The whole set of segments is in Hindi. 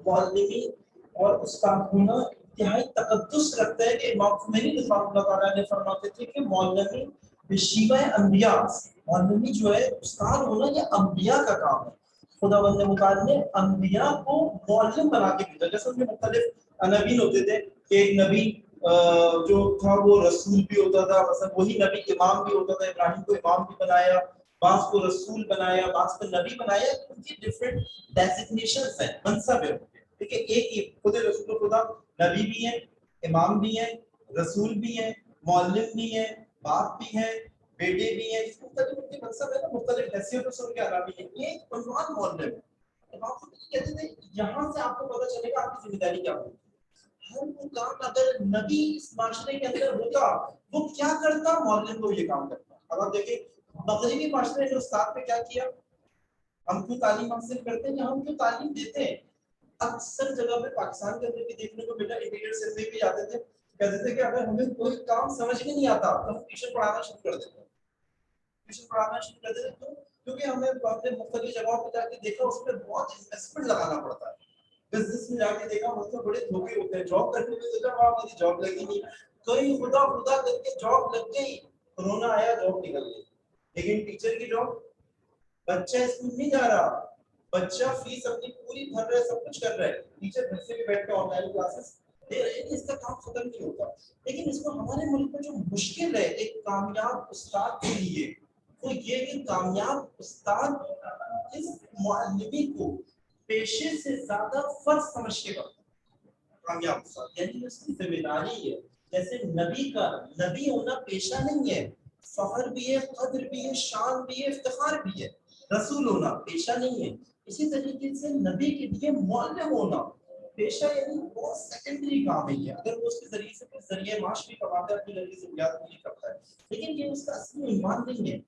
मौलवी और उस्ताद होना इंतहाई तकद्दुस रखता है कि इमाम खुमैनी ने फरमाते थे कि मौलवी बिशीबा अंबिया, मौलवी जो है उस्ताद होना ये अंबिया का काम है। खुदावंद मुताल ने अंबिया को मौलम बना के भेजा। जैसे उनके मुख्तलिफ नबी होते थे कि एक नबी जो था वो रसूल भी होता था, मतलब वही नबी इमाम भी होता था। इब्राहिम को इमाम भी बनाया, बास को रसूल बनाया, बास को नबी बनाया। उनकी डिफरेंट डेजिग्नेशंस हैं, मनसब है। ठीक है, एक ही खुद रसूल खुदा नबी भी है, इमाम भी है, रसूल भी है, मौलम भी है, बाप भी है, बेटे भी हैं। मुख्तलिफ उनके मनसब है ना, मुख्तलिफ हैसियतों से उनके अला भी है। ये उन्वान मौलम है। इमाम खुद कहते थे यहाँ से आपको पता चलेगा आपकी जिम्मेदारी क्या होगी। हर वो काम अगर नबी इस माशरे के अंदर होता, वो क्या करता, मौलम को ये काम करता। अब आप देखिए मगरिबी माशरे ने उस्ताद पे क्या किया। हम क्यों तालीम हासिल करते हैं, हम क्यों तालीम देते हैं। अक्सर जगह पे पाकिस्तान के अंदर भी देखने को मिला, इंटीरियर से भी जाते थे, कहते थे कि अगर हमें कोई काम समझ में नहीं आता तो हम ट्यूशन पढ़ाना शुरू कर देते हैं। ट्यूशन पढ़ाना शुरू कर देते तो क्योंकि हमें अपने मुख्तलिफ जगहों पे जाके देखा, उसमें बहुत इन्वेस्टमेंट लगाना पड़ता है। बिजनेस में जाके देखा, उसमें बड़े धोखे होते हैं। जॉब करने में सोचा वहां मेरी जॉब लगी नहीं, कोई खुदा खुदा करके जॉब लग गई, कोरोना आया जॉब निकल गई। लेकिन टीचर की जॉब, बच्चा स्कूल नहीं जा रहा, बच्चा फीस अपनी पूरी भर रहा है, सब कुछ कर रहा है, टीचर घर से भी बैठ के ऑनलाइन क्लासेस दे रहे हैं, इसका काम खत्म नहीं होता। लेकिन इसको हमारे मुल्क में जो मुश्किल है एक कामयाब उस्ताद के लिए, वो ये कि कामयाब उस्ताद इस मुअल्लिमी को पेशे से ज्यादा फर्ज समझ के करता है। कामयाब उस्ताद यानी उसकी जिम्मेदारी है। जैसे नबी का नबी होना पेशा नहीं है, फख्र भी है, कद्र भी है, शान भी है, इफ्तिखार भी है। रसूल होना पेशा नहीं है। इसी तरीके से नबी के लिए मुअल्लिम होना पेशा यानी बहुत सेकेंडरी काम है। ये अगर वो उसके जरिए से कुछ जरिए माश भी कमाता है, अपनी लड़की से बुनियाद पूरी करता है, लेकिन ये उसका असली ईमान नहीं है।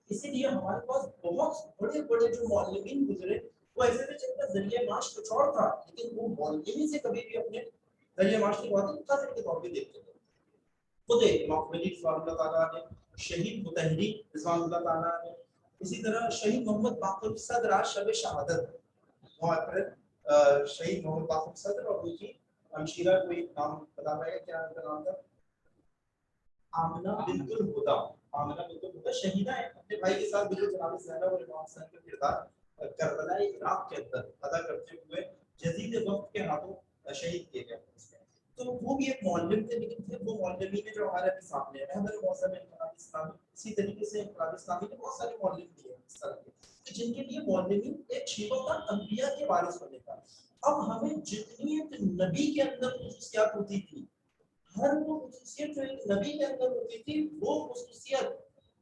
इसीलिए हमारे पास बहुत बड़े बड़े जो मुअल्लिमीन गुजरे, वो ऐसे थे जिनका जरिए माश कुछ और था, लेकिन वो मुअल्लिमी से कभी भी अपने जरिए माश की बात कद्र के तौर पे देखते थे। खुद इमाम खुमैनी रज़ियल्लाहु ताला ने, शहीद मुतहरी रज़ियल्लाहु ताला ने, इसी तरह शहीद मोहम्मद बाक़र सदर आज शब शहादत, शहीद मोहम्मद बाक़र सदर और उनकी हमशीरा, कोई नाम बता पाएगा क्या उनका नाम था? आमना बिन्तुल हुदा। आमना बिन्तुल हुदा शहीदा है, अपने भाई के साथ बिल्कुल जनाब ज़ैनब और इमाम हुसैन का किरदार करबला इराक के अंदर अदा करते हुए यजीद वक्त के हाथों शहीद किए गए। तो वो भी एक मुअल्लिम थे, लेकिन फिर वो मुअल्लिमीन ने जो हमारे अभी सामने है, रहबर मौसम इनकलाब इस्लामी, इसी तरीके से इनकलाब इस्लामी ने बहुत सारे मुअल्लिम दिए इस तरह के, जिनके लिए मुअल्लिमीन एक शिवा था अंबिया के वारिस होने का। अब हमें जितनी नबी के अंदर खुसूसियात होती थी, हर वो खुसूसियत जो एक नबी के अंदर होती थी, वो खुसूसियत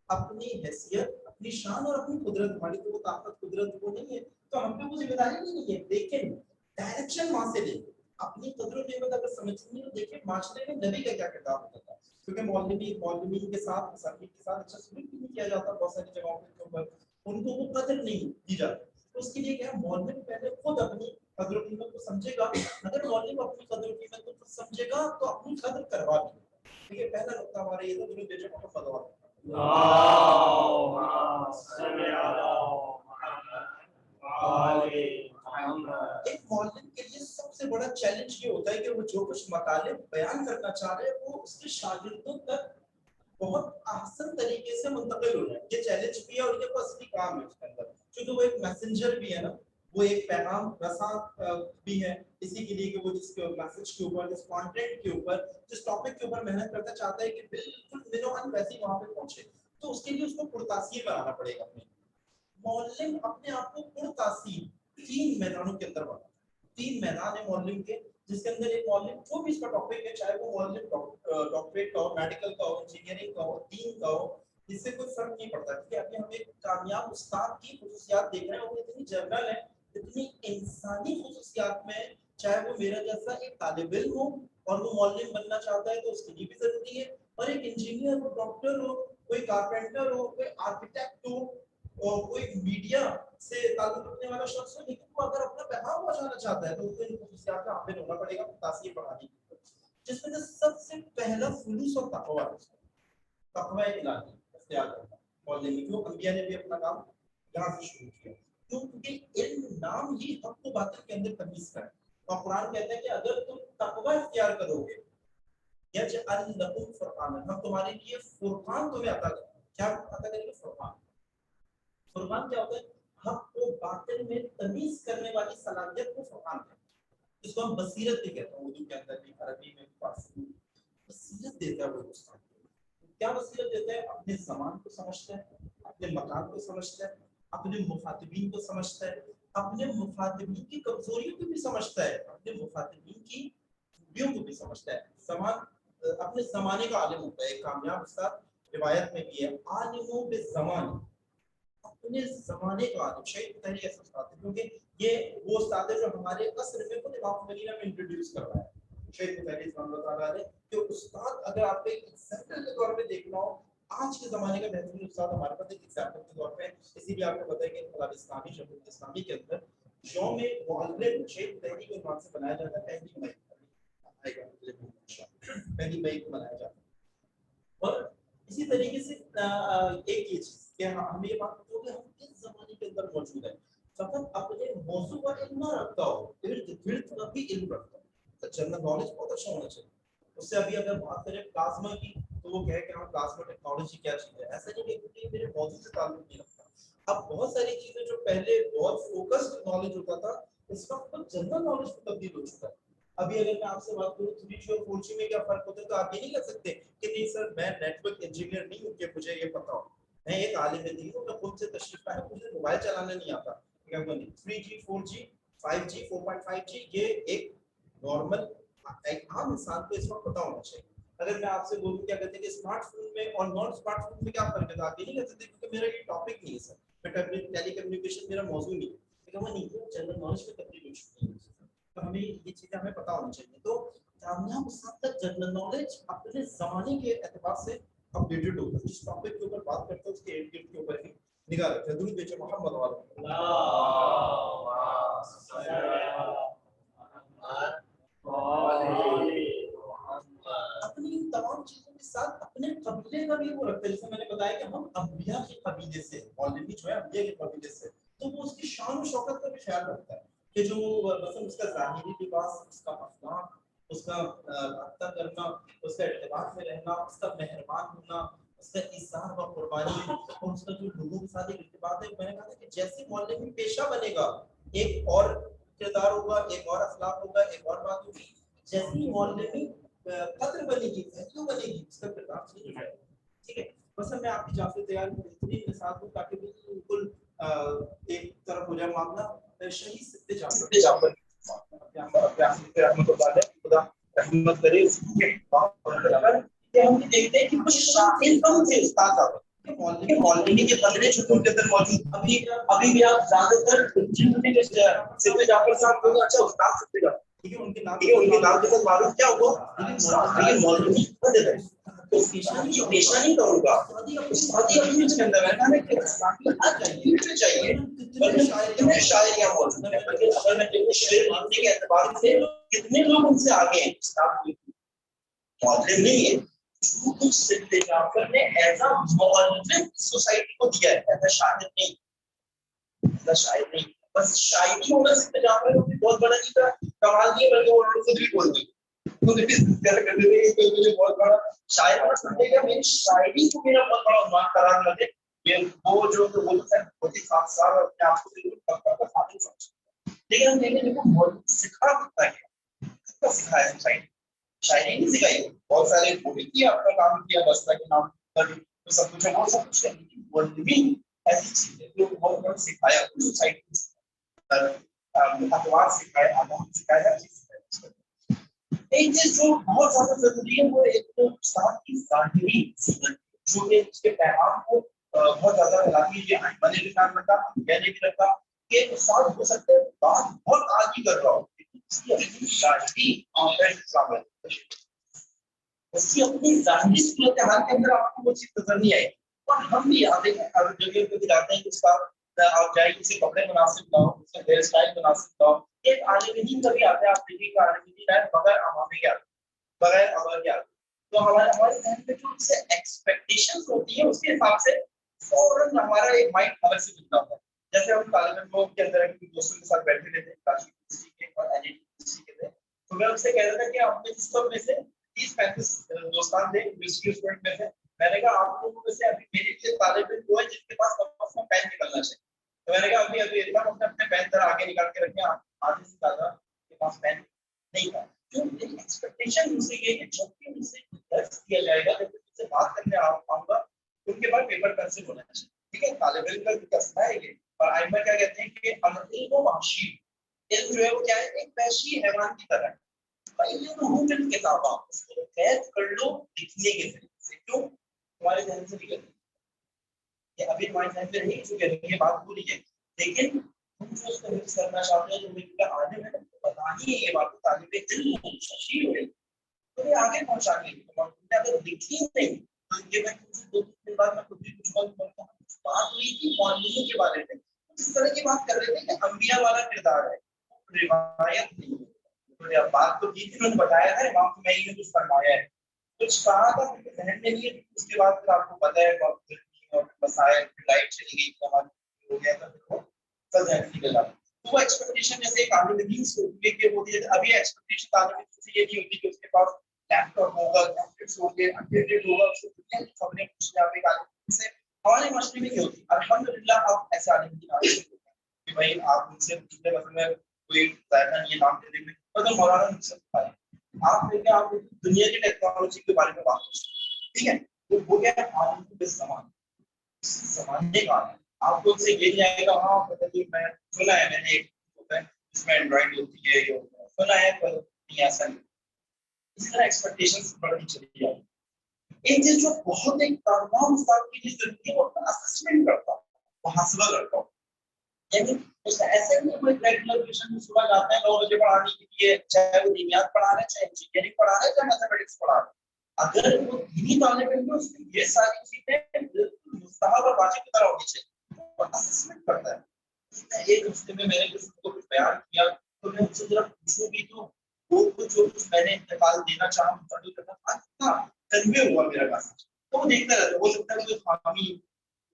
अपनी हैसियत, अपनी शान और अपनी कुदरत, हमारी तो वो ताकत कुदरत वो नहीं है, तो हम पे वो जिम्मेदारी नहीं है। लेकिन डायरेक्शन वहां से लेंगे, अपनी कदर नेमत अगर समझनी है। देखिए माशरे में नबी का क्या किरदार होता था, क्योंकि मौलवी के साथ मुसाफिर के साथ अच्छा सलूक भी नहीं किया जाता बहुत सारी जगहों के ऊपर, उनको वो कदर नहीं दी जाती। तो उसके लिए क्या, मौलवी पहले खुद अपनी कदर कीमत को समझेगा। अगर मौलवी अपनी कदर कीमत को समझेगा तो अपनी कदर करवा देगा। ठीक है, पहला नुकता हमारा ये था, जो बेशक को फतवा एक मौलवी के लिए सबसे बड़ा चैलेंज ये होता है कि वो जो कुछ मताले बयान करना चाह रहे हैं, वो उसके शागिर्दों तक बहुत आसान तरीके से मुंतकिल हो जाए। ये चैलेंज भी है और ये असली काम है उसके अंदर, क्योंकि वो एक मैसेंजर भी है ना, वो एक पैगाम रसा भी है। इसी के लिए कि वो जिस मैसेज के ऊपर, जिस कंटेंट के ऊपर, जिस टॉपिक के ऊपर मेहनत करना चाहता है कि बिल्कुल मिनोअन वैसी वहां पे पहुंचे, तो उसके लिए उसको पुरतासीर बनाना पड़ेगा। अपने मौलवी अपने आप को पुरतासीर 3 मैदानों के अंदर बना, 3 मैदान है मौलवी के, जिसके अंदर एक मौलवी जो भी इसका टॉपिक है, चाहे वो मौलवी डॉक्टरेट का हो, मेडिकल का हो, इंजीनियरिंग का हो, दीन का हो, इससे कोई फर्क नहीं पड़ता। क्योंकि अभी हम एक कामयाब उस्ताद की खुसूसियात देख रहे हैं, वो इतनी जनरल है, इतनी इंसानी खुसूसियात में, चाहे वो मेरा जैसा एक तालिब इल्म हो और वो मौलवी बनना चाहता है तो उसके लिए भी जरूरी है, और एक इंजीनियर हो, डॉक्टर हो, कोई कारपेंटर हो, कोई आर्किटेक्ट हो, और कोई मीडिया से ताल्लुक रखने वाला शख्स हो, लेकिन वो अगर अपना पैगाम पहुंचाना चाहता है तो उसको इन खुसूसियात का हामिल होना पड़ेगा, तासीर बढ़ाने की। जिसमें से सबसे पहला खुलूस और तकवा है, तकवा इलाही इख्तियार करना। मौलवी को अंबिया ने भी अपना काम यहाँ से शुरू किया, क्योंकि इल्म नाम ही हक व बातिल के अंदर तमीज का है। और कुरान कहता है कि अगर तुम तकवा इख्तियार करोगे यजअल लकुम फुरकान, हम तुम्हारे लिए फुरकान तुम्हें अता करेंगे। क्या अता करेंगे? फुरकान। फुरकान क्या होता है? हक को बातिल में तमीज करने वाली सलाहियत को फुरकान कहते हैं। इसको हम बसीरत भी कहते हैं, उर्दू के अंदर भी, अरबी में, फारसी में। बसीरत देता है वो इंसान। क्या बसीरत देता है? अपने ज़मान को समझता है, अपने मकान को समझता है, अपने मुखातिबीन को समझता है, अपने मुखातिबीन की कमजोरियों को भी समझता है, अपने मुखातिबीन की खूबियों को भी समझता है। ज़मान, अपने ज़माने का आलिम होता है। एक कामयाब उस्ताद रिवायत में भी है, आलिमों बे ज़मान, अपने ज़माने का आलिम। शहीद बुखारी ऐसा उस्ताद है, क्योंकि ये वो उस्ताद है जो हमारे असर में खुद इमाम मदीना में इंट्रोड्यूस कर रहा है। शहीद बुखारी बता रहा है कि उस्ताद अगर आप एक एग्जांपल के तौर पे देखना हो, आज के ज़माने का बेहतरीन उस्ताद हमारे पास एक एग्जांपल के तौर पे, इसीलिए आपको पता है कि इंकलाब इस्लामी, जमहूरियत इस्लामी के अंदर यौम मुअल्लिम शहीद बुखारी के नाम से मनाया जाता है। पहली मई को मनाया जाता है। और इसी तरीके से एक ये चीज कि हमें ये बात पता हो कि हम किस जमाने के अंदर मौजूद है। फकत अपने मौजू का इल्म ना रखता हो, इर्द गिर्द का भी इल्म रखता हो, तो जनरल नॉलेज बहुत अच्छा होना चाहिए। उससे अभी अगर बात करें प्लाज्मा की, तो वो कहे कि हाँ प्लाज्मा टेक्नोलॉजी क्या चीज है, ऐसा नहीं है, क्योंकि मेरे मौजू से ताल्लुक नहीं रखता। अब बहुत सारी चीजें जो पहले बहुत फोकस्ड नॉलेज होता था, इस वक्त तो जनरल नॉलेज में तब्दील हो चुका है। अभी अगर मैं आपसे बात करूं 3G और 4G में क्या फर्क होता है, तो आप ये नहीं कह सकते कि नहीं सर मैं नेटवर्क इंजीनियर नहीं हूं कि मुझे ये पता हो। मैं एक आलिम दीन हूं, मैं खुद से तशरीफ लाया, मुझे मोबाइल चलाना नहीं आता। 3G 4G 5G 4.5G ये एक नॉर्मल एक आम इंसान को इस वक्त पता होना चाहिए। अगर मैं आपसे बोलूं क्या कहते हैं कि स्मार्टफोन में और नॉन स्मार्टफोन में क्या फर्क है, तो आप ये नहीं कह सकते क्योंकि मेरा ये टॉपिक नहीं है सर, टेलीकम्युनिकेशन मेरा मौजूद नहीं है, लेकिन वो नहीं है, जनरल नॉलेज में तब्दील हो चुकी है। तो हमें ये चीजें हमें पता होनी चाहिए। तो कामयाब उस्ताद तक जनरल नॉलेज अपने जमाने के एतबार से अपडेटेड होगा। जिस टॉपिक के ऊपर बात करते हैं उसके इर्द गिर्द के ऊपर ही निगाह रखें। दुरूद भेजो मोहम्मद वाले अपनी इन तमाम चीजों के साथ अपने कबीले का भी वो रखते हैं। जैसे मैंने बताया कि हम अंबिया के कबीले से, मौलवी जो है अंबिया के कबीले से, तो वो उसकी शान और शौकत का भी ख्याल रखता है कि जो मतलब उसका ज़ाहिरी लिबास, उसका अखलाक, उसका रब्ता करना, उसका इत्तेबार में रहना, उसका मेहरबान होना, उसका इज़्ज़ात व कुर्बानी, और उसका जो लोगों के साथ एक इर्तिबात है। मैंने कहा था कि जैसे मौलवी पेशा बनेगा, एक और किरदार होगा, एक और अखलाक होगा, एक और बात होगी। जैसी मौलवी कद्र बनेगी, वैल्यू बनेगी, उसका किरदार चेंज हो जाएगा। ठीक है, बस मैं आपकी जाफर तैयार बेहतरीन के साथ हूँ ताकि बिल्कुल एक तरफ हो जाए मामला। शहीद सिद्दे जाफर खुदा रहमत करे उसके बाद हम देखते हैं कि कुछ शामिल कम थे उस्ताद मौलवी के पतले छुट्टों के अंदर मौजूद। अभी भी आप ज्यादातर जिनके सिद्दे जाफर साहब को अच्छा उस्ताद सिद्दे जाफर, ठीक है, उनके नाम के साथ मालूम क्या हुआ, ये मौलवी बदल है। तो पेशा नहीं करूंगा, उस्तादी अपनी उसके अंदर है ना, कि उस्तादी हर चाहिए, कितने शायरियां मौजूद हैं, लेकिन अगर मैं कितने शेर लिखने के एतबार से कितने लोग उनसे आगे हैं, उस्ताद मौलवी नहीं है। कुछ सिद्दे जाफर ने ऐसा मौलवी सोसाइटी को दिया है, ऐसा शायर नहीं, ऐसा शायर नहीं। बस शायरी होना सिद्दे जाफर ने बहुत बड़ा नहीं था, कमाल नहीं, बल्कि वो लोग खुद भी बोल दिए, खुद भी कर करते थे कि मुझे बहुत बड़ा शायर होना समझे क्या, मेरी शायरी को मेरा बहुत बड़ा उन्मान करार लगे। ये वो जो तो वो है बहुत ही खास साल अपने आप को बिल्कुल पक्का का साथी समझ। लेकिन हम देखें देखो बहुत सिखा सकता है, कितना सिखाया सोसाइटी, शायरी नहीं सिखाई, बहुत सारे बोली किया, अपना काम किया, बस्ता के नाम पर तो सब कुछ है, वो सब कुछ है, लेकिन वर्ल्ड ऐसी चीज है जो बहुत बड़ा सिखाया सोसाइटी, अखबार सिखाया, आदम सिखाया, हर चीज सिखाया। एक चीज जो बहुत ज्यादा जरूरी है वो एक तो साथ की ज़ाहिरी जो कि उसके पैगाम को बहुत ज्यादा फैलाती है। मैंने भी काम रखा, मैंने भी रखा कि साथ हो सकते हैं बात बहुत आगे कर रहा हूँ, उसकी अपनी ज़ाहिरी सूरत हाल के अंदर आपको वो चीज नजर नहीं आएगी। और हम भी यहाँ देखें हर जगह पे दिखाते हैं कि उसका आप जाइए, उसे कपड़े मुनासिब लाओ, उसका हेयर स्टाइल मुनासिब लाओ। एक आलिम दीन कभी आते हैं, आप देखिए कि आलिम दीन है बगैर अमामे के, बगैर अमर के। तो हमारे हमारे ज़हन में जो उससे एक्सपेक्टेशंस होती है उसके हिसाब से फौरन हमारा एक माइंड अलग से खुलता है। जैसे हम तालिब इल्मों के अंदर दोस्तों के साथ बैठे रहते हैं, तो मैं उनसे कह रहा था कि अपने सिस्टम में से 30-35 दोस्तान थे यूनिवर्सिटी स्टूडेंट में से, मैंने कहा आप लोगों में से अभी मेरे लिए तालिब इल्म वो है जिसके पास कम से कम पेन निकलना चाहिए। तो मैंने कहा अभी अभी एकदम अपने पेन तरह आगे निकाल के रखे, आधे से ज्यादा के पास पेन नहीं था। जो मेरी एक्सपेक्टेशन उनसे ये है जब भी उनसे दर्ज किया जाएगा, जब उनसे बात करने आऊंगा, उनके पास पेपर पेंसिल होना चाहिए। ठीक है, तालिब इल्म का कसमा है ये। और आइमा क्या कहते हैं कि अल-इल्मु वहशी, इल्म जो है वो क्या है, एक वहशी हैवान की तरह है। किताबा, उसको कैद कर लो लिखने के जरिए से। क्यों? तुम्हारे ध्यान से निकल ये अभी हमारे ध्यान में नहीं चुके, ये बात पूरी है, लेकिन तुम जो उसको मिक्स करना चाहते हो, जो मिलकर आने में तुमको बतानी है ये बात, तालिब इल्म शशी हो, तो ये आगे पहुंचा के तुमने अगर लिखी नहीं, तो ये मैं तुमसे 2-3 दिन बाद मैं खुद भी कुछ बोलता हूँ। बात हुई थी मौलवी के बारे में, इस तरह की बात कर रहे थे कि अंबिया वाला किरदार है, रिवायत नहीं है। तो बात तो की थी, मैंने बताया था इमाम खुमैनी ने कुछ फरमाया है, कुछ कहा था मुझे ध्यान में नहीं है। उसके बाद फिर आपको पता है और मसाइल, लाइट चली गई, तो हो गया था, फिर वो सब ध्यान से निकला। तो वो एक्सपेक्टेशन जैसे एक आलिम दीन से होती है कि वो अभी एक्सपेक्टेशन आलिम दीन से ये नहीं होती कि उसके पास लैपटॉप होगा, गैजेट्स होंगे, अपडेटेड होगा, उसको दुनिया की खबरें पूछने आप एक आलिम से। हमारे मसले में नहीं होती। अल्हम्दुलिल्लाह आप ऐसे आलिम दीन आ गए कि भाई आप उनसे पूछने मतलब कोई जायदा नहीं नाम दे देंगे, मतलब मौलाना नुसरत भाई आप लेके आप दुनिया की टेक्नोलॉजी के बारे में बात कर सकते हैं। ठीक है, तो वो क्या है, आलिम के ज़माने ज़माने का है। आपको उससे ये नहीं आएगा, हाँ पता नहीं, मैं सुना है, मैंने एक होता है जिसमें एंड्रॉइड होती है, ये सुना है, पर नहीं ऐसा नहीं। इसी तरह एक्सपेक्टेशंस बढ़ती चली जाती। एक चीज जो बहुत एक तमाम उस्ताद की चीज होती है, वो अपना असेसमेंट करता है, मुहासबा करता है। यानी उसका ऐसा नहीं कोई रेगुलर ट्यूशन में सुबह जाता है 9 बजे पढ़ाने के लिए, चाहे वो दीनियात पढ़ा रहे हैं, चाहे इंजीनियरिंग पढ़ा रहे हैं, चाहे मैथमेटिक्स पढ़ा रहे हैं। अगर वो दीनी तालिब इल्म में उसमें ये सारी चीजें बिल्कुल मुस्तहब और वाजिब की तरह होनी चाहिए, और असेसमेंट करता है। एक हफ्ते में मैंने किसी को कुछ बयान किया, तो मैं उनसे जरा पूछूं भी तो वो कुछ जो कुछ मैंने इंतकाल देना चाहा, मुंतकिल करना था, कन्वे हुआ मेरा मैसेज, तो वो देखता रहता। हो सकता है कोई खामी,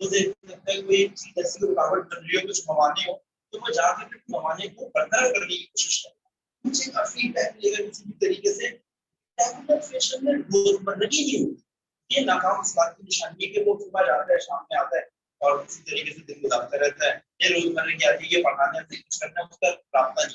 मुझे लगता है कोई चीज ऐसी रुकावट बन रही हो, कुछ मवाने हो, तो वो जाके फिर मवाने को बरकरार करने की कोशिश करता है। मुझे काफी फीडबैक मिलेगा किसी भी तरीके से। टेक्निकल फैशन में रोजमर्रगी नहीं होती। ये नाकाम इस बात की निशानी है कि वो सुबह जाता है, शाम में आता है और इसी तरीके से दिन गुजारता रहता है। ये रोजमर्रा की आदत, ये पढ़ाने से कुछ करना, उसका रास्ता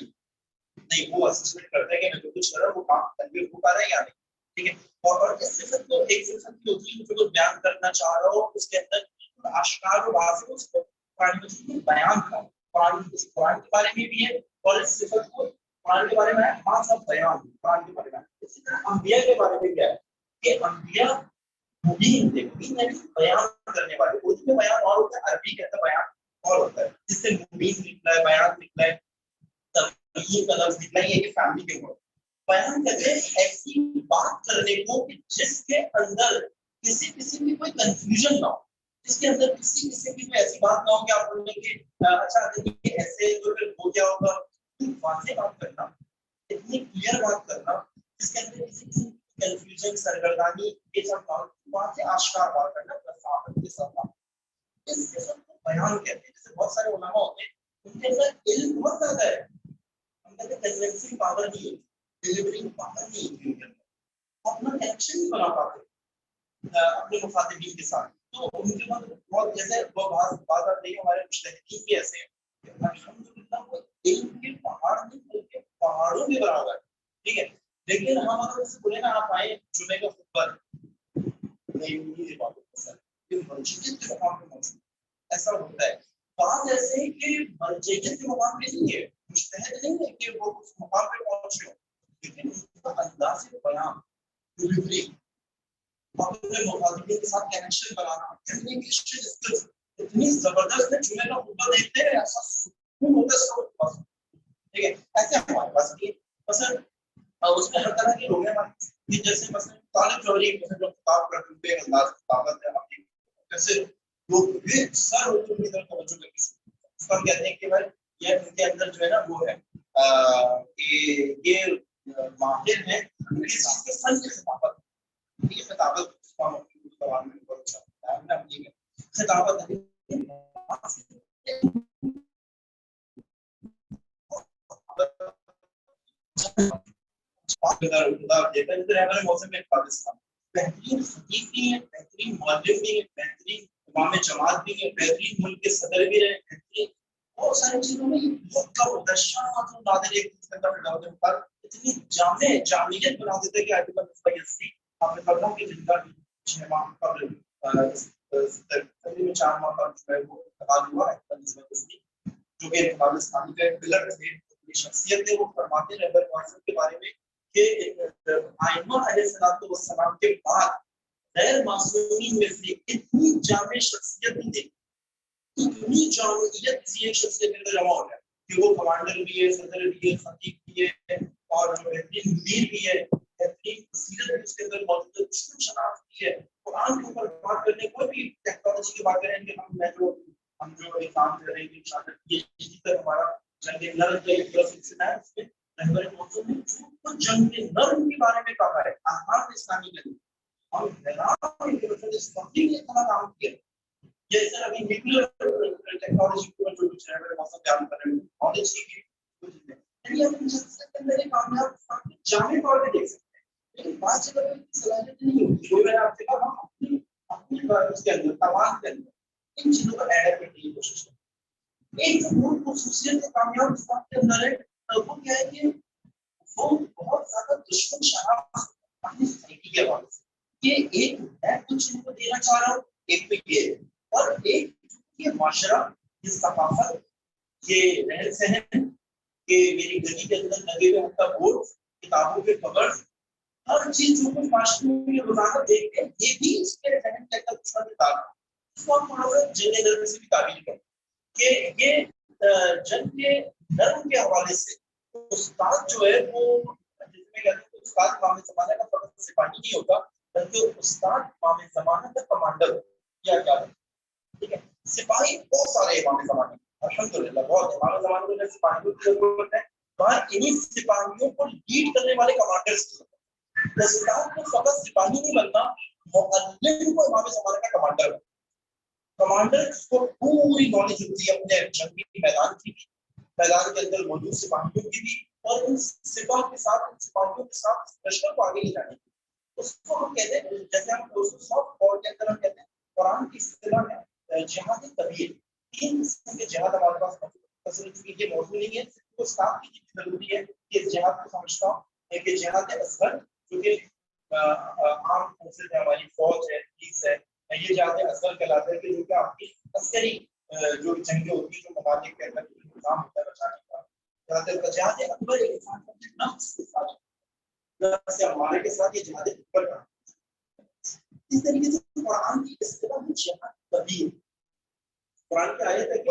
नहीं, वो असेसमेंट करता है कि मैं जो कुछ कर रहा हूँ वो काम कन्वे हो पा रहा है या नहीं। ठीक है, और इस सिफत को, एक सिफत की होती है जो बयान करना चाह रहा हो, उसके अंदर आश्कार और वाज़ेह उसको कुरान में बयान का, कुरान के बारे में भी है, और इस सिफत को कुरान के बारे में है, हाँ सब बयान कुरान के बारे में। इसी तरह अंबिया के बारे में क्या है कि अंबिया मुबीन थे, मुबीन यानी बयान करने वाले। उर्दू में बयान और होता है, अरबी कहता है बयान और होता है, जिससे मुबीन निकला है, बयान निकला है, तबलीग का लफ्ज निकला है, ये फैमिली के वर्ड। बयान करते हैं ऐसी बात करने को कि जिसके अंदर किसी किसी में कोई कंफ्यूजन ना हो, जिसके अंदर किसी किसी की कोई ऐसी बात ना हो कि आप बोलें कि अच्छा देखिए ऐसे तो फिर हो क्या होगा। वाज़ेह बात करना, इतनी क्लियर बात करना जिसके अंदर किसी किसी कंफ्यूजन, सरगर्दानी, ये सब वाज़ेह आश्कार बात करना, वसाहत के साथ बात। इसके सब को बयान कहते हैं। जैसे बहुत सारे उलमा होते हैं, उनके अंदर इल्म बहुत ज्यादा है, उनके अंदर कन्विंसिंग पावर नहीं है, डिलीवरिंग पावर नहीं है, वो अपना कनेक्शन नहीं बना पाते अपने मुखातिबीन के साथ। तो उनके बाद बहुत जैसे वो बात आती है, हमारे मुजतहिदीन भी ऐसे हैं, अल्हम्दुलिल्लाह वो इल्म के पहाड़ नहीं बल्कि पहाड़ों के बराबर। ठीक है, लेकिन हम अगर उससे बोले ना आप आए जुमे का खुतबा नहीं बात पसंद मस्जिद के मुकाम पे मौजूद, ऐसा होता है। बात ऐसे है कि मर्जियत के मुकाम पे नहीं है, मुजतहिद नहीं है कि वो उस मुकाम पे पहुंचे हो, लेकिन उसका अंदाज बयान, डिलीवरी, अपने मुखातिबीन के साथ कनेक्शन बनाना, कम्युनिकेशन स्किल्स इतनी जबरदस्त है। जुमे का खुतबा देखते हैं ऐसा सुकून होता है सब पास। ठीक है, ऐसे हमारे पास भी मसलन उसमें हर तरह के लोग हैं हमारे, जैसे मसलन तालिब जौहरी जो किताब पढ़ते हैं, अंदाज ताकत है आपकी, जैसे लोग भी सर होते हैं इधर तवज्जो करके उसको हम कहते हैं कि भाई ये उनके अंदर जो है ना वो है ये माहिर है किस चीज के फन की खिताबत, ये खिताबत इस्लाम की जबान में बहुत अच्छा है, हमने अपनी खिताबत है। हमारे मौसम में पाकिस्तान बेहतरीन खतीब भी है, बेहतरीन मौलवी भी है, बेहतरीन इमाम जमात भी है, बेहतरीन मुल्क के सदर भी रहे, बेहतरीन बहुत सारी चीजों में बहुत कम होता है। शाह नादिर एक दूसरे का फिर पर इतनी जामे जामियत बना देते हैं कि आर्टिकल मुफ्ती आपने पढ़ा कि जिनका 6 माह कबल में 4 माह का जो है वो इंतकाल हुआ है, जो कि पाकिस्तान के पिलर थे, शख्सियत थे, वो फरमाते हैं रहबर मौसम के बारे में कि आइमा अलैहिस्सलाम के बाद गैर मासूमीन में से इतनी जामे शख्सियत नहीं देखी, इतनी जामियत किसी एक शख्सियत के अंदर जमा हो जाए कि वो कमांडर भी है, सदर भी है, खतीब भी है और बेहतरीन मुदीर भी है, बेहतरीन सीरत भी उसके अंदर मौजूद है, दुश्मन शनाख्त भी है। कुरान के ऊपर बात करने, कोई भी टेक्नोलॉजी की बात करें कि हम जो काम कर रहे हैं शायद ये इसी तरह हमारा जंग नर के सिलसिला है, उसमें रहबर मौसम ने जो जंग नर के बारे में कहा है आकाम इस्लामी के अंदर, हम हैरान हैं कि इस फंडी ने इतना काम किया। ये सर अभी न्यूक्लियर टेक्नोलॉजी को जो कुछ है मेरे मौसम जान कर रहे हैं नॉलेज की कुछ है, यानी हम इंसान के अंदर एक कामयाब जामे तौर पे देख सकते हैं, लेकिन बात से कभी सलाहियत नहीं होती जो मैंने आपसे कहा, हम अपनी अपनी उसके अंदर तवान के अंदर इन चीजों को ऐड करने की कोशिश करें। एक जो मूल खुसूसियत कामयाब इंसान के अंदर है वो क्या है कि वो बहुत ज्यादा दुश्मन शराब अपनी साइकी के हवाले से, ये एक मैं कुछ इनको देना चाह रहा हूँ, एक तो ये और एक ये माशरा, ये सकाफत, ये रहन सहन, ये मेरी गली के अंदर लगे हुए उनका बोर्ड, किताबों के कवर, हर चीज जो कुछ माशरे में रोजाना देखते हैं, ये भी इसके रहन के अंदर कुछ ना कुछ डाल, इसको हम थोड़ा सा जंग नर से भी ताबीर करें कि ये जंग के नर के हवाले से उस्ताद जो है वो जिसमें कहते हैं उस्ताद इमाम ज़माना का फर्ज सिपाही नहीं होता, बल्कि उस्ताद इमाम ज़माना का कमांडर या क्या, ठीक है। सिपाही बहुत सारे इमाम ज़माने, अल्हम्दुलिल्लाह बहुत इमाम ज़माने में सिपाहियों की जरूरत है, वहाँ इन्हीं सिपाहियों को लीड करने वाले कमांडर्स की जरूरत है। उस्ताद को फकत सिपाही नहीं बनना, मुअल्लिम को इमाम ज़माना का कमांडर बनना। कमांडर को पूरी नॉलेज होती है अपने जंगी मैदान की भी, मैदान के अंदर मौजूद सिपाहियों की भी, और उन सिपाह के साथ उन सिपाहियों के साथ लश्कर को आगे ले जाने की, उसको हम कहते हैं, जैसे हम 200 और के अंदर हम कहते हैं कुरान की इस्तिलाह में जिहाद कबीर, 3 किस्म के जिहाद हमारे पास मौजूद है, क्योंकि ये मौजूद नहीं है, तो साफ की जरूरी है कि इस जिहाद को समझता हूँ कि जिहाद असगर जो कि आम से हमारी फौज है, पुलिस है, ये जिहाद असगर कहलाता है कि जो कि आपकी अस्करी जो जंगें होती है, जो ममालिक के अंदर इंतजाम होता है बचाने का, जिहाद अकबर इंसान के नफ्स के साथ, नफ्स से हमारे के साथ ये जिहाद अकबर का, इस तरीके से कुरान की इस्तिलाह में जिहाद कबीर, कुरान की आयत है कि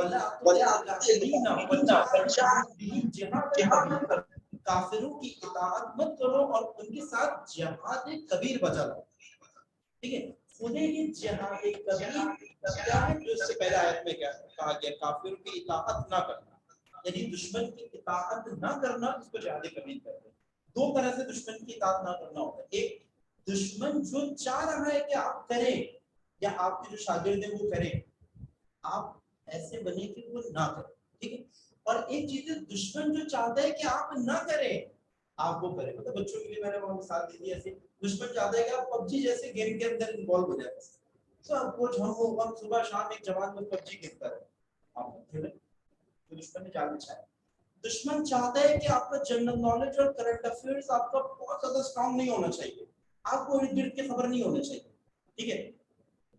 काफिरों की इताअत मत करो और उनके साथ जिहाद कबीर बजा लो, ठीक है। खुदे की जिहाद कबीर क्या है, जो इससे पहले आयत में क्या कहा गया, काफिरों की इताअत ना करना, यानी दुश्मन की इताअत ना करना, इसको जिहाद कबीर कहते हैं। 2 तरह से दुश्मन की इताअत ना करना होता है, एक दुश्मन जो चाह रहा है कि आप करें या आपके जो शागिर्द हैं वो करें, आप ऐसे बने कि वो ना करें, ठीक है। और एक चीज है दुश्मन जो चाहता है कि आप ना करें, आप वो करें। मतलब बच्चों के लिए मैंने वहां मिसाल दी थी, ऐसे दुश्मन चाहता है कि आप पबजी जैसे गेम के अंदर इन्वॉल्व हो जाए, तो आपको हम सुबह शाम एक जवान में पबजी खेलता है, आप खेलें, तो दुश्मन ने चाहना चाहे। दुश्मन चाहता है कि आपका जनरल नॉलेज और करंट अफेयर्स आपका बहुत ज्यादा स्ट्रांग नहीं होना चाहिए, आपको इर्द गिर्द की खबर नहीं होना चाहिए, ठीक है।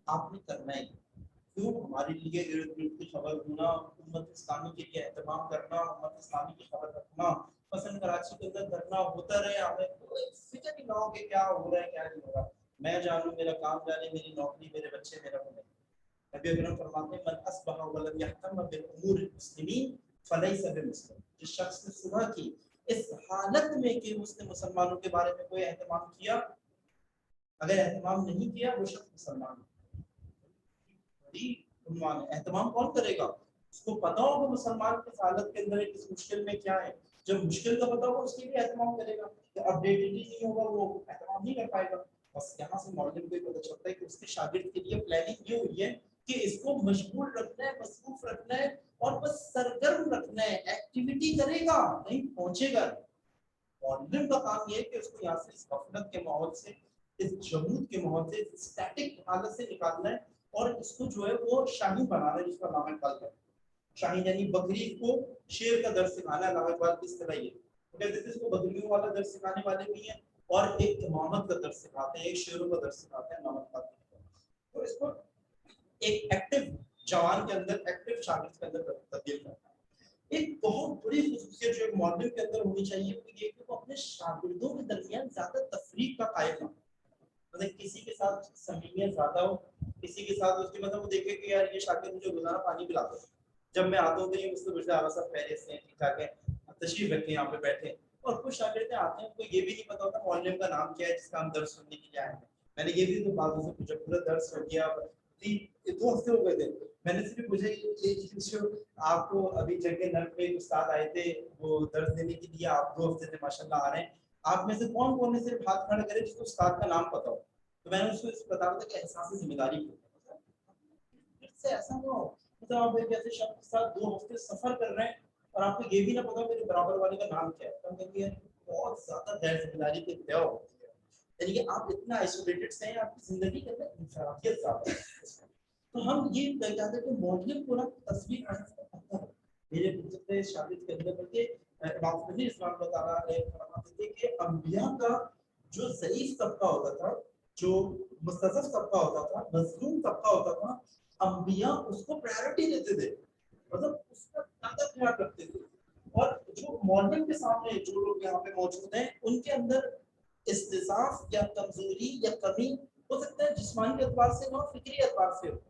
आपने करना है क्यों, हमारे लिए इर्द गिर्द की खबर होना, उम्मत इस्लामी के लिए एहतमाम करना, उम्मत इस्लामी की खबर रखना, पसंद कराची के अंदर धरना होता रहे, हमें कोई फिक्र नहीं हो कि क्या हो रहा है क्या नहीं हो रहा, मैं जानूं, मेरा काम जाने, मेरी नौकरी, मेरे बच्चे, मेरा को नहीं। नबी अकरम फरमाते हैं मन अस्बह वलम यहतम बिल उमूर मुस्लिमीन फलैसा बिमुस्लिम, जिस शख्स ने सुबह की इस हालत में कि उसने मुसलमानों के बारे में कोई एहतमाम किया, अगर एहतमाम नहीं किया वो शख्स मुसलमान है। एहतमाम कौन करेगा, उसको पता होगा मुसलमान की हालत के अंदर किस मुश्किल में क्या है, जब मुश्किल का पता होगा उसके लिए एहतमाम करेगा, तो अपडेटेड ही नहीं होगा वो एहतमाम नहीं कर पाएगा। बस यहाँ से मॉडल को पता चलता है कि उसके शागिर्द के लिए प्लानिंग ये हुई है कि इसको मशगूल रखना है, मसरूफ रखना है और बस सरगर्म रखना है, एक्टिविटी करेगा नहीं पहुंचेगा। मॉडलिंग का काम ये है कि उसको यहाँ से इस गफलत के माहौल से, इस जमूद के माहौल से, स्टैटिक हालत से निकालना है और इसको जो है वो शाहीन बनाना है, जिसका नाम है शाहीन, यानी बकरी को शेर का दर्द सिखाना है। अल्लाह किस तरह ये इसको बकरियों वाला दर्द सिखाने वाले भी हैं और एक इमामत का दर्द सिखाते हैं, एक शेरों का दर्द सिखाते हैं इमामत। तो इसको एक एक्टिव जवान के अंदर, एक्टिव शागिर्द के अंदर तब्दील करना है। एक बहुत बड़ी खुसूसियत जो एक मॉडलिंग के अंदर होनी चाहिए वो ये कि वो अपने शागिर्दों के दरमियान ज्यादा तफरीक का कायम ना, मतलब किसी के साथ समीमियत ज्यादा हो, किसी के साथ उसकी मतलब वो देखे कि यार ये शागिर्द मुझे रोजाना पानी पिलाता है, जब मैं आता हूँ तो ये मुझसे पूछता है सब खैरियत से हैं, ठीक ठाक है, तशरीफ रखें यहाँ पे बैठे। और कुछ शागिर्द आते हैं उनको ये भी नहीं पता होता मौलवी का नाम क्या है जिसका हम दर्स सुनने के लिए आए हैं। मैंने ये भी तो बातों से पूछा, पूरा दर्स हो गया, 2 हफ्ते हो गए थे, मैंने सिर्फ पूछा ये आपको अभी जगह नर पे उस्ताद आए थे वो दर्स देने के लिए, आप 2 हफ्ते से माशाल्लाह आ रहे हैं, आप में से कौन कौन ने सिर्फ हाथ खड़ा करे जिसको उस्ताद का नाम पता हो। तो मैंने उसको इस बता रहा था कि एहसास जिम्मेदारी से ऐसा ना हो, मतलब आप एक ऐसे शख्स के साथ 2 हफ्ते सफर कर रहे हैं और आपको ये भी ना पता मेरे बराबर वाले का नाम क्या है, तो कहेंगे बहुत ज्यादा गैर जिम्मेदारी के तय होती है, यानी कि आप इतना आइसोलेटेड से हैं, आपकी जिंदगी के अंदर इंफरादियत ज्यादा है। तो हम ये कहते हैं कि मॉडलिंग को ना तस्वीर मेरे पिछले शागिर्द के अंदर बल्कि इमाम नबी इस्लाम ताला ने फरमाते थे कि अंबिया का जो ज़ईफ तबका होता था, जो मुस्तज़फ़ तबका होता था, मज़लूम तबका होता था, अंबिया उसको प्रायोरिटी देते थे, मतलब उसका ज्यादा ख्याल रखते थे। और जो मॉडर्न के सामने जो लोग यहाँ पे मौजूद हैं उनके अंदर इस्तिज़ाफ़ या कमजोरी या कमी हो सकता है जिस्मानी एतबार से ना, फिक्री एतबार से हो,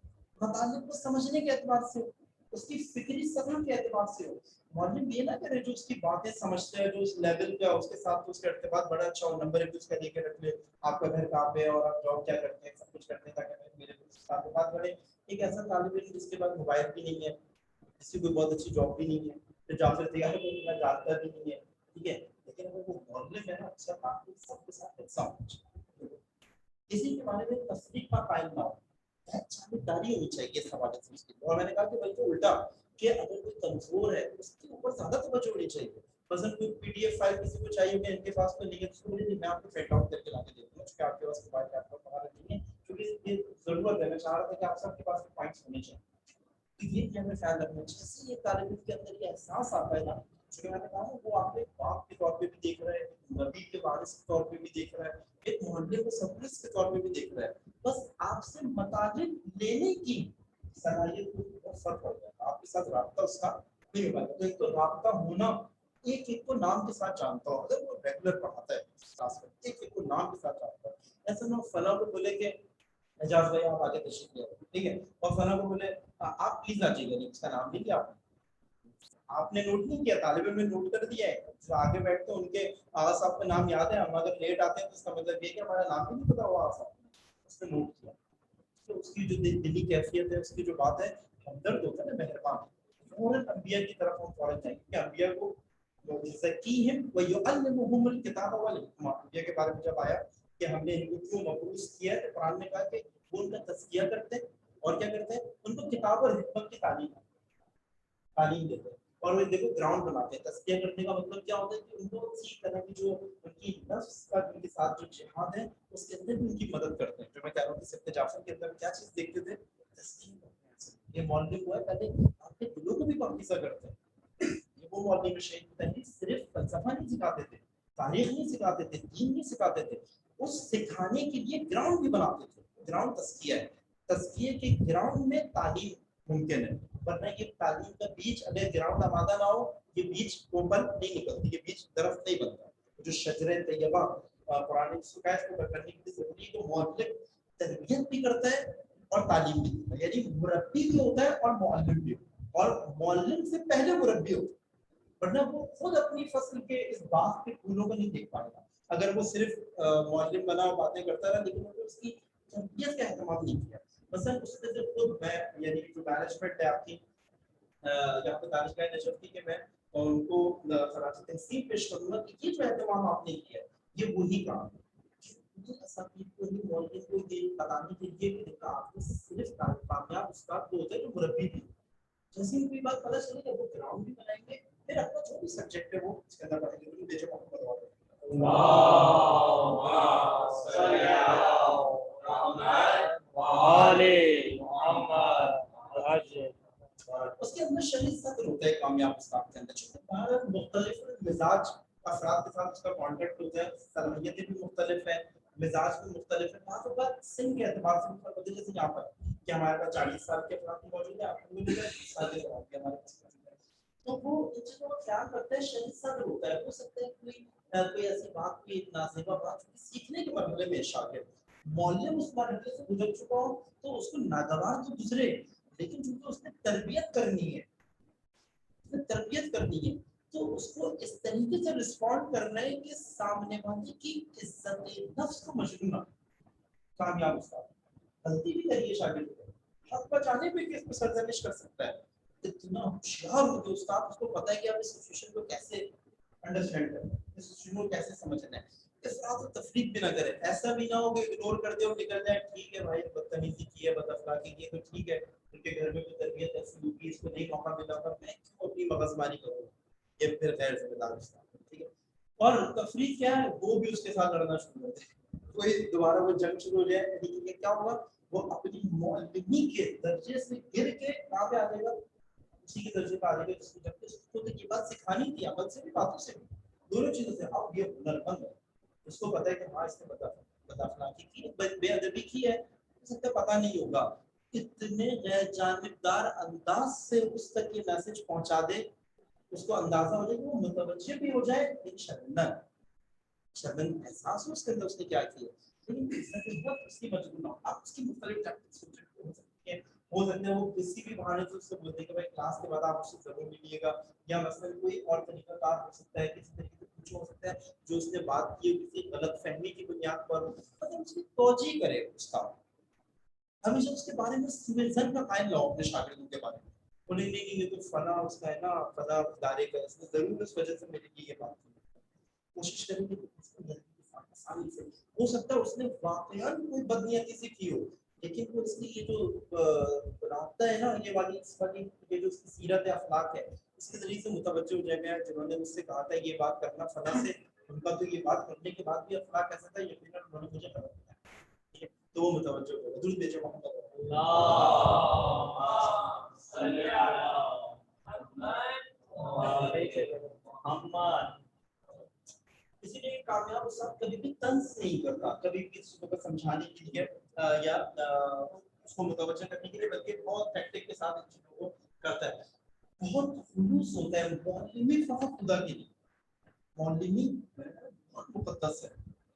मतलब को समझने के एतबार से हो, उसकी फिक्री सतह के एतबार से हो। मॉडर्न ये ना करे जो उसकी बातें समझते हैं, जो उस लेवल पे उसके साथ तो उसका इर्तिबात बड़ा अच्छा हो, नंबर एक उसका लेके रख ले, आपका घर कहाँ पे है और आप जॉब क्या करते हैं, सब कुछ करते हैं ताकि मेरे साथ बात बढ़े। एक ऐसा तालिब इल्म जिसके पास मोबाइल भी नहीं है, किसी कोई बहुत अच्छी जॉब भी नहीं है, तो जॉब से तैयार कोई इतना जानता भी नहीं है, ठीक है, लेकिन अगर वो मॉडलिंग है ना अच्छा बात सबके साथ एक साथ किसी के बारे में तस्दीक का कायल ना हो, जानकारी होनी चाहिए इस हवाले से उसकी। और मैंने कहा कि बल्कि उल्टा कि अगर कोई कमजोर है उसके ऊपर ज्यादा तवज्जो होनी चाहिए। मसलन कोई पीडीएफ फाइल किसी को चाहिए होगी, इनके पास तो नहीं है, तो बोले मैं आपको प्रिंट आउट करके ला के दे दूंगा क्योंकि आपके पास मोबाइल लैपटॉप वगैरह नहीं है, क्योंकि ये जरूरत है, मैं चाह रहा था कि आप सबके पास पॉइंट्स होने चाहिए। तो ये भी हमें ख्याल रखना चाहिए। जैसे ये तालिब के अंदर ये एहसास आता है ना, जो मैंने कहा वो आपके बाप के तौर पे भी देख रहा है, नबी के वारिस के तौर पे भी देख रहा है, एक मोहल्ले को सरपरस्त के तौर पे भी देख रहा है, बस आपसे मतालिब लेने की सलाहियत को बहुत फर्क पड़ जाता है, आपके साथ राब्ता उसका नहीं हो पाएगा। तो एक तो राब्ता होना, एक एक को नाम के साथ जानता हो, अगर वो रेगुलर पढ़ाता है क्लास में, एक एक को नाम के साथ जानता है, ऐसा ना फला को बोले कि एजाज भाई आप आगे तशरीफ ले, ठीक है, और फला को बोले आप प्लीज आ जाइए, नहीं इसका नाम नहीं लिया आपने, आपने नोट नहीं किया, तालिब इल्म ने नोट कर दिया है, जो आगे बैठते हैं उनके आगा साहब का नाम याद है, हम अगर लेट आते हैं तो इसका मतलब ये कि हमारा नाम भी नहीं पता हुआ आगा साहब उसने नोट किया। तो उसकी जो दिली कैफियत है, उसकी जो बात है, हमदर्द होता है ना, मेहरबान, फौरन अंबिया की तरफ हम फौरन जाएंगे कि अंबिया को ज़कीहिम व युअल्लिमुहुमुल किताब वल हिकमा, अंबिया के बारे में जब आया कि हमने इनको क्यों मबूस किया है, तो कुरान ने कहा कि वो उनका तज़किया करते हैं और क्या करते हैं, उनको किताब और हिकमत की तालीम देते हैं और वो देखो ग्राउंड बनाते हैं। तज़किया करने का मतलब क्या होता है कि उनको किसी तरह की जो उनकी नफ्स का उनके साथ जो जिहाद है उसके अंदर भी उनकी मदद करते हैं। जो मैं कह रहा हूँ कि सिर्फ जाफर के अंदर क्या चीज देखते थे, ये मौलवी हुआ है, पहले आपके दिलों को भी पाकीज़ा करते हैं। ये वो मौलवी में शेख नहीं सिर्फ फलसफा नहीं सिखाते थे, तारीख नहीं सिखाते थे, दीन नहीं सिखाते थे, उस सिखाने के लिए ग्राउंड भी बनाते थे। ग्राउंड तज़किया है, तज़किए के ग्राउंड में तालीम मुमकिन है, वरना ये तालीम का बीज अगर ग्राउंड आमादा ना हो, ये बीज कोपल नहीं निकलती, ये बीज दरख्त नहीं बनता। जो शजरे तैयबा कुरान ने इसको कहा, इसको करने की जरूरी है, तो मौलिक तरबियत भी करता है और तालीम भी देता है, यानी मुरब्बी भी होता है और मुअल्लिम भी होता है, और मुअल्लिम से पहले मुरब्बी होता है, वरना वो खुद अपनी फसल के इस बाग के फूलों को नहीं देख पाएगा अगर वो सिर्फ मुअल्लिम बना और बातें करता रहा, लेकिन वो उसकी तरबियत का एहतमाम नहीं किया। मसलन उसने से खुद मैं, यानी जो मैनेजमेंट है आपकी यहाँ पे दानिश भाई नजर की कि मैं उनको खराज तहसीन पेश करूंगा कि ये जो एहतमाम आपने किया है ये वही काम है। मुझे असातीद को ही मौलवी को ये बताने के लिए कि देखा आपने सिर्फ कामयाब उस्ताद तो होते हैं जो मुरब्बी भी, जैसे ही कोई बात पता चली कि वो ग्राउंड भी बनाएंगे, फिर अपना जो भी सब्जेक्ट है वो इसके अंदर पढ़ेंगे, तो बेचो आपको बताओ उसके अंदर शरीर सब्र होता है कामयाब उस्ताद के अंदर, क्योंकि बाहर मुख्तलिफ मिजाज अफराद के साथ उसका कांटेक्ट होता है, सलाहियतें भी मुख्तलिफ है, मिजाज भी मुख्तलिफ है। बात होगा सिंह के एतबार से मतलब होती है, जैसे यहाँ पर कि हमारे पास 40 साल के अफराद मौजूद है, आपको भी मिला 20 साल के अफराद हमारे पास मौजूद है। तो वो इन चीजों का ख्याल करते हैं, शरीर सब्र होता है। हो सकता है कोई ऐसी बात, कोई नाज़िबा बात सीखने के मरहले में शागिर्द मौलवी उस मरहले से गुजर चुका हो तो उसको नागवार तो गुजरे, लेकिन चूंकि उसने तरबियत करनी है, तरबियत करनी है, तो उसको इस तरीके से रिस्पॉन्ड करना है कि सामने वाले की इज्जत नफ्स को मजबूर ना। कामयाब उस्ताद गलती भी करिए शागिर्द को, हक बचाने पे किस पे सरजमिश कर सकता है, इतना होशियार हो कि उस्ताद उसको पता है कि आप इस सिचुएशन को कैसे अंडरस्टैंड करना है, इस सिचुएशन को कैसे समझना है। इफरात और तफरीक भी ना करे, ऐसा भी ना हो कि इग्नोर कर दे और निकल जाए, ठीक है भाई बदतमीजी की है, बदअखलाकी की है, तो ठीक है, उनके घर में कोई तरबियत ऐसी होगी, इसको नहीं मौका मिला होगा, मैं क्यों अपनी मगजमारी करूँ, ये फिर गैर जिम्मेदार उस्ताद, ठीक है। और तफरीक क्या है, वो भी उसके साथ लड़ना शुरू कर दे, कोई दोबारा वो जंग शुरू हो जाए, लेकिन क्या होगा, वो अपनी मौलवी के दर्जे से गिर के कहाँ पे आ जाएगा, उसी के दर्जे पे आ जाएगा जिसको जब उसको तो ये बात सिखानी थी, अमल से भी बातों से भी, दोनों चीजों से। अब ये हुनरमंद है, उसको पता है कि हाँ इसने बदअखलाकी की, बेअदबी की है, उसको पता नहीं होगा, इतने गैर जानिबदार अंदाज से उस तक ये मैसेज पहुंचा दे, उसको अंदाजा हो जाए कि वो मुतवज्जे भी हो जाए, लेकिन शर्मिंदा एहसास हो उसके अंदर उसने क्या किया, लेकिन उसकी मजबूर ना हो। आप उसकी मुख्तलिफ टैक्टिक्स हो सकती है, हो सकता है वो किसी भी बहाने से उससे बोलते हैं कि भाई क्लास के बाद आप उससे जरूर मिलिएगा, या मसलन कोई और तरीका कार हो सकता है, किसी तरीके से कुछ हो सकता है जो उसने बात की किसी गलतफहमी की बुनियाद पर, मतलब उसकी तौजीह करे उसका, हमेशा उसके बारे में सिविजन का कायम लाओ अपने शागिर्दों के बारे में, बोले नहीं ये तो फला उसका है ना, फला इदारे का, इसने जरूर इस वजह से मेरे लिए ये बात की, कोशिश करेंगे कि इसको जल्दी से आसानी से, हो सकता है उसने वाकई कोई बदनीयती से की हो, लेकिन वो इसकी ये जो रास्ता है ना, ये वाली इस वाली ये जो उसकी सीरत है, अखलाक है, इसके जरिए से मुतवज्जो हो जाएगा, जिन्होंने मुझसे कहा था ये बात करना फला से, उनका तो ये बात करने के बाद भी अखलाक ऐसा था, यकीनन उन्होंने मुझे गलत बताया, ठीक है, तो वो मुतवज्जो हो गया, दुरूद भेजो मोहम्मद इसीलिए कामयाब उस्ताद कभी भी तंज नहीं करता, कभी भी किसी को समझाने के लिए या उसको मुतवज्जो करने के लिए, बल्कि बहुत टैक्टिक के साथ इन चीजों को करता है, बहुत खुलूस होता है, मौलवी फकत खुदा के लिए, मौलवी बहुत मुकद्दस है,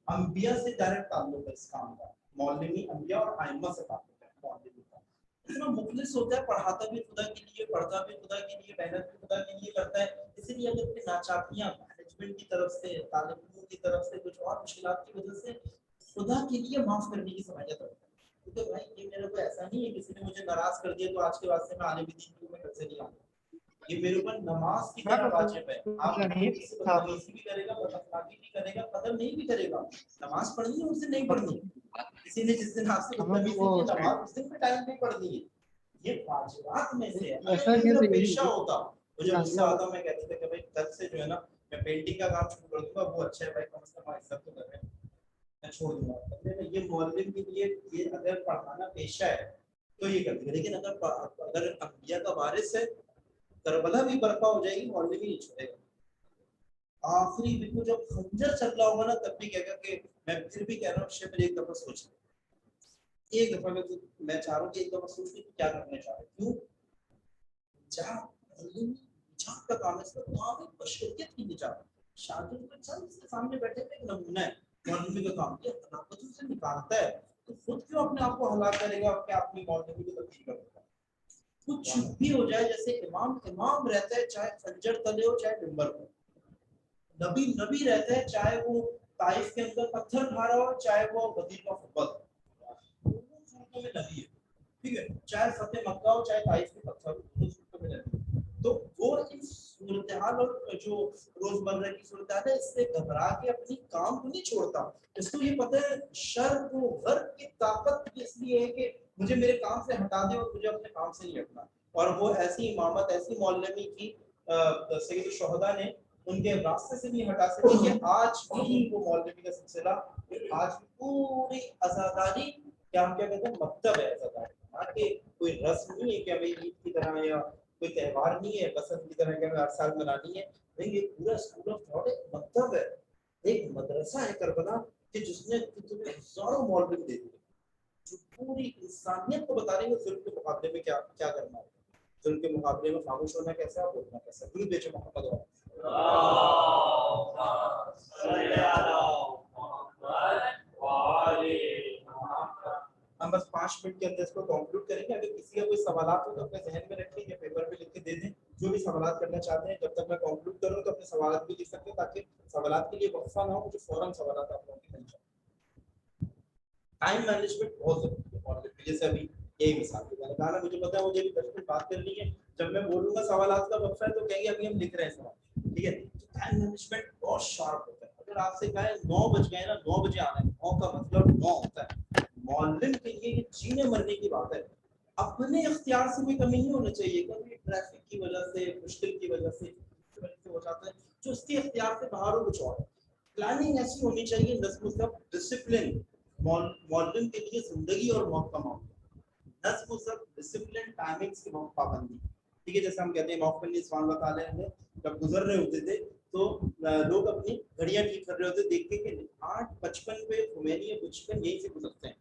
अंबिया से डायरेक्ट ताल्लुक है इस काम का, मौलवी अंबिया और आइम्मा से ताल्लुक है मौलवी का, इतना मुखलिस होता है, पढ़ाता भी खुदा के लिए, पढ़ता भी खुदा के लिए, मेहनत भी खुदा के लिए करता है। इसलिए अगर कोई नाचाकियां मैनेजमेंट की तरफ से, तालिब इल्मों की तरफ से, कुछ और मुश्किलात की वजह से, खुदा के लिए माफ करने की सलाहियत रखता है, क्योंकि भाई ये मेरे को ऐसा नहीं है किसी ने मुझे नाराज कर दिया तो आज के बाद से मैं आलिम दीन की मैं घर से नहीं आऊंगा, ये मेरे ऊपर नमाज की तरह वाजिब है, आप किसी बदतमीजी भी करेगा, बदअखलाकी भी करेगा, कदर नहीं भी करेगा, नमाज पढ़नी है उस दिन नहीं पढ़नी, किसी ने जिस दिन आपसे बदतमीजी की नमाज उस दिन पे टाइम नहीं पढ़नी है, ये वाजिबात में से है। अगर ये मेरा पेशा होता, मुझे गुस्सा आता, मैं कहता था कि भाई कल से जो है ना मैं पेंटिंग का काम शुरू कर दूंगा, वो अच्छा है भाई, कम से कम इज्जत तो कर रहे हैं, मैं छोड़ दूंगा, ये मौलवी के लिए ये अगर पढ़ाना पेशा है तो ये कर देगा, लेकिन अगर अंबिया का वारिस है, करबला भी बर्पा हो जाएगी, मौलवी नहीं छोड़ेगा, आखिरी बिल्कुल जब खंजर चल रहा होगा ना तब भी कहेगा कि मैं फिर भी कह रहा हूँ शेर, एक दफा सोच, एक दफा मैं चाह रहा हूँ कि एक दफा सोच के क्या करने चाह रहे, क्यों निजात का काम है, काम है बशरियत की निजात, शागिर्द को चल इसके सामने बैठे एक नमूना है, मौलवी का काम ये हलाकतों से निकालता है, तो खुद क्यों अपने आप को हलाक करेगा, अपने अपनी मौलवी को तब्दील करेगा, कुछ भी हो जाए, जैसे इमाम इमाम रहता है, चाहे खंजर तले हो चाहे मिंबर हो, नबी नबी रहता है, चाहे वो ताइफ के अंदर पत्थर खा रहा हो, चाहे वो वजीर का फुटबॉल, दोनों सूरतों में नबी है, ठीक है, चाहे फतेह मक्का हो चाहे ताइफ के पत्थर हो, दोनों सूरतों में नबी है, तो वो इन सूरत हाल और जो रोजमर्रा की सूरत हाल है इससे घबरा के अपनी काम को नहीं छोड़ता, इसको ये पता है शर को गर्ब की ताकत इसलिए है कि मुझे मेरे काम से हटा दे और मुझे अपने काम से नहीं हटना, और वो ऐसी इमामत ऐसी मौलवी की सैयद शुहदा ने उनके रास्ते से नहीं हटा सके कि आज भी वो मौलवी का सिलसिला आज भी पूरी आजादारी क्या हम क्या कहते हैं मकतब है आजादारी, ना कि कोई रस्म नहीं है कि हमें ईद की तरह या कोई त्यौहार नहीं है बसंत की तरह कि हमें हर साल मनानी है। नहीं, ये पूरा स्कूल ऑफ थॉट एक मकतब है, एक मदरसा है करबला कि जिसने तुम्हें हजारों मौलवी दे दिए जो पूरी इंसानियत को बता रहे हैं जुल्म के मुकाबले में क्या क्या करना है, जुल्म के मुकाबले में खामोश होना कैसा है, बोलना कैसा है। दुरूद भेजो मोहम्मद और हम बस 5 मिनट के अंदर इसको कंक्लूड करेंगे। अगर किसी का कोई सवाल हो तो अपने जहन में रखें या पेपर पे लिख के दे दें, जो भी सवाल करना चाहते हैं। जब तक मैं कंक्लूड करूं तो अपने सवाल भी लिख सकते हैं ताकि सवाल के लिए वक्फा ना हो, मुझे फौरन सवाल आप लोगों की मिल जाए। टाइम मैनेजमेंट बहुत जरूरी है और जैसे अभी यही मिसाल है, मैंने कहा ना मुझे पता है मुझे भी 10 मिनट बात करनी है, जब मैं बोलूंगा सवालात का वक्फा है तो कहेंगे अभी हम लिख रहे हैं सवाल, ठीक है। तो टाइम मैनेजमेंट बहुत शार्प होता है। अगर आपसे कहे 9 बज गए ना, 9 बजे आना है, 9 का मतलब 9 होता है। मौलवी के लिए ये जीने मरने की बात है। अपने इख्तियार से कोई कमी नहीं होनी चाहिए, कभी ट्रैफिक की वजह से, मुश्किल की वजह से हो जाता है, जो उसके इख्तियार से बाहर हो कुछ और। प्लानिंग ऐसी होनी चाहिए, नज़्म डिसिप्लिन मॉडर्न के लिए जिंदगी और मौत का मामला, नज़्म सब डिसिप्लिन टाइमिंग्स की बहुत पाबंदी, ठीक है। जैसे हम कहते हैं मौफिल इस्वान बताले हैं जब गुजर रहे होते थे तो लोग अपनी घड़ियां ठीक कर रहे होते, देखते कि 8:55 पे खुमैनी या बचपन यहीं से गुजरते हैं।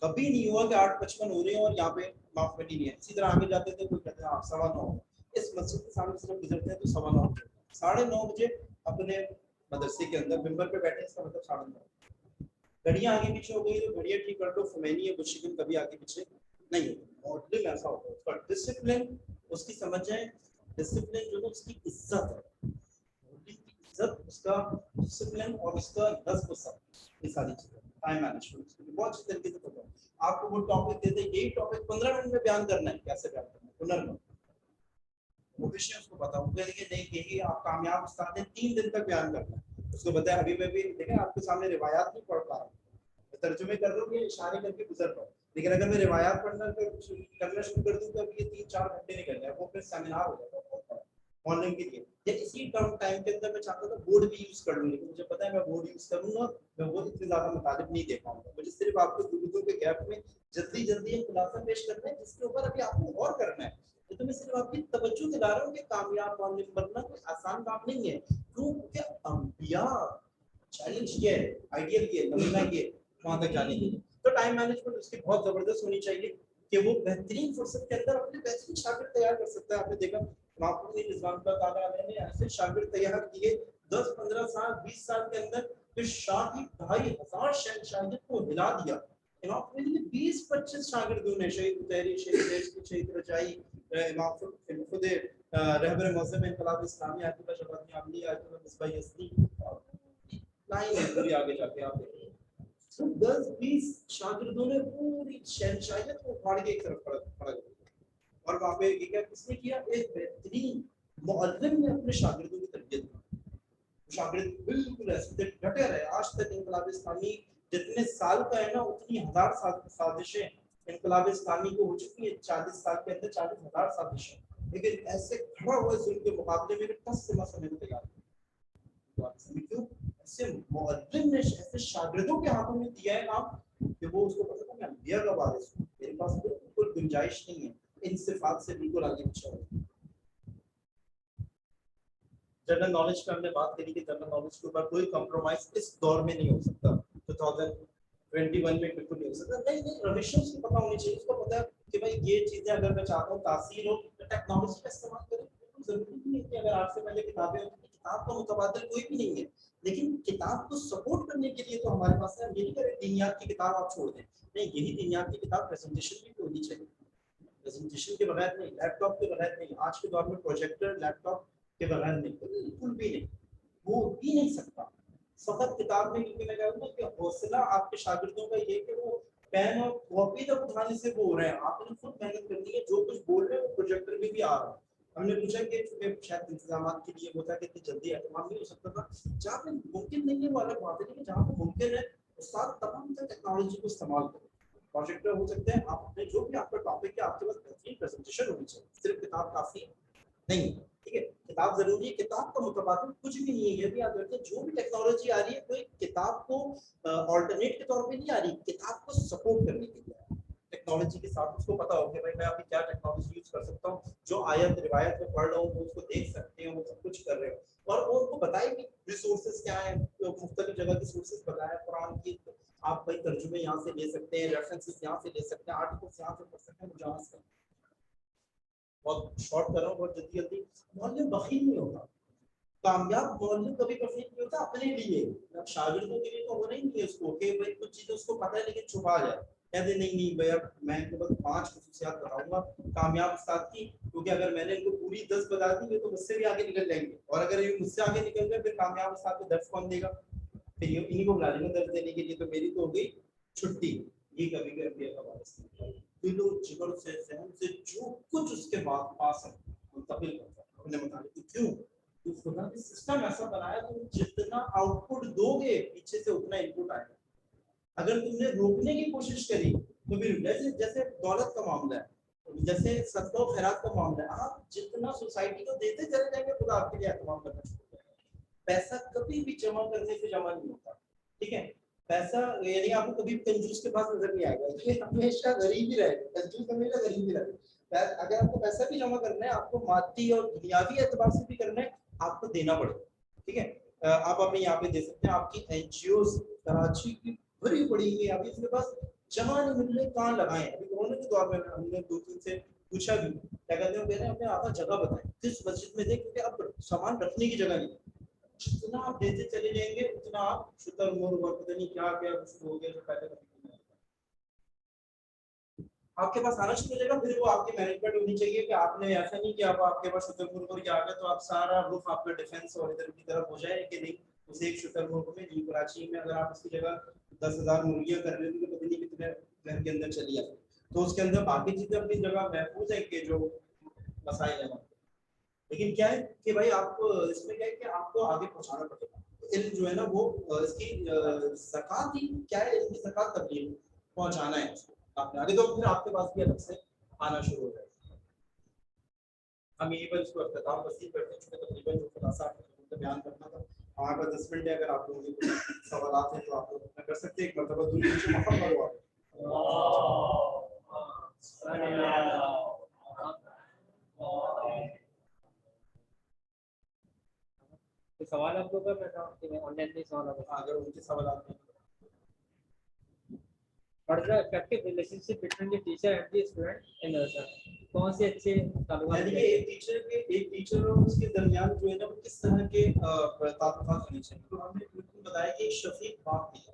कभी नहीं हुआ कि 8:55 हो रहे हैं और यहाँ पे मौफिल नहीं है। इसी तरह आगे जाते थे, कोई कहते हैं 9:15 इस मस्जिद के सामने से गुजरते हैं तो 9:15 9:30 बजे अपने मदरसे के अंदर मिंबर पे बैठे, इसका मतलब 9:30। घड़ियां आगे पीछे हो गई तो घड़ियां ठीक कर लो, खुमैनी या बुशिकिन कभी आगे पीछे नहीं होता। मॉडलिंग ऐसा होता है, उसका डिसिप्लिन उसकी समझ जाए, डिसिप्लिन जो है उसकी इज्जत है, मॉडलिंग की इज्जत उसका डिसिप्लिन और उसका नज़्म सब, ये सारी चीजें टाइम मैनेजमेंट बहुत अच्छी तरीके से पता है। आपको वो टॉपिक देते हैं, यही टॉपिक 15 मिनट में बयान करना है, कैसे बयान करना है, हुनर वो विषय उसको पता, वो कहेंगे नहीं यही आप कामयाब उस्ताद हैं 3 दिन तक बयान करना है। उसको बताया अभी मैं भी देखें आपके सामने रिवायात नहीं पढ़ पा रहा, तर्जुमे कर रहा हूँ ये इशारे करके गुजर रहा हूँ, लेकिन अगर मैं रिवायात पढ़ना करना शुरू कर दूँ तो अब ये 3-4 घंटे निकल जाए, वो फिर सेमिनार हो जाएगा मॉर्निंग के लिए। या इसी कम टाइम के अंदर मैं चाहता था बोर्ड भी यूज कर लूँ, लेकिन मुझे पता है मैं बोर्ड यूज करूंगा मैं वो इतने ज्यादा मुतालिब नहीं दे पाऊंगा। मुझे सिर्फ आपको दुरुदों के गैप में जल्दी जल्दी एक खुलासा पेश करना है जिसके ऊपर अभी आपको गौर करना है। तो मैं सिर्फ आपकी तवज्जो दिला रहा हूँ कि कामयाब मौलवी बनना कोई आसान काम नहीं है, क्योंकि अंबिया चैलेंज ये है, आइडियल ये नमूना ये वहां तक जाने के लिए। तो टाइम मैनेजमेंट उसकी बहुत जबरदस्त होनी चाहिए कि वो बेहतरीन फुर्सत के अंदर अपने बेहतरीन शागिर्द तैयार कर सकता है। आपने देखा माफूज निजाम का ताला ने ऐसे शागिर्द तैयार किए 10-15 साल 20 साल के अंदर, फिर शाही 2,500 शहंशाहियत को हिला दिया। इमाम ने 20-25 शागिर्दों ने शहीद उतैरी, शहीद रजाई, इमाम खुद रहबर मौसम इनकलाब इस्लामी आयतुल्लाह शफाती आमली, आयतुल्लाह मिसबाह यसनी, लाइन है पूरी आगे जाके आप देखिए। तो 10-20 शागिर्दों ने पूरी शहंशाहियत को उखाड़ के एक तरफ खड़ा कर दिया। और वहाँ पे ये क्या किसने किया, एक बेहतरीन मुअल्लिम ने अपने शागिर्दों की तरबियत की। शागिर्द बिल्कुल ऐसे डटे रहे। आज तक इनकलाब इस्लामी जितने साल का है ना उतनी 1000 साल की साजिशें इनकलाब इस्लामी को हो चुकी है। 40 साल के अंदर 40,000 साजिशें, लेकिन ऐसे खड़ा हुआ जुल्म के मुकाबले में टस से मस होने को तैयार है। ऐसे मुअल्लिम ने ऐसे शागिर्दों के हाथों में दिया है काम कि वो उसको पता था मैं अंबिया का वारिस हूँ, मेरे पास बिल्कुल गुंजाइश नहीं है इन सिफात से बिल्कुल आगे पीछे हो। जनरल नॉलेज पे हमने बात करी कि जनरल नॉलेज के ऊपर कोई कॉम्प्रोमाइज इस दौर में नहीं हो सकता, 2021 में बिल्कुल नहीं हो सकता। नहीं नहीं, रविशंस को पता होनी चाहिए, उसको पता है कि भाई ये चीजें अगर मैं चाहता हूँ तासीर हो तो टेक्नोलॉजी का इस्तेमाल करें। बिल्कुल जरूरी नहीं है कि अगर आपसे पहले किताबें होती थी, किताब का मुतबादिल कोई भी नहीं है, लेकिन किताब को सपोर्ट करने के लिए तो हमारे पास है। हम ये नहीं करें दीनियात की किताब आप छोड़ दें, नहीं, यही दीनियात की किताब प्रेजेंटेशन भी होनी चाहिए। प्रेजेंटेशन के बगैर नहीं, लैपटॉप के बगैर नहीं, आज के दौर में प्रोजेक्टर लैपटॉप के बगैर नहीं, बिल्कुल भी नहीं, वो ही नहीं सकता। फकत किताब में, क्योंकि मैं कहूँगा कि हौसला आपके शागिर्दों का ये कि वो पेन और कॉपी तक उठाने से बोल रहे हैं, आपने खुद मेहनत करनी है। जो कुछ बोल रहे हैं वो प्रोजेक्टर में भी आ रहा है। हमने पूछा कि चूंकि शायद इंतजाम के लिए होता है कि इतनी जल्दी एहतमाम नहीं हो सकता था, जहाँ पे मुमकिन नहीं है वो अलग बात है, लेकिन जहाँ पे मुमकिन है उस्ताद तमाम टेक्नोलॉजी को इस्तेमाल करें। प्रोजेक्टर हो सकते हैं, आप अपने जो भी आपका टॉपिक है आपके पास बेहतरीन प्रेजेंटेशन होनी चाहिए, सिर्फ किताब काफी नहीं, ठीक है। किताब जरूरी है, किताब का मुतबादिल कुछ भी नहीं है। ये भी आप देखते हैं जो भी टेक्नोलॉजी आ रही है कोई किताब को ऑल्टरनेट के तौर पे नहीं आ रही, किताब को सपोर्ट करने के लिए टेक्नोलॉजी के साथ। उसको पता हो कि भाई मैं अभी क्या टेक्नोलॉजी यूज कर सकता हूँ, जो आयत रिवायत में पढ़ रहा हूँ वो उसको देख सकते हैं, वो सब कुछ कर रहे हो। और वो उनको बताए कि रिसोर्सेज क्या है, मुख्तलिफ जगह की सोर्सेज बताया कुरान की, आप भाई तर्जुमे यहाँ से ले सकते हैं, रेफरेंसेस यहाँ से ले सकते हैं, आर्टिकल्स यहाँ से पढ़ सकते हैं, जहाँ से। बहुत शॉर्ट कर रहा हूँ, बहुत जल्दी जल्दी। मोहल्ले बखील नहीं होता, कामयाब मोहल्ले कभी बखील नहीं होता अपने लिए। अब शागिर्दों के लिए तो होना ही नहीं है उसको कि भाई कुछ चीजें उसको पता है लेकिन छुपा जाए, कहते नहीं नहीं भैया मैं तो बस 5 खसूसियात बताऊंगा कामयाब उस्ताद की, क्योंकि अगर मैंने इनको पूरी 10 बता दी तो मुझसे भी आगे निकल जाएंगे, और अगर ये मुझसे आगे निकल गए फिर कामयाब उस्ताद को दर्स कौन देगा, फिर ये इन्हीं को बुला लेंगे दर्स देने के लिए, तो मेरी तो हो गई छुट्टी। ये कभी भी अभी का वारिस दिलो जिगर से जहन से जो कुछ उसके बाद पास है मुंतकिल करता है अपने मुताबिक। क्यों? तो खुदा ने सिस्टम ऐसा बनाया तुम जितना आउटपुट दोगे पीछे से उतना इनपुट आएगा। अगर तुमने रोकने की कोशिश करी तो फिर जैसे जैसे दौलत का मामला है, जैसे सदका और खैरात का मामला है, आप जितना सोसाइटी को देते चले जाएंगे खुदा आपके लिए एहतमाम करना शुरू कर देगा। पैसा कभी भी जमा करने से जमा नहीं होता, ठीक है। पैसा यानी आपको कभी कंजूस के पास नजर नहीं आएगा, ये हमेशा गरीब ही रहेगा, कंजूस हमेशा गरीब ही रहेगा। अगर आपको पैसा भी जमा करना है, आपको मादी और दुनियावी एतबार से भी करना है, आपको देना पड़ेगा, ठीक है। आप अपने यहाँ पे दे सकते हैं, आपकी एनजीओ कराची की भरी पड़ी हुई अभी इसके पास जमा नहीं मिल रहे, कहाँ लगाए। अभी कोरोना के दौर में हमने 2-3 से पूछा भी, क्या कहते हैं, कह रहे हैं हमें आपका जगह बताएं किस मस्जिद में दे, क्योंकि अब सामान रखने की जगह नहीं। जितना आप देते चले जाएंगे उतना आप शुतुरमुर्ग और पता नहीं क्या क्या कुछ हो गया जो पहले आपके पास आना शुरू हो जाएगा। फिर वो आपकी मैनेजमेंट होनी चाहिए कि आपने ऐसा नहीं कि अब आपके पास शुतुरमुर्ग और आ गया तो आप सारा रुख आपका डिफेंस और इधर की तरफ हो जाए कि नहीं। उस एक शुतुरमुर्ग में न्यू कराची में अगर आप उसकी जगह 10,000 मुर्गियां कर रहे थे तो पता नहीं कितने घर के अंदर चली जाती, तो उसके अंदर बाकी चीजें अपनी जगह महफूज है कि जो मसाइल है। लेकिन क्या है कि भाई आप इसमें क्या है कि आपको आगे पहुंचाना पड़ेगा। इल्म जो है ना वो इसकी ज़कात ही क्या है, इल्म की ज़कात तबलीग पहुंचाना है इसको आपने आगे, तो फिर आपके पास भी अलग से आना शुरू हो जाएगा। हम यहीं पर इसको अख्ताम वसील करते हैं, चूंकि तकरीबन जो खुलासा आपको बयान करना था हमारे पास 10 मिनट है। अगर आप लोगों के कुछ सवाल हैं तो आप लोग कर सकते हैं। एक मरतबा दूर नीचे मोहम्मद हुआ तो सवाल आप लोग का मैं ऑनलाइन में सवाल अगर उनके सवाल आते हैं। What is the effective relationship between the teacher and the student in the कौन से अच्छे ताल्लुकात यानी कि एक टीचर और उसके दरमियान जो है ना वो किस तरह के ताल्लुकात होने चाहिए। तो हमने बिल्कुल बताया कि एक शफीक बाप भी है,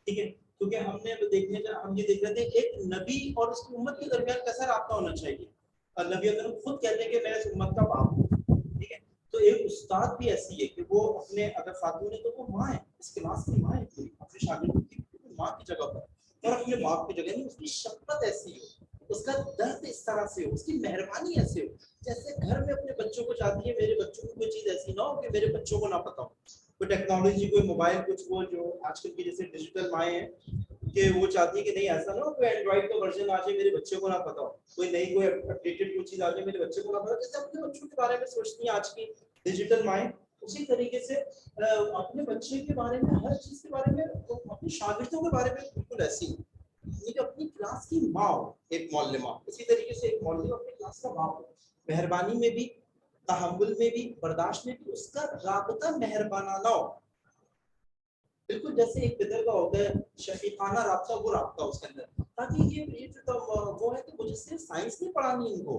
ठीक है। क्योंकि हमने हम ये देख रहे थे एक नबी और उसकी उम्मत के दरमियान कैसा राब्ता होना चाहिए। और नबी अगर खुद कहते हैं कि मैं इस उम्मत का बाप हूँ, ठीक है। तो एक उस्ताद भी ऐसी है कि वो अपने अगर खातून है तो वो माँ है, इस क्लास की माँ है, अपने शागिर्दों की माँ की जगह पर, और अपने बाप की जगह नहीं। उसकी शफकत ऐसी हो, उसका दर्द इस तरह से हो, उसकी मेहरबानी ऐसे हो, जैसे घर में अपने बच्चों को चाहती है मेरे बच्चों को कोई चीज ऐसी ना हो कि मेरे बच्चों को ना पता हो, कोई टेक्नोलॉजी कोई मोबाइल कुछ वो जो आजकल की जैसे डिजिटल माएँ हैं कि वो चाहती है कि नहीं ऐसा ना हो कोई एंड्रॉइड का वर्जन आ जाए मेरे बच्चे को ना पता हो, कोई नई कोई अपडेटेड कोई चीज आ जाए मेरे बच्चे को ना पता, जैसे अपने बच्चों के बारे में सोचती है आज की डिजिटल माएँ। उसी तरीके से अपने बच्चे के बारे में हर चीज के बारे में अपने शागिर्दों के बारे में बिल्कुल ऐसी एक अपनी क्लास की माँ हो, एक मौलमा। इसी तरीके से एक मौलवी अपनी क्लास का बाप हो, मेहरबानी में भी, तहम्मुल में भी, बर्दाश्त में भी उसका राबता मेहरबानाना हो, बिल्कुल जैसे एक पितर का होता है शफीकाना राबता, वो राबता उसके अंदर। ताकि ये जो वो है कि मुझे सिर्फ साइंस नहीं पढ़ानी इनको,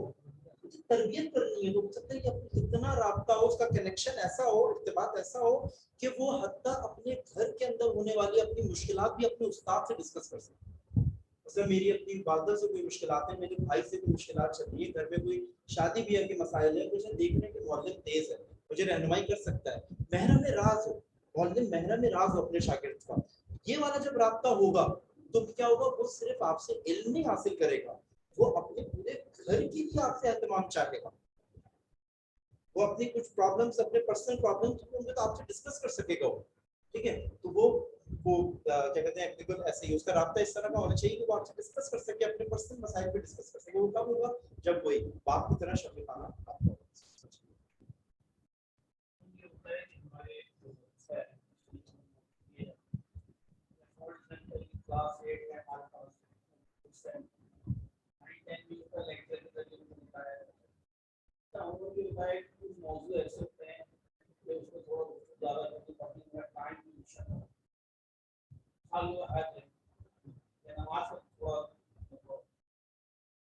मुझे तरबियत करनी है। तो हो सकता है कि इतना राबता हो, उसका कनेक्शन ऐसा हो, इर्तिबात ऐसा हो कि वो हत्ता अपने घर के अंदर होने वाली अपनी मुश्किलात भी अपने उस्ताद से डिस्कस कर सके। मतलब मेरी अपनी वालदा से कोई मुश्किलात है, मेरे भाई से कोई मुश्किलात चल रही है, घर में कोई शादी ब्याह के मसाइल है, मुझे देखने के मौलम तेज है, मुझे रहनुमाई कर सकता है, महरम राज हो, मौलम महरम राज हो अपने शागिर्द का। ये वाला जब राब्ता होगा तो क्या होगा, वो सिर्फ आपसे इल्म नहीं हासिल करेगा, वो अपने पूरे घर की भी आपसे एहतमाम चाहेगा। वो अपनी कुछ प्रॉब्लम्स, अपने पर्सनल प्रॉब्लम्स होंगे तो आपसे डिस्कस कर सकेगा वो, ठीक है। तो वो क्या कहते हैं बिल्कुल ऐसे ही उसका राब्ता इस तरह का होना चाहिए कि वो आपसे डिस्कस कर सके, अपने पर्सनल मसाइल पे डिस्कस कर सके। वो कब होगा, जब कोई बाप की तरह शफीकाना आपको। understand. 9-10 minutes का लेक्चर के जरिए मिलता है, तो हम लोग भी भाई कुछ मौजूद ऐसे होते हैं कि उसको थोड़ा ज़्यादा करके पढ़ने में टाइम डिविजन हो, आलू आते हैं नमाज में थोड़ा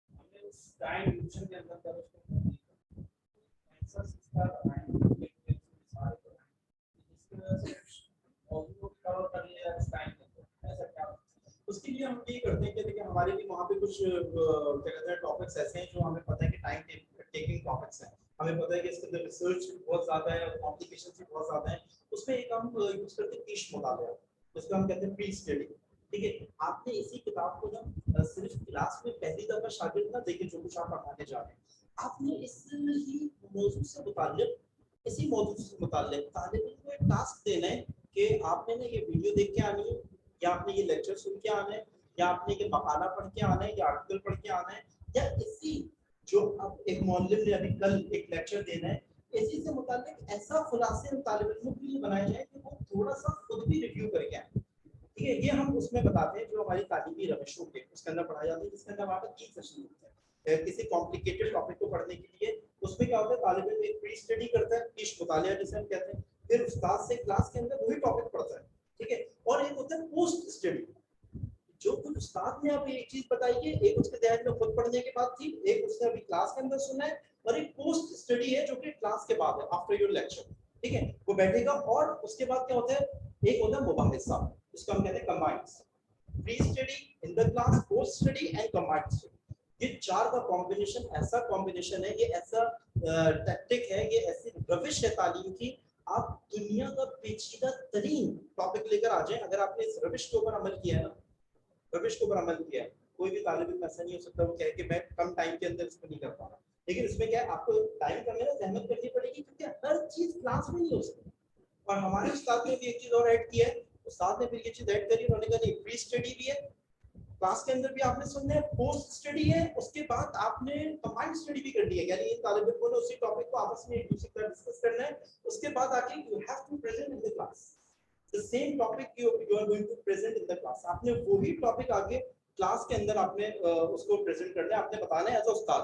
हमने उस टाइम डिविजन के अंदर कर उसको आंसर इसका बनाएंगे सारे इसकी वजह से मौजूद को कवर कर लिया इस टाइम के अंदर ऐसा क्या उसके लिए हम ये करते हैं कि देखिए हमारे भी वहाँ पे कुछ क्या कहते हैं टॉपिक्स ऐसे हैं जो हमें पता है कि टाइम टेकिंग टॉपिक्स हैं, हमें पता है कि इसके अंदर रिसर्च बहुत ज़्यादा है और कॉम्प्लिकेशंस भी बहुत ज़्यादा हैं, उसमें एक हम यूज़ करते हैं कीश मुताबिया, उसको हम कहते हैं प्री स्टडी। ठीक है, आपने इसी किताब को ना सिर्फ क्लास में पहली दफ़ा शागिर्द ना देखे जो कुछ आप पढ़ाने जा रहे हैं, आपने इस ही मौजूद से मुताल्लिक इसी मौजूद से मुताल्लिक तालिब इल्म को एक टास्क देना है कि आपने ना ये वीडियो देख के आनी है, या आपने ये लेक्चर सुन के आना है, या आपने ये मकाला पढ़ के आना है, या आर्टिकल पढ़ के आना है, या इसी जो अब एक मौलवी ने अभी कल एक लेक्चर देना है, इसी से मुताल्लिक ऐसा खुलासे तालिब इल्मों के लिए बनाया जाए कि वो थोड़ा सा खुद भी रिव्यू करके आए। ठीक है, ये हम उसमें बताते हैं जो हमारी तालीमी रविश होती है उसके अंदर पढ़ाई जाती है, जिसके अंदर वहाँ पर 3 सेशन होते हैं किसी कॉम्प्लिकेटेड टॉपिक को पढ़ने के लिए। उसमें क्या होता है, तालिब इल्म एक प्री स्टडी करता है, कीश मुतालिया जिसे हम कहते हैं, फिर उस्ताद से क्लास के अंदर वही टॉपिक पढ़ता है। ठीक है, और एक होता है पोस्ट स्टडी, जो कुछ उस्ताद ने अभी एक चीज बताई है, एक उसके ध्यान में खुद पढ़ने के बाद थी, एक उसने अभी क्लास के अंदर सुना है, और एक पोस्ट स्टडी है जो कि क्लास के बाद है, आफ्टर योर लेक्चर। ठीक है, वो बैठेगा और उसके बाद क्या होता है, एक होता है मुबाहिसा, इसको हम कहते हैं combined pre study in the class, post study and combined study. ये चार का कॉम्बिनेशन ऐसा कॉम्बिनेशन है, ये ऐसा टैक्टिक है, ये ऐसी रविश है तालीम की, आप दुनिया का पेचीदा तरीन टॉपिक लेकर आ जाए, अगर आपने इस रविश के ऊपर अमल किया है ना, रविश के ऊपर अमल किया है, कोई भी तालिब इल्म ऐसा नहीं हो सकता वो कहे कि मैं कम टाइम के अंदर इसको नहीं कर पाऊंगा। लेकिन इसमें क्या है, आपको टाइम का मेहनत जहमत करनी पड़ेगी, क्योंकि हर चीज क्लास में नहीं हो सकती। और हमारे उस्ताद ने भी एक चीज और ऐड किया है, उस्ताद ने फिर ये चीज ऐड करी, उन्होंने कहा प्री स्टडी भी है, क्लास के अंदर भी आपने सुनना है, पोस्ट स्टडी है, उसके बाद आपने कंबाइंड स्टडी भी करनी है, यानी तालिब इल्मों ने उसी टॉपिक को आपस में एक दूसरे का डिस्कस करना है, उसके बाद आके you have to present in the class the same topic you are going to present in the class. आपने वही टॉपिक आगे क्लास के अंदर आपने उसको प्रेजेंट करना है, आपने बताना है एज अ उस्ताद।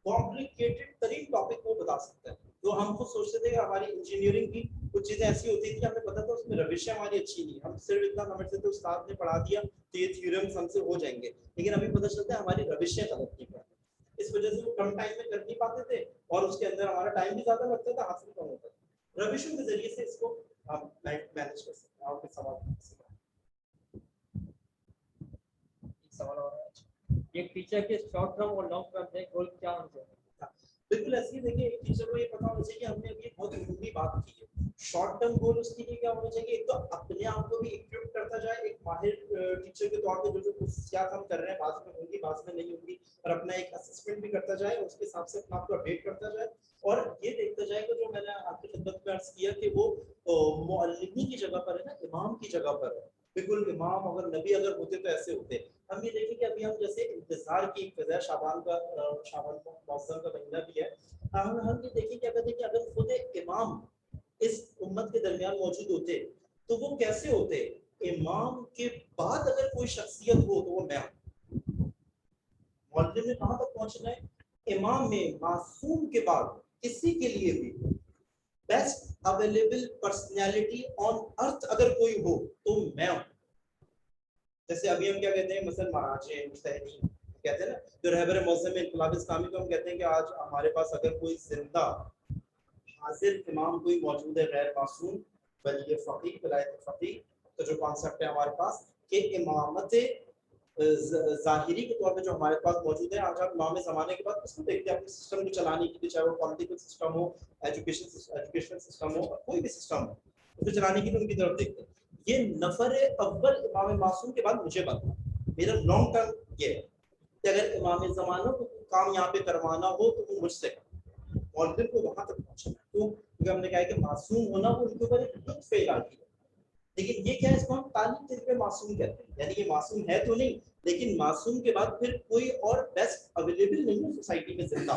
कॉम्प्लिकेटेड तरीन टॉपिक वो बता सकता है, तो हम खुद सोचते थे कि हमारी इंजीनियरिंग की कुछ चीजें ऐसी होती थी, हमें पता था उसमें रविशें हमारी अच्छी नहीं, हम सिर्फ इतना समझते थे उस्ताद ने पढ़ा दिया तो ये थ्योरम्स हमसे हो जाएंगे, लेकिन अभी पता चलता है हमारी रविशें गलत थी, इस वजह से वो कम टाइम में कर नहीं पाते थे, और उसके अंदर हमारा टाइम भी ज्यादा लगता था, हासिल कम होता था। रविशों के जरिए से इसको हम मैनेज कर सकते हैं। आपके सवाल और है, एक टीचर के शॉर्ट टर्म और लॉन्ग टर्म में गोल क्या होना चाहिए? बिल्कुल ऐसे ही देखिए, एक टीचर को ये पता होना चाहिए कि हमने अभी बहुत जरूरी बात की है, शॉर्ट टर्म गोल उसके लिए क्या होना चाहिए, एक तो अपने आप को भी इक्विप करता जाए एक माहिर टीचर के तौर पे, जो खुशियात हम कर रहे हैं बाद में होंगी बाद में नहीं होंगी, और अपना एक असेसमेंट भी करता जाए, उसके हिसाब से अपना आपको अपडेट करता जाए, और ये देखता जाए कि जो मैंने आपकी खिदमत में अर्ज किया कि वो मुअल्लिमी की जगह पर है ना, इमाम की जगह पर है। बिल्कुल इमाम अगर नबी अगर होते तो ऐसे होते। हम ये देखें कि अभी हम जैसे इंतजार की फिजा, शाबान का मौसम का महीना भी है, हम ये देखें कि अगर खुद इमाम इस उम्मत के दरमियान मौजूद होते तो वो कैसे होते, इमाम के बाद अगर कोई शख्सियत हो तो वो मैं हूं। मौलवी में कहां तक पहुंचना है, इमाम में मासूम के बाद किसी के लिए भी best available personality on earth अगर कोई हो तो मैं हूं। जैसे अभी हम क्या कहते हैं, मसलन महाराजे मुस्तहिदीन कहते हैं ना, जो रहबर मौसम में इनकलाब इस्लामी को हम कहते हैं कि आज हमारे पास अगर कोई जिंदा हाजिर इमाम कोई मौजूद है गैर मासूम वली फ़क़ीह वलायत फ़क़ीह, तो जो कॉन्सेप्ट है हमारे पास कि इमामत ज़ाहिरी के तौर पे जो हमारे पास मौजूद है, आज आप इमाम ज़माने के बाद उसको देखते हैं अपने सिस्टम को चलाने के लिए, चाहे वो पॉलिटिकल सिस्टम हो, एजुकेशन सिस्टम हो, कोई भी सिस्टम हो, उसको चलाने के लिए उनकी तरफ देखते हैं। ये नफर अव्वल इमाम मासूम के बाद मुझे बनना, मेरा लॉन्ग टर्म ये है कि अगर इमाम ज़माना को काम यहाँ पे करवाना हो तो वो मुझसे मौलवी को वहां तक पहुंचना है। तो क्योंकि हमने कहा कि मासूम होना वो उनके ऊपर एक लुत्फ इलाही है, लेकिन ये क्या है, इसको हम तालीम के लिए मासूम कहते हैं, यानी ये मासूम है तो नहीं, लेकिन मासूम के बाद फिर कोई और बेस्ट अवेलेबल नहीं है सोसाइटी में जिंदा,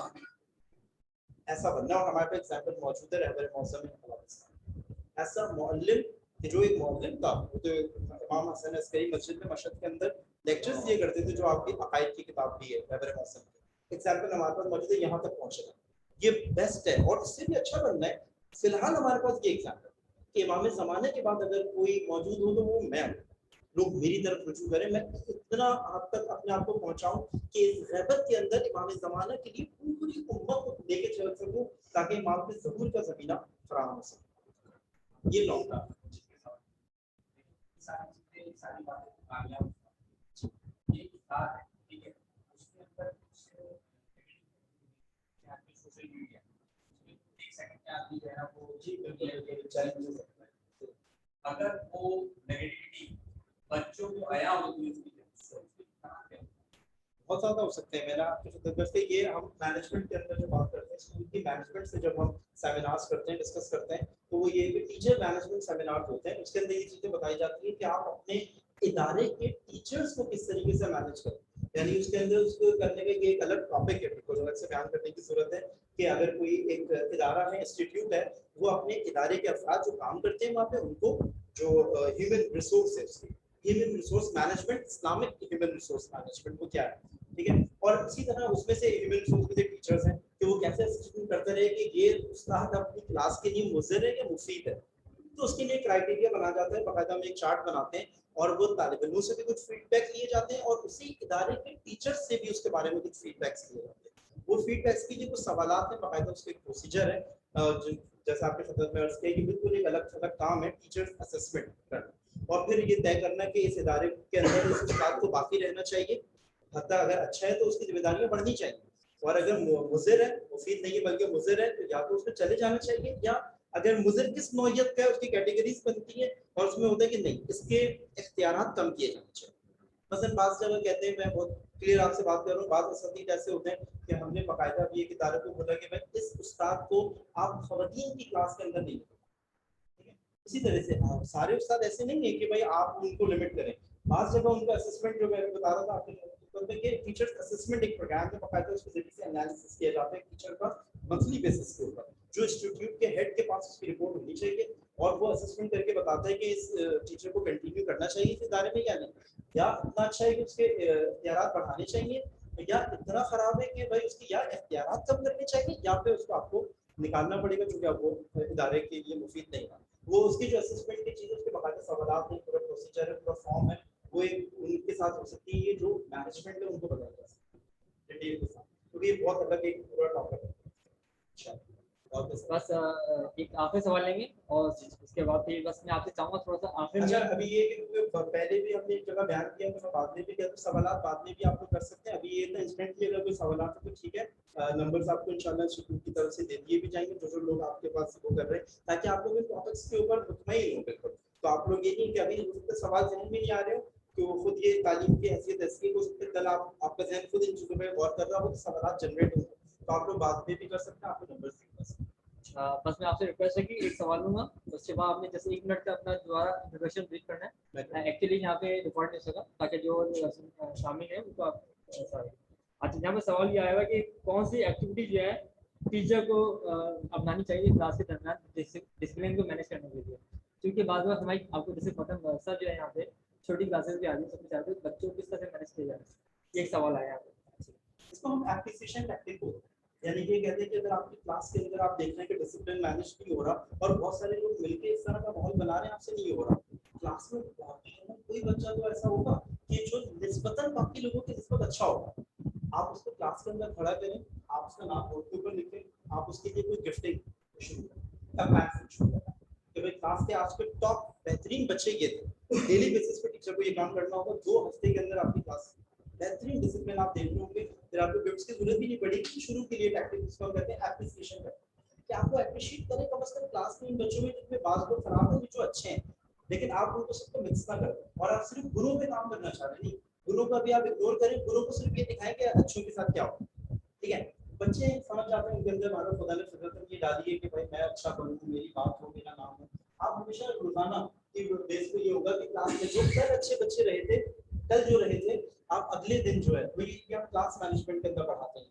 ऐसा बनना। और हमारे पास एग्जांपल मौजूद है रहबर मौसम में ऐसा मुअल्लिम कि जो एक मुअल्लिम था, वो तो इमाम हसन अस्करी मस्जिद में मशहद के अंदर लेक्चर्स ये करते थे जो आपकी अकायद की किताब भी है बैबर मौसम की। एग्जाम्पल हमारे पास मौजूद है, यहाँ तक पहुँचना ये बेस्ट है और इससे भी अच्छा बनना है। फिलहाल हमारे पास ये एग्जाम्पल कि इमाम ज़माने के बाद अगर कोई मौजूद हो तो वो मैं हूँ, लोग मेरी तरफ रुजू करें, मैं इतना हद तक अपने आप को पहुंचाऊं कि इस गैबत के अंदर इमाम ज़माना के लिए पूरी उम्मत को लेके चल सकूं ताकि इमाम के ज़हूर का ज़मीना फराहम हो सके। ये लॉन्ग टर्म सारी बातें कामयाब ये किताब है, ठीक है, उसके अंदर सोशल मीडिया एक सेकंड के आदमी जो है ना वो चैलेंजेस है, अगर वो नेगेटिविटी बच्चों को आया होती है बहुत ज़्यादा हो सकते हैं। मैंने आपके खिदमत से ये हम मैनेजमेंट के अंदर जो बात करते हैं, स्कूल की मैनेजमेंट से जब हम सेमिनार्स करते हैं, डिस्कस करते हैं, तो वो ये कि टीचर मैनेजमेंट सेमिनार होते हैं, उसके अंदर ये चीज़ें बताई जाती है कि आप अपने इदारे के टीचर्स को किस तरीके से मैनेज करें। यानी उसके अंदर उसको करने का ये एक अलग टॉपिक है, बिल्कुल अलग से बयान करने की जरूरत है कि अगर कोई एक इदारा है, इंस्टीट्यूट है, वो अपने इदारे के अफराद जो काम करते हैं वहाँ पे उनको जो ह्यूमन रिसोर्स है, उसकी human resource management, Islamic human resource management वो क्या है, ठीक है। और इसी तरह उसमें से ह्यूमन रिसोर्स के टीचर्स हैं कि वो कैसे असिस्टेंट करते रहे कि ये उस्ताद अपनी क्लास के लिए मुज़र है या मुफीद है। तो उसके लिए क्राइटेरिया बना जाता है, बाकायदा हम एक चार्ट बनाते हैं और वो तालिब इल्मों से भी कुछ फीडबैक लिए जाते हैं और उसी इदारे के टीचर्स से भी उसके बारे में कुछ फीडबैक्स लिए जाते हैं। वो फीडबैक्स के लिए कुछ सवालात हैं, बाकायदा उसका एक प्रोसीजर है, जैसा आपके खिदमत में अर्ज किया कि बिल्कुल एक अलग थलग काम है टीचर्स असेसमेंट करना और फिर ये तय करना कि इस इदारे के अंदर इस उस्ताद को बाकी रहना चाहिए, हत्ता अगर अच्छा है तो उसकी जिम्मेदारियां बढ़नी चाहिए, और अगर मुज़िर है, मुफीद नहीं है बल्कि मुज़िर है, तो या तो उसमें चले जाना चाहिए, या अगर मुज़िर किस नौइयत का है उसकी कैटेगरीज बनती है और उसमें होता है कि नहीं इसके इख्तियारात कम किए जाने चाहिए। मसलन बात जगह कहते हैं, मैं बहुत क्लियर आपसे बात कर रहा हूँ, बात असदीद ऐसे होते हैं कि हमने बाकायदा भी एक इदारे को बोला कि भाई इस उस्ताद को आप खवातीन की क्लास के अंदर नहीं, ठीक है। इसी तरह से सारे उस्ताद ऐसे नहीं है कि भाई आप उनको लिमिट करें। बात जगह उनका असेसमेंट जो मैं बता रहा था आपके कि टीचर्स असेसमेंट एक प्रोग्राम में बाकायदा उसके जरिए से एनालिसिस किया जाता है टीचर का मंथली बेसिस के ऊपर, जो इंस्टीट्यूट के हेड के पास उसकी रिपोर्ट होनी चाहिए और वो असेसमेंट करके बताता है कि इस टीचर को कंटिन्यू करना चाहिए इस इदारे में या नहीं, या इतना अच्छा है कि उसके इख्तियारात बढ़ाने चाहिए, या इतना खराब है कि भाई उसकी या इख्तियारात कम करने चाहिए या फिर उसको आपको निकालना पड़ेगा क्योंकि अब वो इदारे के लिए मुफीद नहीं है। वो उसकी जो असेसमेंट की चीज़ उसके बाकायदा सवालात हैं, पूरा प्रोसीजर है, पूरा फॉर्म है, वो एक उनके साथ हो सकती है, ये जो मैनेजमेंट है उनको बताया जा सकता है डिटेल के साथ, तो ये बहुत अलग एक पूरा टॉपिक है। अच्छा, और बस एक आखिरी सवाल लेंगे और उसके बाद फिर बस मैं आपसे चाहूँगा थोड़ा सा आखिर अच्छा, में। अभी ये कि पहले भी हमने एक जगह बयान किया तो बाद में भी किया, तो सवालात बाद में भी आप लोग कर सकते हैं। अभी ये ना इंस्टेंटली अगर कोई सवालात है तो ठीक है, नंबर्स आपको इंशाल्लाह इंस्टीट्यूट की तरफ से दे दिए भी जाएंगे जो लोग आपके पास वो कर रहे हैं, ताकि आप लोग इन टॉपिक्स के ऊपर मुतमईन हो बिल्कुल। तो आप लोग ये नहीं कि अभी सवाल जहन में नहीं आ रहे हो कि वो खुद ये तालीम की हैसियत ऐसी है कि कल आपका जहन खुद इन चीज़ों पर गौर कर रहा हो तो सवाल जनरेट होंगे, तो आप लोग बाद में भी कर सकते हैं, आपको नंबर्स भी कर सकते हैं। बस मैं आपसे रिक्वेस्ट है कि एक सवाल लूंगा, उसके बाद आपने जैसे 1 मिनट का अपना दोबारा इंट्रोडक्शन ब्रीफ करना है। एक्चुअली यहाँ पे रिकॉर्ड नहीं होगा ताकि जो शामिल है उनको आप सॉरी। अच्छा, यहाँ पे सवाल ये आएगा कि कौन सी एक्टिविटी जो है टीचर को अपनानी चाहिए क्लास के दरमियान डिसिप्लिन को मैनेज करने के लिए, क्योंकि बाद में हमारी आपको जैसे पता मदरसा जो है यहाँ पे छोटी क्लासेस भी आ रही है, सबसे ज़्यादा बच्चों को किस तरह से मैनेज किया जाए, ये एक सवाल आया यहाँ पे। इसको हम एप्रिसिएशन टैक्टिक बोलते हैं, यानी ये कहते हैं कि अगर आपकी क्लास के अंदर आप देख रहे हैं कि डिसिप्लिन मैनेज नहीं हो रहा और बहुत सारे लोग मिलकर इस तरह का माहौल बना रहे हैं, आपसे नहीं हो रहा, क्लास में कोई बच्चा तो ऐसा होगा कि जो निस्बतन बाकी लोगों की निस्बत अच्छा होगा, आप उसको क्लास के अंदर खड़ा करें, आप उसका नाम बोर्ड के ऊपर लिखें, आप उसके लिए कोई गिफ्टिंग शुरू करें कि भाई क्लास के आज के टॉप बेहतरीन बच्चे ये थे। डेली बेसिस पे टीचर को ये काम करना होगा, 2 हफ्ते के अंदर आपकी क्लास बेहतरीन डिसिप्लिन आप देख रहे होंगे, फिर आपको गिफ्ट्स की जरूरत भी नहीं पड़ेगी। शुरू के लिए टैक्टिक जिसको हम कहते हैं एप्रिसिएशन करते हैं कि आपको एप्रिशिएट करें कम से कम क्लास में इन बच्चों में जिनमें बात लोग खराब है जो अच्छे हैं, लेकिन आप उनको सबको मिक्स ना करें और आप सिर्फ गुरुओं पे काम करना चाह रहे हैं, नहीं गुरुओं का भी आप इग्नोर करें, गुरुओं को सिर्फ ये दिखाएं कि अच्छों के साथ क्या हो, ठीक है। बच्चे समझ जाते हैं उनके अंदर मानो खुदा ने फितरत ये डाली है कि भाई मैं अच्छा बनूं, मेरी बात हो, मेरा नाम हो। आप हमेशा रोजाना की बेस पे ये होगा कि क्लास में जो कल अच्छे बच्चे रहे थे, कल जो रहे थे, आप अगले दिन जो है वही आप क्लास मैनेजमेंट के अंदर बढ़ाते हैं,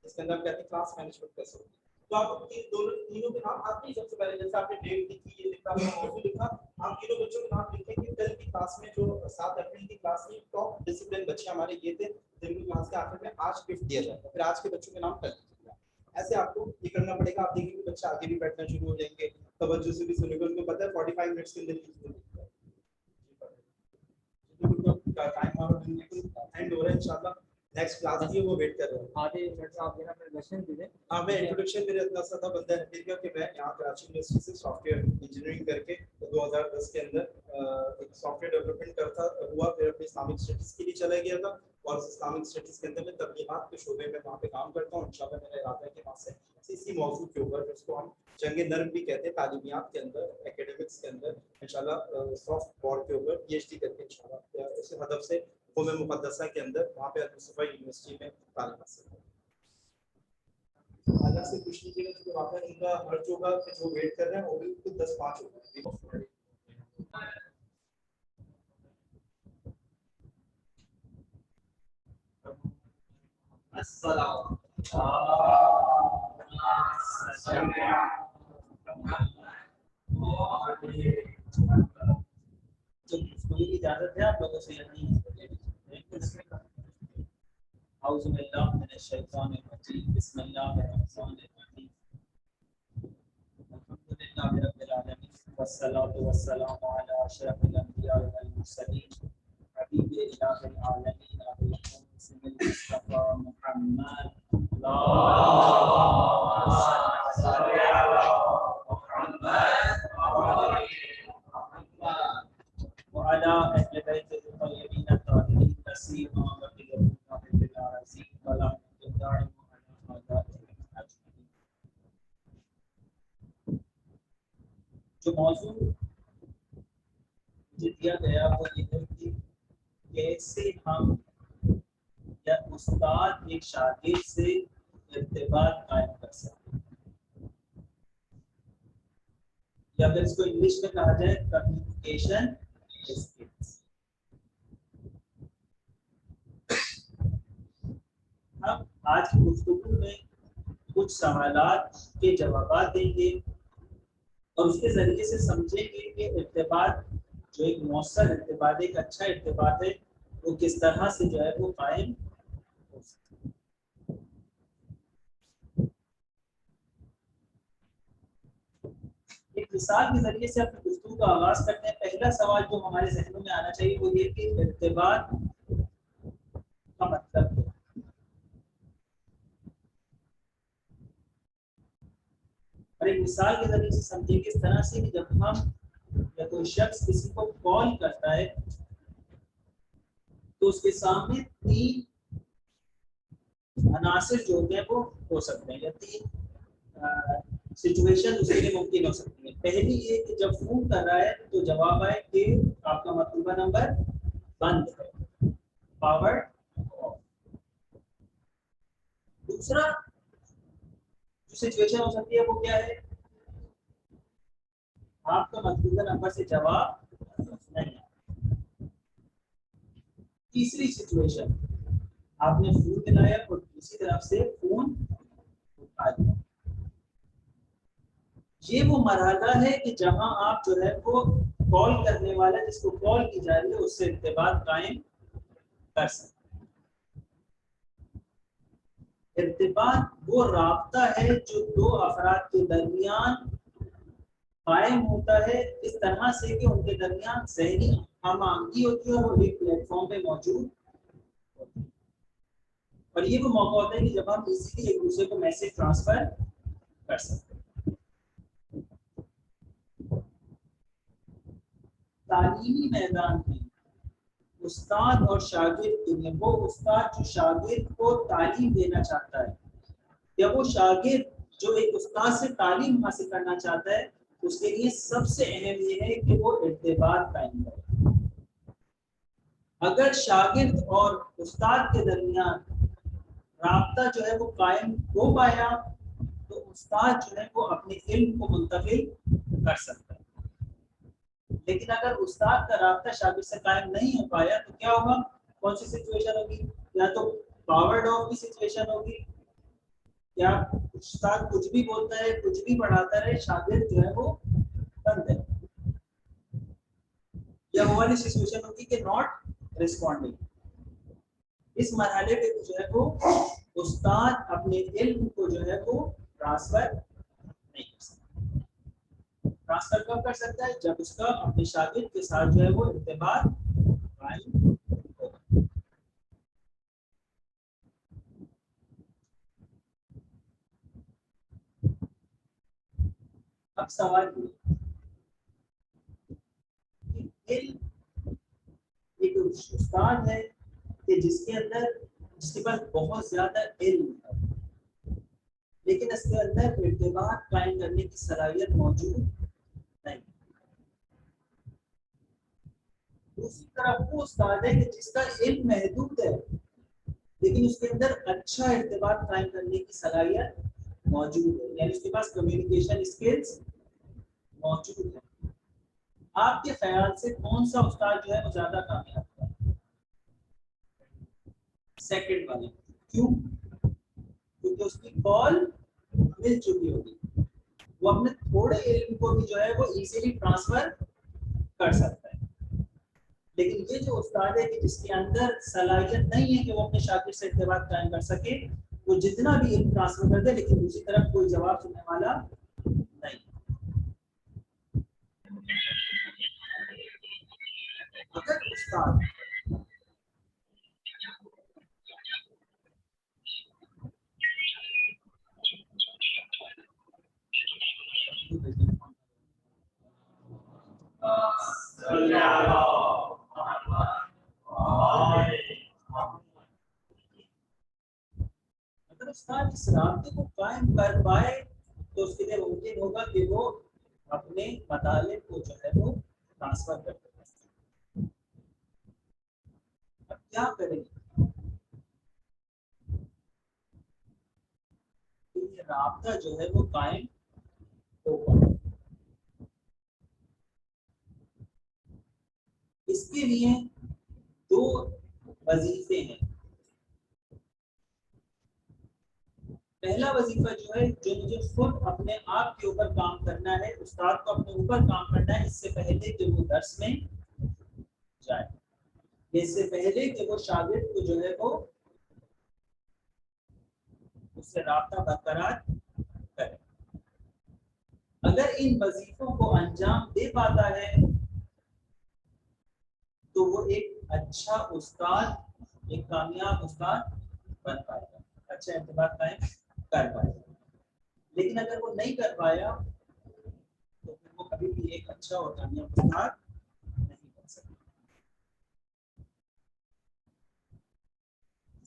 इसके अंदर कहते हैं क्लास मैनेजमेंट कैसे होती है। तो आप तीनों के नाम आते ही सबसे पहले, जैसे आपने डेट लिखी, ये लिखा, आपने लिखा, आप तीनों बच्चों के नाम लिखेंगे। कल की क्लास में जो 7 अप्रैल की क्लास में टॉप डिसिप्लिन बच्चे हमारे ये थे, जिनको क्लास के आखिर में आज गिफ्ट दिया जाएगा, फिर आज के बच्चों के नाम कल लिखिएगा। ऐसे आपको ये करना पड़ेगा। आप देखेंगे बच्चे आगे भी बैठना शुरू हो जाएंगे, तवज्जो से भी सुनेंगे, उनको पता है 45 मिनट्स के अंदर टाइम और बिल्कुल एंड हो रहा है। इंशाल्लाह नेक्स्ट क्लास की वो वेट कर रहे हैं। आधे मिनट से आप मेरा क्वेश्चन दीजिए। हाँ, मैं इंट्रोडक्शन मेरे इतना सा था, बंदा है मेरे कि मैं यहाँ कराची यूनिवर्सिटी से सॉफ्टवेयर इंजीनियरिंग करके 2010 के अंदर एक सॉफ्टवेयर डेवलपमेंट करता हुआ, फिर अपने इस्लामिक स्टडीज के लिए चला गया था, और इस्लामिक स्टडीज के अंदर मैं तबलीगात के शोबे में वहाँ पे काम करता हूँ। इंशाल्लाह मेरा इरादा है कि वहाँ से इसी मौजू के ऊपर, जिसको हम जंग नर्म भी कहते हैं तालीमियात के अंदर, एकेडमिक्स के अंदर, इंशाल्लाह सॉफ्ट पावर के ऊपर पीएचडी करके इंशाल्लाह इस हदफ से क़ौम मुक़द्दसा के अंदर वहाँ पे अल-मुस्तफ़ा यूनिवर्सिटी में तालीम हासिल करें। अलग से पूछ लीजिएगा, तो वहाँ पर उनका खर्च होगा, फिर जो वेट कर रहे हैं वो भी कुछ 10-5 होगा। अस्सलाम तो कोई इजाजत है आप लोगों से या नहीं? औज़ु बिल्लाहि मिनश शैतानिर रजीम, बिस्मिल्लाहिर्रहमानिर्रहीम, अल्हम्दुलिल्लाहि रब्बिल आलमीन, वस्सलातु वस्सलामु अला अशरफिल अंबिया वल मुरसलीन, हबीबि इलाहिल आलमीन, अबुल क़ासिम मुस्तफ़ा मुहम्मद, अल्लाहुम्मा सल्लि अला मुहम्मद व अला अहलि बैतिल तय्यबीन अत-ताहिरीन तस्लीमा व बिल्लाह बिल अज़ीम व ला तुदाइम अला अजमईन। जो मौजू मुझे दिया गया वो ये है कि कैसे हम या उस्ताद एक शागिर्द से इर्तिबात कायम कर सकते हैं, या फिर इसको इंग्लिश में कहा जाए कम्युनिकेशन स्किल्स। हम आज की गुफ्तगू में कुछ सवालात के जवाब देंगे और उसके जरिए से समझेंगे कि इर्तिबात जो एक मौसर इर्तिबात, एक अच्छा इर्तिबात है, वो किस तरह से जो है वो कायम हो सकता है। एक मिसाल के जरिए से अपनी गुफ्तगू का आगाज करते हैं। पहला सवाल जो हमारे ज़हनों में आना चाहिए वो ये कि इर्तिबात का मतलब क्या है। और एक मिसाल के जरिए से समझेंगे इस तरह से कि जब हम या कोई शख्स किसी को कॉल करता है तो उसके सामने 3 अनासिर जो होते हैं वो हो सकते हैं, या 3 सिचुएशन उसके लिए मुमकिन हो सकती है। पहली ये कि जब फोन कर रहा है तो जवाब आए कि आपका मतलूबा नंबर बंद है, पावर ऑफ। दूसरा जो सिचुएशन हो सकती है वो क्या है, आपका मतलूबा नंबर से जवाब नहीं। तीसरी सिचुएशन, आपने फोन मिलाया और दूसरी तरफ से फोन उठा दिया। ये वो मरहला है कि जहां आप जो है वो कॉल करने वाला जिसको कॉल की जा रही है उससे इर्तिबात कायम कर सकते हैं। इर्तिबात वो राब्ता है जो 2 अफराद के दरमियान कायम होता है इस तरह से कि उनके दरमियान ज़हनी हम-आहंगी होती है और एक प्लेटफॉर्म पे मौजूद होती है। और ये वो मौका होता है कि जब हम इजीली एक दूसरे को मैसेज ट्रांसफर कर सकते हैं। तालीमी मैदान में उस्ताद और शागिर्द के लिए, वो उस्ताद जो शागिर्द को तालीम देना चाहता है या वो शागिर्द जो एक उस्ताद से तालीम हासिल करना चाहता है, उसके लिए सबसे अहम ये है कि वो इर्तिबात कायम करे। अगर शागिर्द और उस्ताद के दरमियान राब्ता जो है वो कायम हो पाया तो उस्ताद जो है वो अपने इल्म को मुंतकिल कर सकता है। लेकिन अगर उस्ताद का राब्ता शागिर्द से कायम नहीं हो पाया तो क्या होगा, कौन सी सिचुएशन होगी, या तो पावर्ड ऑफ की सिचुएशन होगी क्या उस्ताद कुछ भी बोलता है, कुछ भी पढ़ाता रहे, शागिर्द जो है वो बंद है, या वो वाली सिचुएशन होगी कि नॉट रिस्पॉन्डिंग। इस मरहले पे जो है वो उस्ताद अपने इल्म को जो है वो ट्रांसफर नहीं कर सकता। ट्रांसफर कब कर सकता है? जब उसका अपने शागिर्द के साथ जो है वो इर्तिबात कायम होगा। अब सवाल ये, एक उस्ताद है कि जिसके पास बहुत ज्यादा इल्म है, लेकिन इसके अंदर इर्तिबात कायम करने की सलाहियत मौजूद नहीं। दूसरी तरफ वो उस्ताद है कि जिसका इल्म महदूद है, लेकिन उसके अंदर अच्छा इर्तिबात कायम करने की सलाहियत मौजूद है, यानी उसके पास कम्युनिकेशन स्किल्स मौजूद है। आपके ख्याल से कौन सा उस्ताद जो है वो ज्यादा कामयाब है? सेकंड वाले। क्यों? क्योंकि उसकी कॉल मिल चुकी होगी, वो अपने थोड़े इल्म को भी जो है वो इजीली ट्रांसफर कर सकता है। लेकिन ये जो उस्ताद है कि जिसके अंदर सलाहियत नहीं है कि वो अपने शागिर्द से इर्तिबात कायम कर सके, वो जितना भी इल्म ट्रांसफर कर दे, लेकिन दूसरी तरफ कोई जवाब सुनने वाला नहीं। अगर उस्ताद अगर उस्ताद इस रास्ते को कायम कर पाए, तो उसके लिए मुमकिन होगा कि वो अपने मतालिब को जो है वो ट्रांसफर कर दे। अब क्या करेंगे? तो ये रास्ता जो है वो कायम होगा। इसके लिए दो वजीफे हैं। पहला वजीफा जो है, जो मुझे खुद अपने आप के ऊपर काम करना है, उस्ताद को अपने ऊपर काम करना है, इससे पहले कि वो दर्स में जाए, इससे पहले कि वो शागिर्द को जो है वो उससे राब्ता बरकरार करे। अगर इन वजीफों को अंजाम दे पाता है, तो वो एक अच्छा उस्ताद, एक कामयाब उस्ताद बन पाएगा, अच्छा इर्तिबात कायम कर पाएगा। लेकिन अगर वो नहीं कर पाया, तो फिर वो कभी भी एक अच्छा और कामयाब उस्ताद नहीं बन सकता।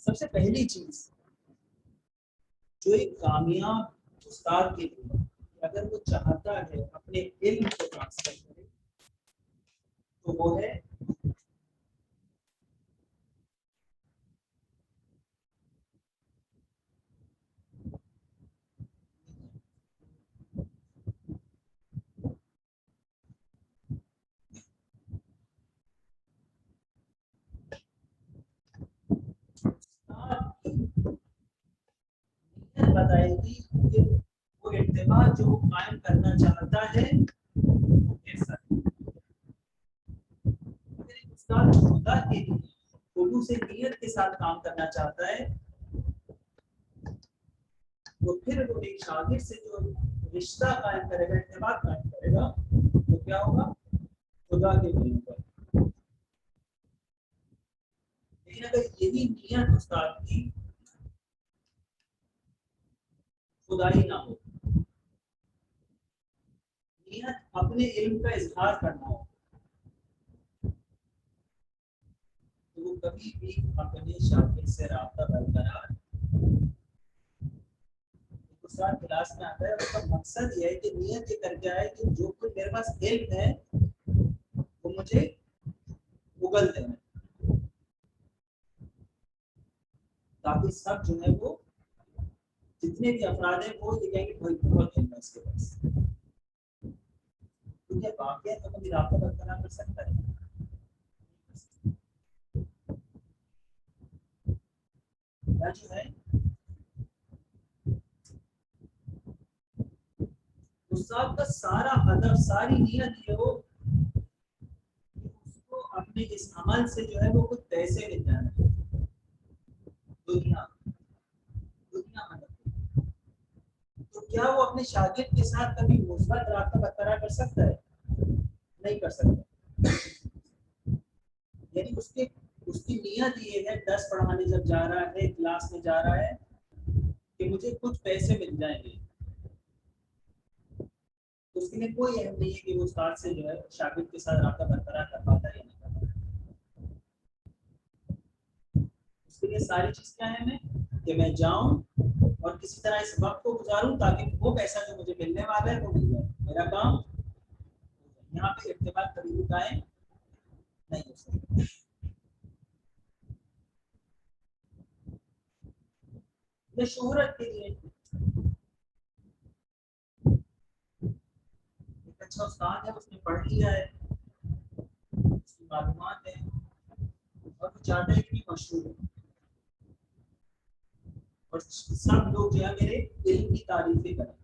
सबसे पहली चीज जो एक कामयाब उस्ताद के लिए, अगर वो चाहता है अपने इल्म को ट्रांसफर करे, तो वो है बताएगी कि वो इत्तेफाक जो कायम करना चाहता है वो कैसा है। अगर एक उस्ताद खुदा के लिए खुलूस से नियत के साथ काम करना चाहता है, तो फिर वो एक शागिर्द से जो रिश्ता कायम करेगा, इत्तेफाक कायम करेगा, तो क्या होगा? खुदा के लिए पर। लेकिन अगर यही नियत उस्ताद की खुदाई ना हो, नियत अपने इल्म का इजहार करना हो, तो वो कभी भी अपने शागिर्द से राब्ता बरकरार, उस्ताद क्लास में आता है, उसका मकसद ये है कि नियत ये करके आए कि जो कुछ मेरे पास इल्म है वो मुझे उगल देना, ताकि सब जो है वो जितने भी अफराद हैं वो ये कहेंगे कोई बहुत इल्म है इसके पास। तो क्या वाकई तो कभी राब्ता बरकरार कर सकता है? या जो है उस्ताद का सारा हदफ, सारी नियत ये हो उसको अपने इस अमल से जो है वो कुछ पैसे मिल जाए, दुनिया दुनिया मतलब। तो क्या वो अपने शागिर्द के साथ कभी मुस्बत राब्ता बरकरार कर सकता है? नहीं कर सकता। यानी उसकी नियत ये है, 10 पढ़ाने जब जा रहा है, क्लास में जा रहा है, कि मुझे कुछ पैसे मिल जाएंगे। उसके लिए कोई अहम नहीं है कि वो उस्ताद से जो है शागिर्द के साथ राब्ता बरकरार कर पाता है या नहीं कर पाता। उसके लिए सारी चीज क्या है मैं कि मैं जाऊं और किसी तरह इस वक्त को गुजारूं ताकि वो पैसा जो मुझे मिलने वाला है वो मिल जाए, मेरा काम। यहाँ पे इर्तिबात कभी भी कायम नहीं हो सकता। ये शोहरत के लिए एक अच्छा उस्ताद है, उसने पढ़ लिया है, उसकी मालूमात है और वो चाहता है कि मशहूर है और सब लोग जो है मेरे इल्म की तारीफें करें।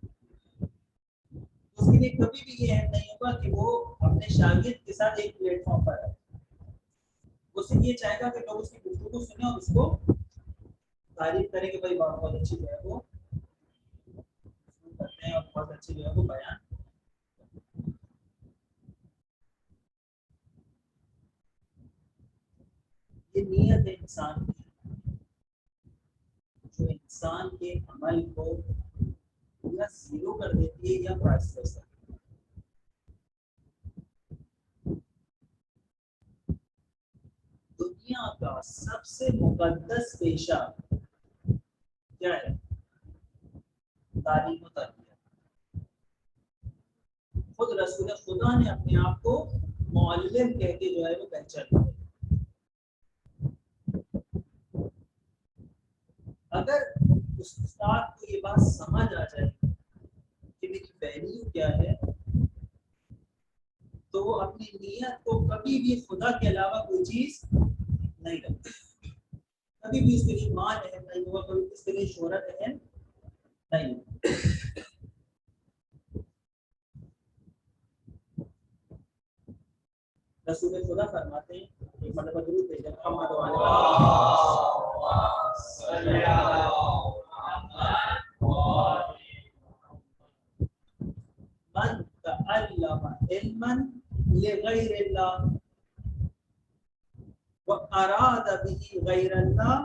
उसके लिए कभी भी ये अहम नहीं होगा कि वो अपने शागिर्द के साथ एक प्लेटफॉर्म पर है। वो सिर्फ ये चाहेगा कि लोग उसकी गुफ्तगू सुने और उसको तारीफ करें कि भाई बहुत अच्छी जो है वो करते हैं और बहुत अच्छी जो है वो बयान। ये नीयत है इंसान की, जो इंसान के अमल को या जीरो कर देती है या वाइस वर्सा। दुनिया का सबसे मुकद्दस पेशा क्या है? तालीम और तरबियत। खुद रसूल खुदा ने अपने आप को मुअल्लिम कह के जो है वो पहचान दिया। अगर उस उस्ताद को ये बात समझ आ जाए कि मेरी वैल्यू क्या है, तो वो अपनी नीयत को कभी भी खुदा के अलावा कोई चीज नहीं रखता। कभी भी उसके लिए मान अहम नहीं होगा, कभी उसके लिए शोहरत अहम नहीं होगा। रसूल खुदा फरमाते हैं, एक मतलब दुरूद भेजा मोहम्मद मन तअल्लम इल्मन लिगैरिल्लाह व अराद बिही गैरल्लाह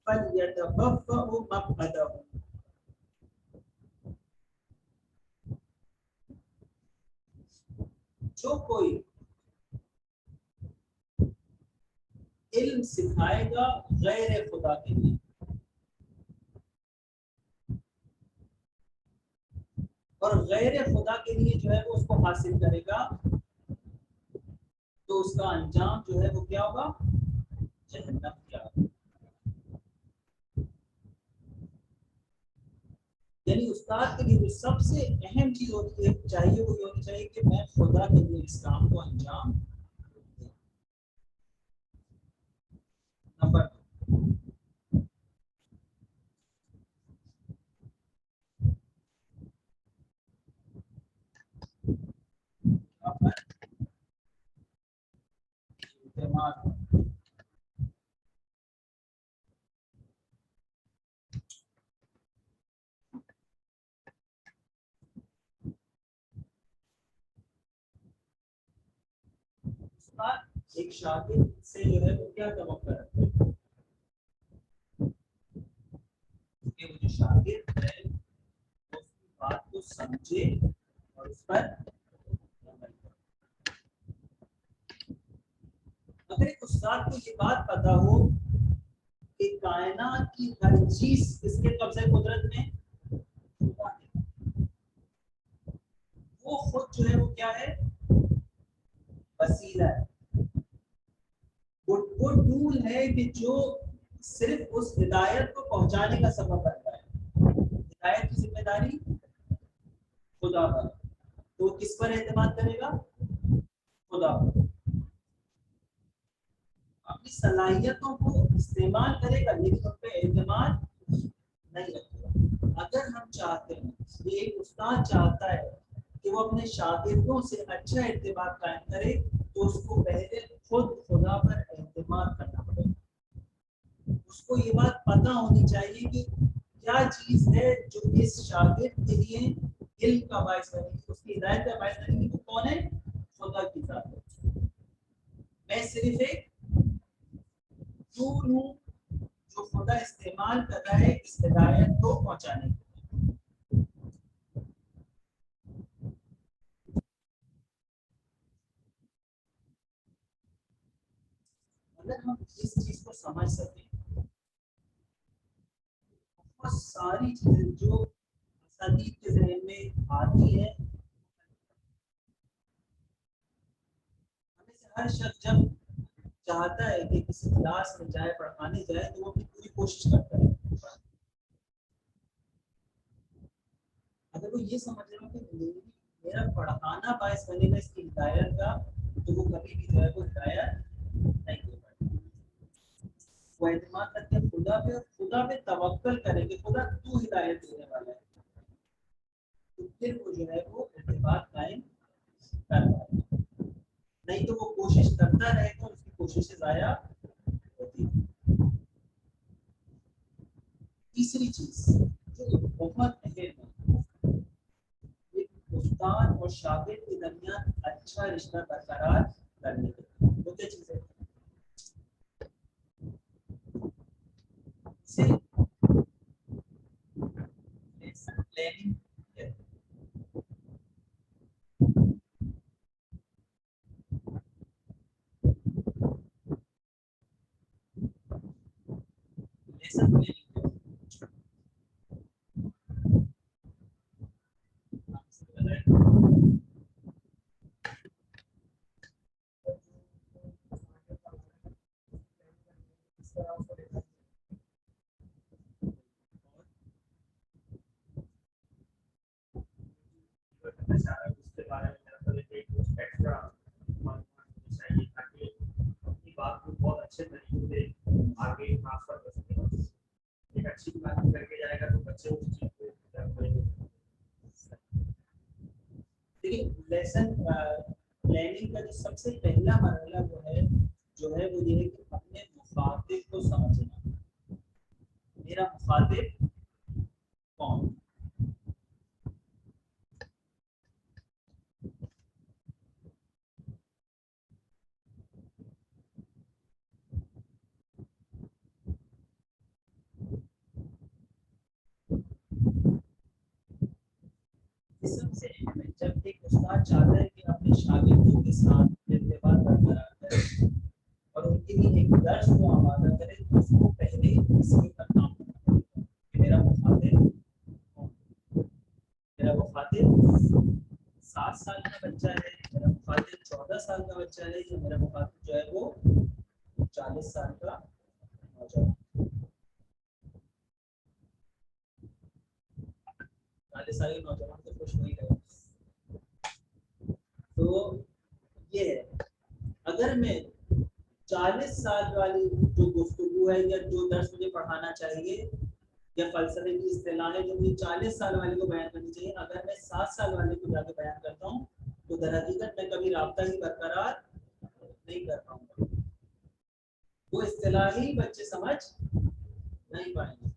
फलयतबव्वअ मक़अदहु। जो कोई इल्म सिखाएगा गैर खुदा के लिए और गैर खुदा के लिए जो है वो उसको हासिल करेगा, तो उसका अंजाम जो है वो क्या होगा? जहन्नम क्या होगा। यानी उस्ताद के लिए जो सबसे अहम चीज होती है चाहिए वो ये होनी चाहिए कि मैं खुदा के लिए इस काम को अंजाम दूं। नंबर एक शागिर्द से जो है वो क्या तवक्को रखते हैं कि वो जो शागिर्द है वो उसकी बात को समझे और उस पर अमल करे। अगर एक उस्ताद को ये बात पता हो कि कायनात की हर चीज किसके कब्जे कुदरत में खुदा है, वो खुद जो है वो क्या है? वसीला है। वो टूल है कि जो सिर्फ उस हिदायत को पहुंचाने का सबब बनता है। हिदायत की जिम्मेदारी खुदा पर, तो किस पर एतमाद करेगा? खुदा पर। अपनी सलाहियतों को इस्तेमाल करेगा लेकिन उन पर एतमाद नहीं रखेगा। अगर हम चाहते हैं, ये एक उस्ताद चाहता है कि वो अपने शागिर्दों से अच्छा इत्तेफाक कायम करे, तो उसको पहले खुद खुदा पर एतमाद करना पड़ेगा। उसको ये बात पता होनी चाहिए कि क्या चीज है जो इस शागिर्द के लिए इल्म का बायस बनेगी, उसकी हिदायत का बायस बनेगी। वो कौन है? खुदा की जात है। मैं सिर्फ एक टूल हूँ जो खुदा इस्तेमाल कर रहा है इस हिदायत को पहुंचाने के लिए। अगर हम इस चीज को समझ सकें, बहुत सारी चीजें जो असातीद के ज़हन में आती है, हमें से हर शख्स जब चाहता है कि किसी क्लास में जाए, पढ़ाने जाए, तो वो अपनी पूरी कोशिश करता है। अगर वो ये समझ रहा है कि मेरा पढ़ाना बायस बनेगा इसकी हिदायत का, तो वो कभी भी जो है वो हिदायत नहीं कर पाएगा। वो एतमाद करते हैं खुदा पे, और खुदा पे तवक्कल करेंगे, खुदा तू हिदायत देने वाला है, तो फिर वो जो है वो इत्तेफाक कायम कर पाएगा। नहीं तो वो कोशिश करता रहेगा, उसकी कोशिशें ज़ाया होती है। तीसरी चीज जो बहुत अहम है, एक उस्ताद और शागिर्द के दरमियान अच्छा रिश्ता बरकरार करने के लिए, वो क्या चीज है? इसे लेसन प्लानिंग कहते हैं। लेसन प्लानिंग उसके बारे में एक्स्ट्रा मालूमात चाहिए ताकि अपनी बात को बहुत अच्छे तरीके से आगे ट्रांसफर कर सके। एक अच्छी बात करके जाएगा तो बच्चे उस चीज को देखिए, लेसन प्लानिंग का जो सबसे पहला मरहला वो है वो ये है कि अपने मुखातिब को समझना। मेरा मुखातिब कौन? सबसे अहम है, जब एक उस्ताद चाहता है कि अपने शागिर्दों के साथ इर्तिबात बरकरार करे और उनके लिए एक दर्स को आमादा करे, तो उसको पहले इसमें करना होगा कि मेरा मुखातिब कौन? मेरा मुखातिब 7 साल का बच्चा है, मेरा मुखातिब 14 साल का बच्चा है, या मेरा मुखातिब जो है वो 40 साल का नौजवान। 40 साल के नौजवान तो खुश नहीं रहेगा। तो ये है, अगर मैं 40 साल वाली जो गुफ्तगू है या जो दर्स मुझे पढ़ाना चाहिए या फलसफे की इस्तिलाह है जो मुझे 40 साल वाले को बयान करनी चाहिए, अगर मैं 7 साल वाले को जाके बयान करता हूँ, तो दरहकीकत मैं कभी राब्ता ही बरकरार नहीं कर पाऊंगा। वो इस्तिलाह ही बच्चे समझ नहीं पाएंगे।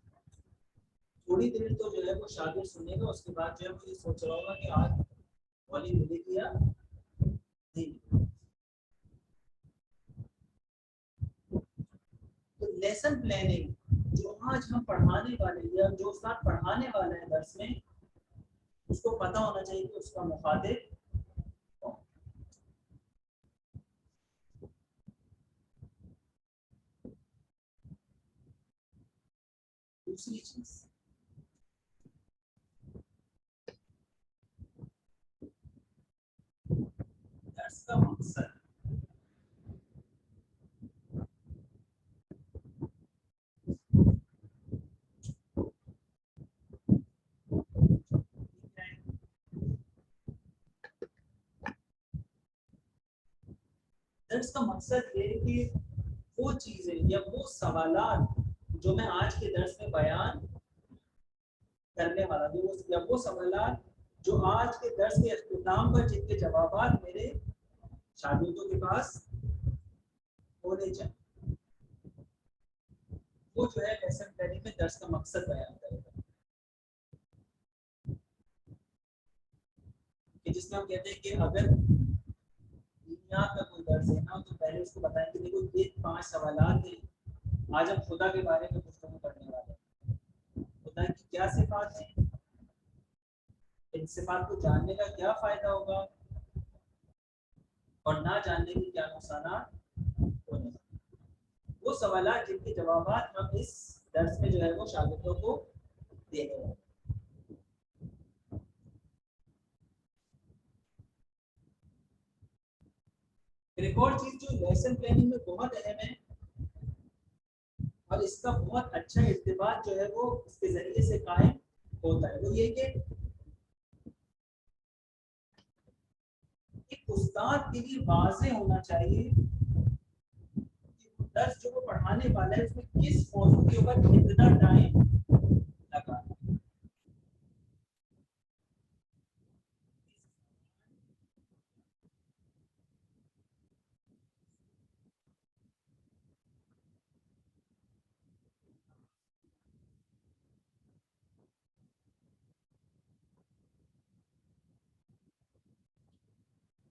थोड़ी देर तो जो है वो शागिर्द सुनेगा, उसके बाद जो है वो ये सोच रहा होगा कि आज मौली मिलेगी या नहीं। तो लेसन प्लानिंग जो आज हम पढ़ाने वाले या जो उस्ताद पढ़ाने वाला है दर्स में, उसको पता होना चाहिए कि उसका मुखातिब कौन। दूसरी चीज, दर्स का मकसद। दर्स का मकसद ये है कि वो चीजें या वो सवालात जो मैं आज के दर्स में बयान करने वाला वो सवालात जो आज के दर्स के इख्तिताम पर जिनके जवाबात मेरे शागिर्दों के पास होने चाहिए, वो जो है लेसन प्लानिंग में दर्स का मकसद बयान करेगा, कि जिसमें हम कहते हैं कि अगर दुनिया का कोई दर्स है ना, तो पहले उसको बताएं कि देखो ये 5 सवालात हैं, आज हम खुदा के बारे में गुफ्तगू करने वाले हैं। खुदा की क्या सिफात है, इन सिफात को जानने का क्या फायदा होगा और ना जानने के क्या नुकसानात होने, वो सवालात जिनके जवाबात हम इस दर्स में जो है वो शागिर्दों को देने वाले। एक और चीज जो लेसन प्लानिंग में बहुत अहम है और इसका बहुत अच्छा इर्तिबात जो है वो इसके जरिए से कायम होता है, वो ये कि एक उस्ताद के लिए वाज़ेह होना चाहिए कि दर्स जो वो पढ़ाने वाला है उसमें किस मौजू के ऊपर कितना टाइम लगा।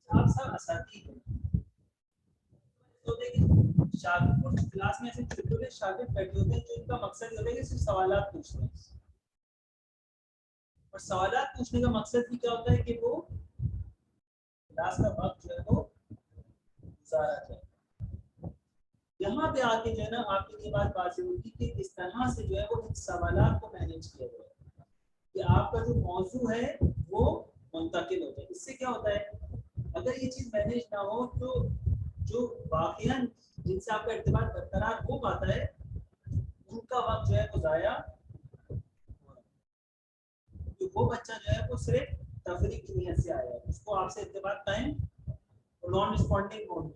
आप सब असातीज़ हैं, तो देखिए शागिर्द को क्लास में ऐसे छोटे शागिर्द बैठे होते हैं जो इनका मकसद ये होता है कि सिर्फ सवालात पूछना है, और सवालात पूछने का मकसद भी क्या होता है कि वो क्लास का वक्त जो है वो गुजारा जाए। यहाँ पे आके जो है ना आपके लिए बात वाज़ेह होगी कि इस तरह से जो है वो इन सवालात को मैनेज किया जाए कि आपका जो मौजू है वो मुंतकिल हो जाए। इससे क्या होता है, अगर ये चीज मैनेज ना हो तो जो वाकईन जिनसे आपका इर्तिबात बरकरार हो पाता है उनका वक्त जो है वो जाया, तो वो बच्चा जो है वो सिर्फ तफरीक की नीयत से आया है, उसको आपसे इर्तिबात कायम नॉन रिस्पॉन्डिंग मोड में,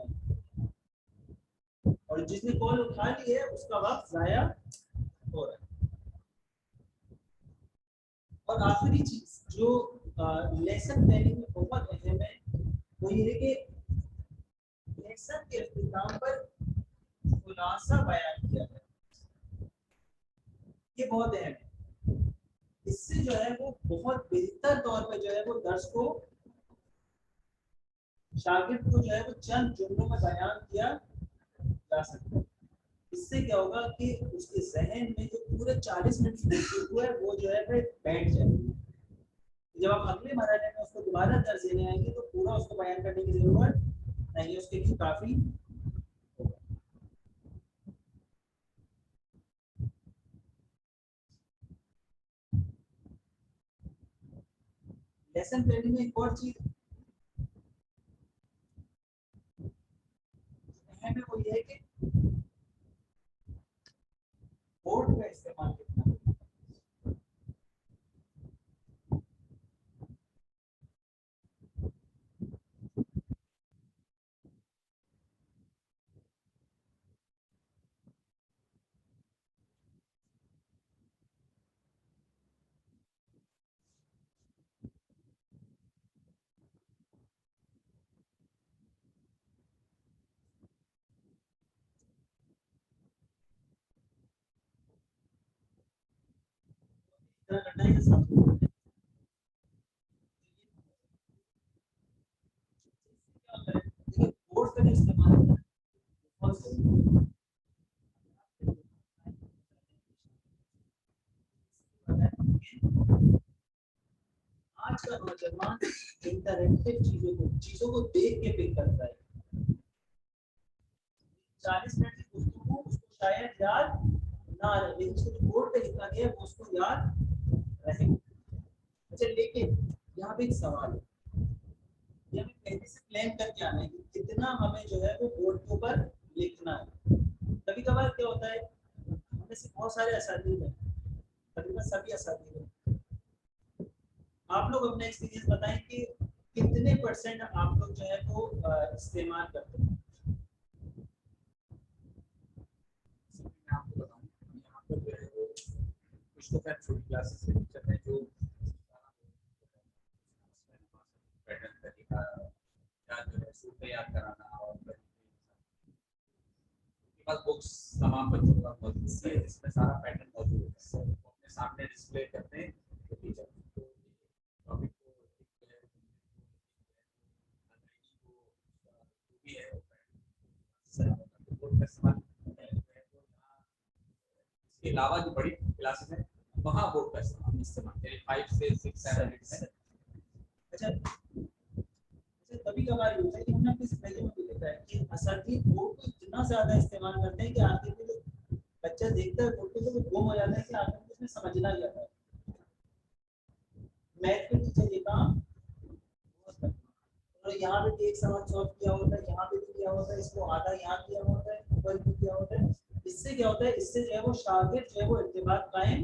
और जिसने कॉल उठा ली है उसका वक्त जाया हो रहा है। और आखिरी चीज जो लेसन प्लानिंग में बहुत अहम है वो ये है कि लेसन के इख्तिताम पर खुलासा बयान किया जाए, ये बहुत अहम है। इससे जो है वो बहुत बेहतर तौर पे जो है वो दर्स को शागिर्द को जो है वो चंद जुमलों में बयान किया जा सकता है। इससे क्या होगा कि उसके जहन में जो पूरे 40 मिनट गुफ्तगू है वो जो है फिर बैठ जाएगी। जब आप अगले मरहले में उसको दोबारा दर्ज देने आएंगे तो पूरा उसको बयान करने की जरूरत नहीं, उसके लिए काफी होगा। लेसन प्लानिंग में एक और चीज अहम है वो ये है कि बोर्ड का इस्तेमाल कितना है। करना है सब बोर्ड का इस्तेमाल करना बहुत जरूरी है। आज का नौजवान इंटरैक्टिव चीजों को देख के पिक करता है। 40 मिनट की गुफ्तगू उसको शायद याद ना रहे, लेकिन उसको जो बोर्ड पे लिखा गया है वो उसको याद रहेगा। अच्छा, लेकिन यहाँ पे एक सवाल है, ये हमें पहले से प्लान करके आना है कि कितना हमें जो है वो बोर्ड के ऊपर लिखना है। कभी कभार क्या होता है, हमें से बहुत सारे असातिज़ हैं, तकरीबन सभी असातिज़ हैं, आप लोग अपना एक्सपीरियंस बताएं कि कितने % आप लोग जो है वो इस्तेमाल करते हैं। मैं आपको बताऊं, यहाँ पर जो है वो कुछ तो खैर छोटी क्लासेस से टीचर हैं जो पैटर्न तरीका या जो है सूट तैयार कराना और उनके पास बुक्स तमाम बच्चों का मौजूद है जिसमें सारा पैटर्न मौजूद है, वो अपने सामने डिस्प्ले करते हैं तो टीचर को टॉपिक को भी है बोर्ड का इस्तेमाल है। इसके अलावा जो बड़ी क्लासेस हैं वहाँ बोर्ड का इस्तेमाल 5 से 6 7 8 है। अच्छा कभी कभार होता है कि हमने अपनी जिंदगी में भी देखा है कि असातिज़ बोर्ड को इतना ज्यादा इस्तेमाल करते हैं कि आखिर में जो बच्चा देखता है बोर्ड को तो वो गुम हो जाता है कि आखिर में उसने समझना क्या था। मैथ के टीचर ये काम और यहाँ पे भी एक सवाल सॉल्व किया होता है, यहाँ पे भी किया होता है, इसको आधा यहाँ किया होता है, ऊपर भी किया होता है। इससे क्या होता है, इससे जो है वो शागिर्द जो है वो इर्तिबात कायम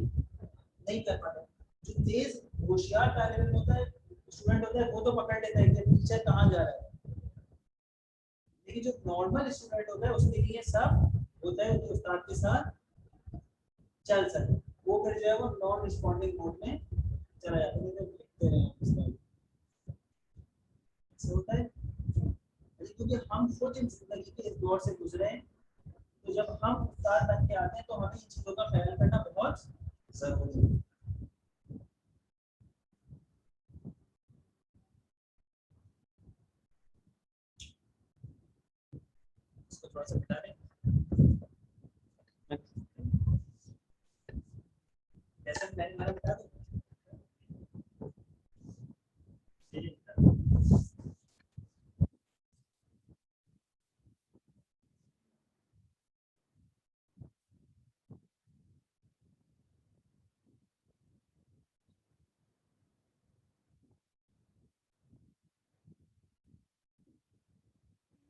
नहीं कर पाता। जो तेज होशियार तालिब इल्म होता है, स्टूडेंट होता है, वो तो पकड़ लेता है कि टीचर कहाँ जा रहा है, लेकिन जो नॉर्मल स्टूडेंट होता है उसके लिए सब होता है कि उस्ताद के साथ चल सके, वो फिर जो है वो नॉन रिस्पॉन्डिंग मोड में चला जाता है। लिखते हैं होता है क्योंकि हम खुद इन जिंदगी के इस दौर से गुजरे हैं, तो जब हम उस्ताद बन के आते हैं तो हमें इन चीजों का ख्याल करना बहुत जरूरी है। इसको थोड़ा सा बता दें कैसा प्लान हमारा बता दो।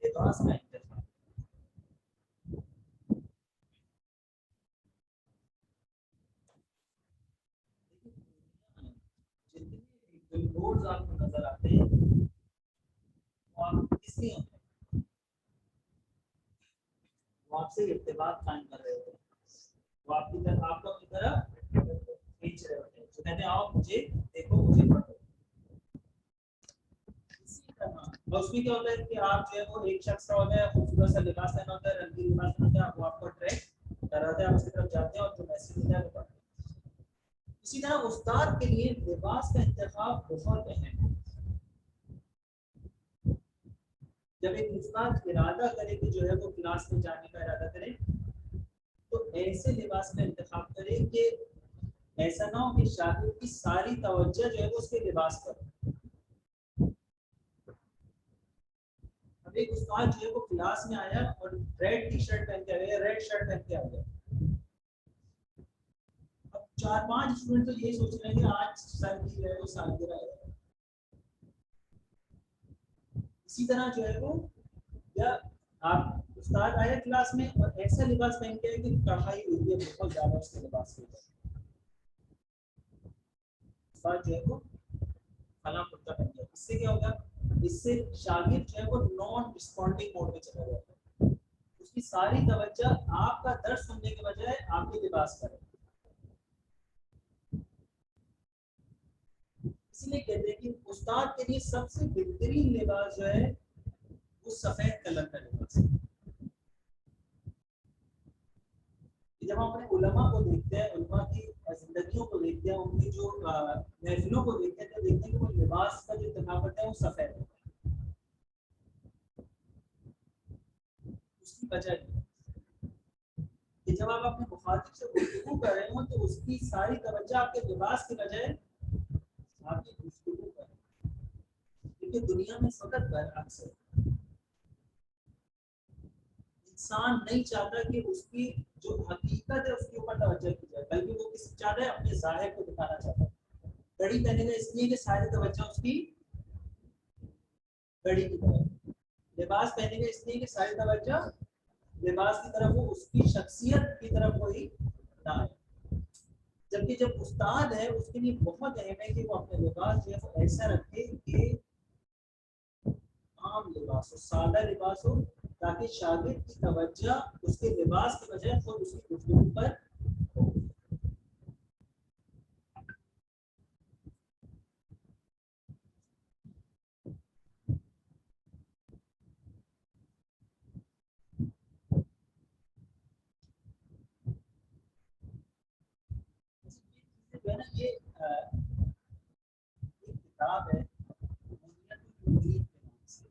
लिबास का इंतजाम जितने बिलबोर्ड्स आपको नजर आते हैं वो आप किसलिए होते हैं, वो आपसे इर्तिबात कायम कर रहे होते हैं, वो आपकी तरफ आपको अपनी तरफ खींच रहे होते हैं। तो कहते हैं आओ मुझे देखो मुझे पढ़ो। और उसमें क्या होता है कि आप जो है वो एक शख्स का होता है, खूबसूरत सा लिबास पहना होता है, रंगीन लिबास पहना होता है, वो आपको अट्रैक्ट कराता है, आप उसकी तरफ जाते हैं और जो मैसेज मिलता है वो पढ़ते हैं। इसी तरह उस्ताद के लिए लिबास का इंतखाब बहुत अहम है। जब एक उस्ताद इरादा करे कि जो है वो क्लास में जाने का इरादा करे तो ऐसे लिबास का इंतखाब करे कि ऐसा ना हो कि शागिर्द की सारी तवज्जो जो है वो उसके लिबास पर। अब एक उस्ताद जो है वो क्लास में आया और रेड टी शर्ट पहन के आ गया, रेड शर्ट पहन के आ गया, अब 4-5 स्टूडेंट तो यही सोच रहे हैं कि आज सर की जो है वो सालगिरह है। इसी तरह जो है वो या आप उस्ताद आया क्लास में और ऐसा लिबास पहन के आए कि कढ़ाई हुई है बहुत ज्यादा उसके लिबास के ऊपर, उस्ताद जो है वो फला कुर्ता पहन गया, इससे क्या होगा, इससे शागिर्द जो है वो नॉन रिस्पॉन्डिंग मोड में चला जाता है, उसकी सारी तवज्जो आपका दर्द सुनने के बजाय आपके लिबास पर है। इसलिए कहते हैं कि उस्ताद के लिए सबसे बेहतरीन लिबास जो है वो सफेद कलर का लिबास है। जब हम अपने उलमा को देखते हैं, उलमा की जिंदगियों को देखते हैं, उनकी जो महफिलों को देखते हैं, तो देखते हैं कि वो लिबास का जो इंतखाब करते हैं वो सफेद है। उसकी वजह कि जब आप अपने मुखातिब से गुफ्तगू कर रहे हो तो उसकी सारी तवज्जो आपके लिबास के बजाय आपकी गुफ्तगू पर, क्योंकि दुनिया में इस वक्त बरअक्स है, इंसान नहीं चाहता कि उसकी जो हकीकत है उसके ऊपर तवज्जो की जाए, बल्कि वो किस चाहता है, अपने ज़ाहिर को दिखाना चाहता है। घड़ी पहनेगा इसलिए कि सारी तवज्जो उसकी घड़ी की तरफ, लिबास पहनेगा इसलिए कि सारी तवज्जो लिबास की तरफ हो, उसकी शख्सियत की तरफ कोई ना है। जबकि जब उस्ताद है उसके लिए बहुत अहम है कि वो अपने लिबास जो है वो ऐसा रखे कि आम लिबास हो, सादा लिबास हो, ताकि शागिर्द की तवज्जो उसके लिबास के बजाय खुद उसकी गुफ्तगू पर हो। ये एक किताब है बुनियतुल मुरीद के नाम से।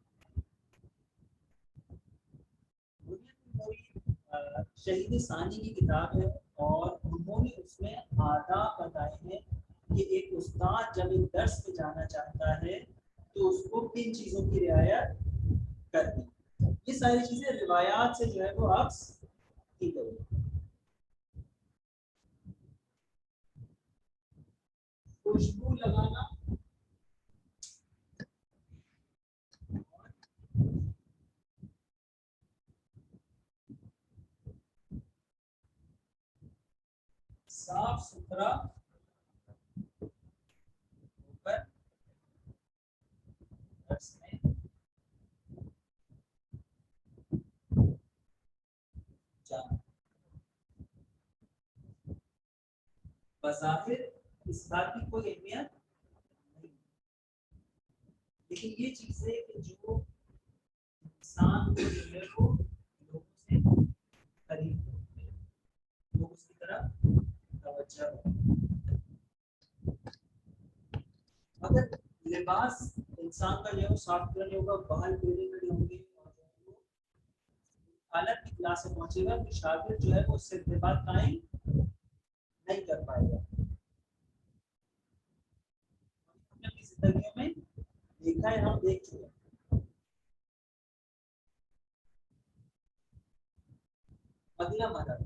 बुनियतुल मुरीद शहीद सानी की किताब है और उन्होंने उसमें आदाब बताए हैं कि एक उस्ताद जब एक दर्स में जाना चाहता है तो उसको किन चीज़ों की रियायत करनी। ये सारी चीज़ें रिवायात से जो है वो आप की गई। खुशबू लगाना साफ सुथरा होकर दर्स में जाना। बज़ाहिर इस बात की कोई अहमियत नहीं, लेकिन ये चीज है कि जो इंसान को जो है वो लोगों से करीब होते हैं, लोग उसकी तरफ तवज्जो होती है। अगर लिबास इंसान का जो साफ सुथरा नहीं होगा, बाल टेढ़े मेढ़े होंगे और जो है वो हालत की क्लास में पहुंचेगा तो शागिर्द जो है वो उससे इत्तेफाक कायम नहीं कर पाएगा। हमने अपनी जिंदगियों में देखा है, हम देख चुके हैं। अगला मदद,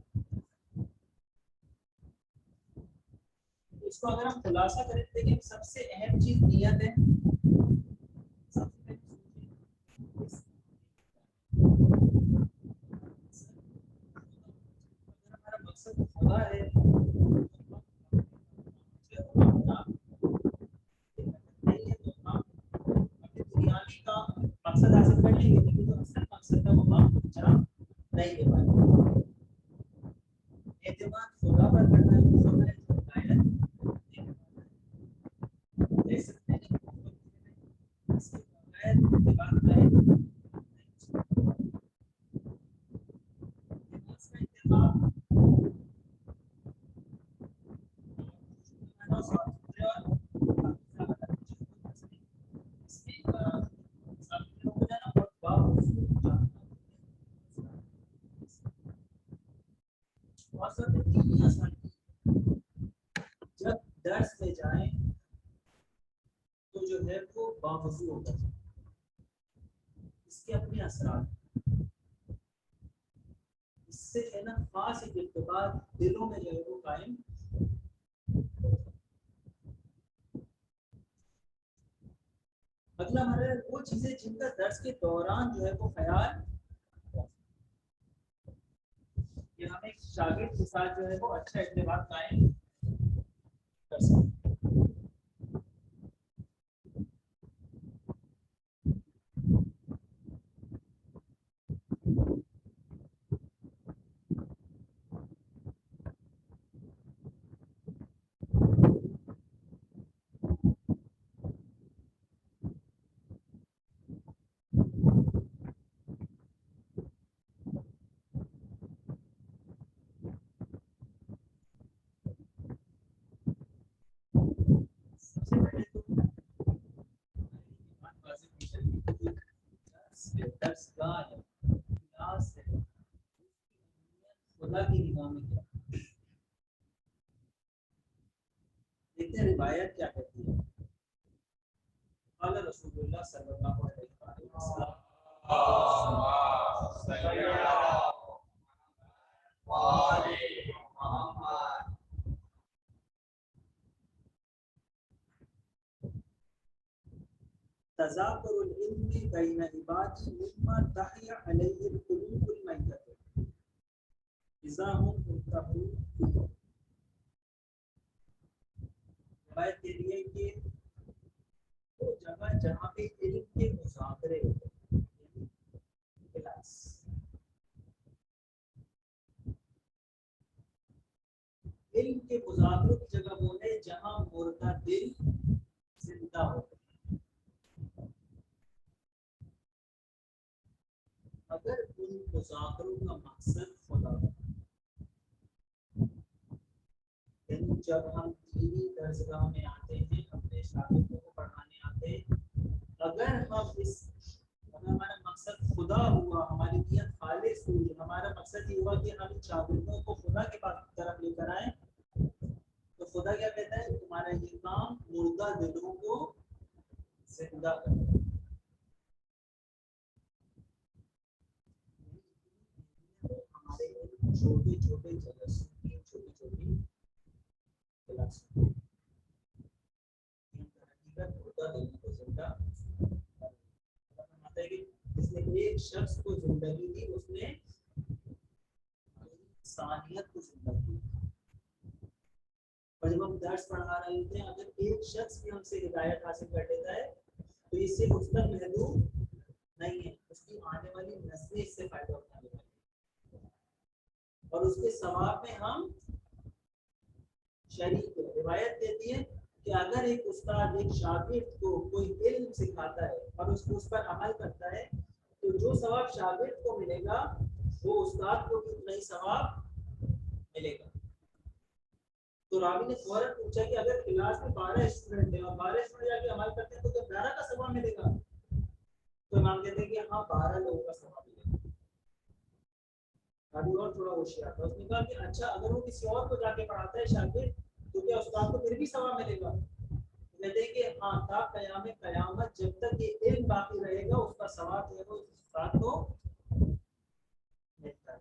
इसको अगर हम खुलासा करें तो देखिए सबसे अहम चीज नियत है। सबसे अगर हमारा मकसद खुदा है दुनियावी का मकसद हासिल कर लेंगे, लेकिन जो असल मकसद है वो हम अंजाम नहीं दे पाएंगे। एतमाद खुदा पर करना है, खुदा ने जो हिदायत दे सकते हैं, इसके बगैर इत्तिबाअ का जब दर्स में जाएं तो जो है वो बावजूद होगा, इसके अपने असरात, इससे है ना खास एक इत्तिबाअ दिलों में जो है वो कायम। अगला हमारे वो चीजें जिनका दर्स के दौरान जो है वो ख्याल कि हम एक शागिर्द के साथ जो है वो अच्छा इत्तिबाअ कायम कर सकते हैं। सबसे पहले तो दर्सगाह है, क्लास है, खुदा की निगाह में क्या देखते हैं रिवायत क्या कहती है। क़ाल रसूलुल्लाह सल्लल्लाहु अलैहि वसल्लम तज़ाकुरुल इल्मी बैन इबादी मिम्मा तहिया अलैहिल कुलूबुल मैतत इज़ा हुम मुंतहू। रिवायत के लिए कि वो जगह जहाँ पे इल्म के मुज़ाकरे होते हैं, क्लास, इल्म के मुज़ाकरों की जगह वो है जहाँ मुर्दा दिल जिंदा होता है। अगर उन मुज़ाकरों का मकसद खुदा, जब हम दीनी दर्सगाह में आते हैं, अपने शागिर्दों को पढ़ाने आते हैं, अगर हम हमारा मकसद खुदा हुआ, हमारी नियत खालिस हुई, हमारा मकसद ये हुआ कि हम इन शागिर्दों को खुदा के पास तरफ लेकर आए, तो खुदा क्या कहता है, तुम्हारा ये काम मुर्दा दिलों को जिंदा करना। हमारे छोटे छोटे जलसों की छोटी छोटी क्लासों मुर्दा दिलों को जिंदा करना। जिसने एक शख्स को जिंदगी दी, उसने इंसानियत को जिंदा किया। और जब हम दर्स पढ़ा रहे होते हैं, अगर एक शख्स भी हमसे हिदायत हासिल कर लेता है तो ये सिर्फ उस तक महदूद नहीं है, उसकी आने वाली नस्लें इससे फायदा उठाने वाली, और उसके सवाब में हम शरीक है। रिवायत देती है कि अगर एक उस्ताद एक शागिर्द को कोई इल्म सिखाता है और उसको उस पर अमल करता है, तो जो सवाब शागिर्द को मिलेगा वो उस्ताद को भी उतना ही सवाब मिलेगा। तो रावी ने फौरन पूछा कि अगर क्लास में 12 स्टूडेंट हैं और 12 स्टूडेंट जाके अमल करते हैं तो क्या 12 का सवाब मिलेगा? तो इमाम कहते हैं कि हाँ, 12 लोगों का सवाब मिलेगा। रावी और थोड़ा होशियार था, उसने कहा कि अच्छा, अगर वो किसी और को जाके पढ़ाता है शागिर्द, तो क्या उस्ताद को फिर भी सवाब मिलेगा? कहते हैं कि हाँ, ता क़यामत जब तक ये इल्म बाकी रहेगा, उसका सवाब जो है वो उस्ताद को मिलता है।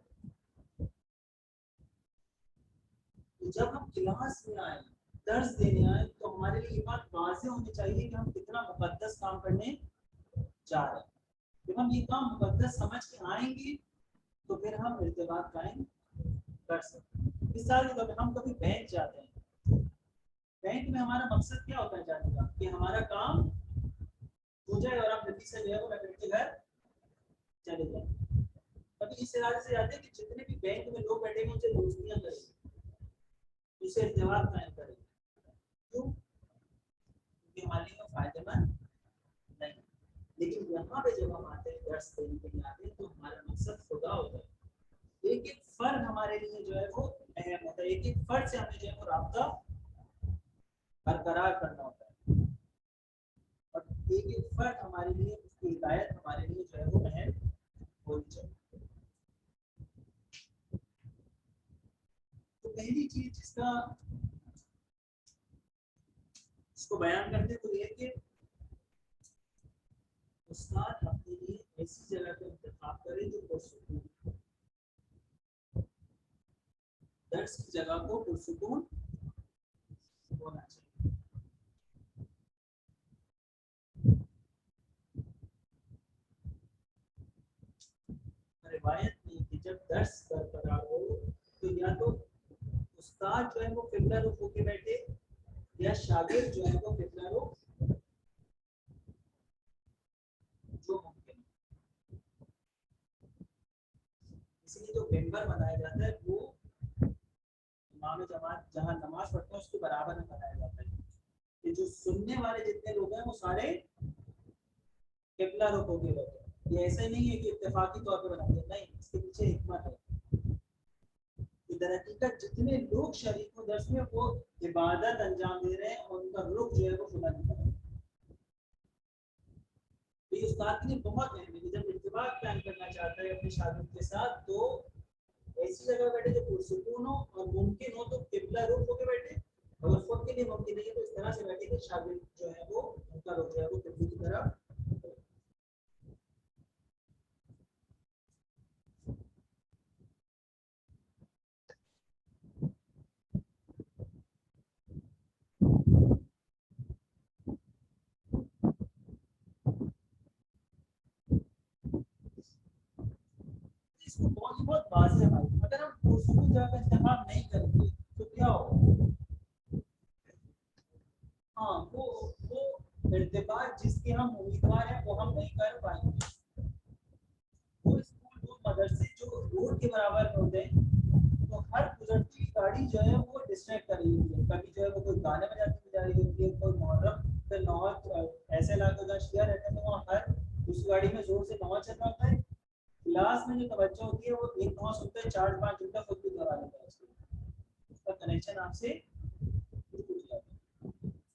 तो जब हम क्लास में आए, दर्स देने आए, तो हमारे लिए ये बात वाज़ेह होनी चाहिए कि हम कितना मुकद्दस काम करने जा रहे हैं। जब हम ये काम मुकद्दस समझ के आएंगे तो फिर हम इर्तिबात कायम कर सकते हैं। मिसाल के तौर पर हम कभी बैंक जाते हैं, बैंक में हमारा मकसद क्या होता है जाने का, कि हमारा काम हो जाए और हम जल्दी से जो है वो अपने घर चले जाए। कभी इस इरादे से जाते हैं कि जितने भी बैंक में लोग बैठे हैं उनसे दोस्तियां करें, उनसे इर्तिबात कायम करें। क्यों? क्योंकि हमारे लिए फायदेमंद नहीं। लेकिन यहाँ पे जब हम आते हैं, दर्स देने के लिए आते हैं, तो हमारा मकसद खुदा होता है। एक एक फर्द हमारे लिए जो है वो अहम होता है, एक एक फर्द से हमें जो है वो राब्ता बरकरार करना होता है, और एक एक फर्द हमारे लिए, उसकी हिदायत हमारे लिए जो है वो अहम होनी चाहिए। तो पहली चीज इसको बयान करते तो ये कि उस्ताद अपने लिए ऐसी जगह का इंतखाब करे जो पुरसुकून, दर्स की जगह को पुरसुकून होना चाहिए। रिवायत में कि जब दर्स बरकरार हो तो या तो उस्ताद जो है वो किबला रुख होके बैठे, या शागिर्द जो है वो किबला रुख, जो मुमकिन। इसलिए जो मिंबर बनाया जाता है वो इमाम जमात जहाँ नमाज पढ़ते हैं उसके बराबर में बनाया जाता है, कि जो सुनने वाले जितने लोग हैं वो सारे किबला रुख होके बैठे। ये ऐसे नहीं है कि इत्तेफाकी तौर पे बनाते हैं, नहीं, इसके पीछे हिकमत है। इधर हकीकत जितने लोग शरीक हो दर्स में वो इबादत अंजाम दे रहे हैं और उनका रुख जो है वो खुदा की तरफ। तो ये उस्ताद के लिए बहुत अहम है कि जब इत्तिबाक कायम करना चाहता है अपने शागिर्द के साथ, तो ऐसी जगह बैठे जो पुरसुकून हो, और मुमकिन हो तो किबला रुख होके बैठे, और खुद के लिए मुमकिन नहीं है तो इस तरह से बैठे कि शागिर्द जो है वो उनका रुख जो है वो किबले की तरफ। इसको बहुत वाज़ेह है भाई, अगर हम पुरसुकून जगह का इंतखाब नहीं करेंगे तो क्या होगा? हाँ, वो इर्तिबात जिसके हम उम्मीदवार हैं वो हम नहीं कर पाएंगे। वो स्कूल, वो मदरसे जो रोड के बराबर में होते हैं, तो हर गुजरती गाड़ी जो है वो डिस्ट्रैक्ट कर रही होती है। कभी जो है वो कोई गाने बजाते हुए जा रही होती है, कोई मुहर्रम पे नौज ऐसे इलाके का शिया रहते हैं, तो वहाँ हर उस गाड़ी में जोर से नौज चल रहा होता है। क्लास में जो तवज्जो होती है वो एक नौ सुनते 4-5 घंटा खुद भी करवा लेता है, उसका कनेक्शन आपसे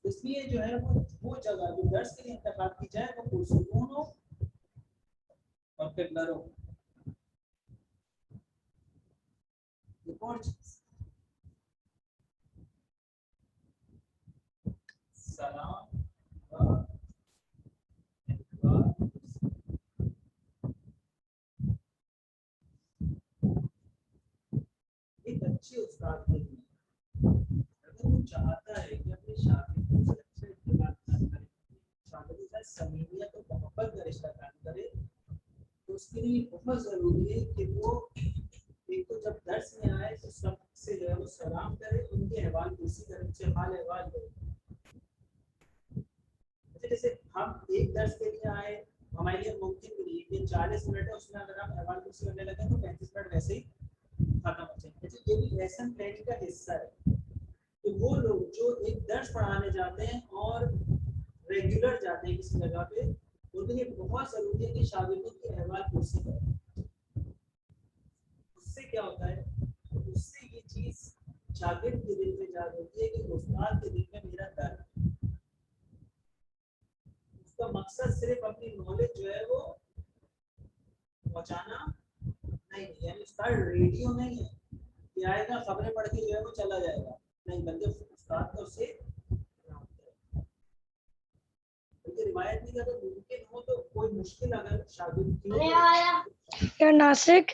इसलिए जो है वो जगह जो दर्स के लिए इंतखाब की जाए वो पुरसुकून हो और फिर लरो। एक और चीज, सलाम का इकबाल। एक अच्छे उस्ताद के लिए अगर वो चाहता है कि अपने शागिर्दों से अच्छे इख्तिलाफ करें, शागिर्दों से समीमियत और मोहब्बत का रिश्ता कायम करे, तो उसके लिए बहुत जरूरी है कि वो एक तो जब दर्स में आए तो सबसे जो है वो सलाम करे, उनके अहवाल पूछी करे, उनसे हाल अहवाल ले। जैसे हम एक दर्स के लिए आए, हमारे लिए मुमकिन भी नहीं कि 40 मिनट है, उसमें अगर हम अहवाल पूछी करने लगे तो 35 मिनट वैसे ही खत्म हो जाएंगे। ये भी लेसन प्लानिंग का हिस्सा है। तो वो लोग जो एक दर्स पढ़ाने जाते हैं और रेगुलर जाते हैं किसी जगह पे, उनके लिए बहुत जरूरी है कि शागिर्दों की अहवाल पूछी करें। उससे क्या होता है, उससे ये चीज शागिर्द के दिल में जाग होती है कि उस्ताद के दिल में मेरा दर्द है। उसका मकसद सिर्फ अपनी नॉलेज जो है वो पहुंचाना नहीं है, यानी उस्ताद रेडियो नहीं है कि आएगा खबरें पढ़ के जो है वो चला जाएगा, नहीं, बल्कि उस्ताद तो उससे रिवायत में अगर मुमकिन हो तो कोई मुश्किल अगर शागिर्द की हो यार नासिक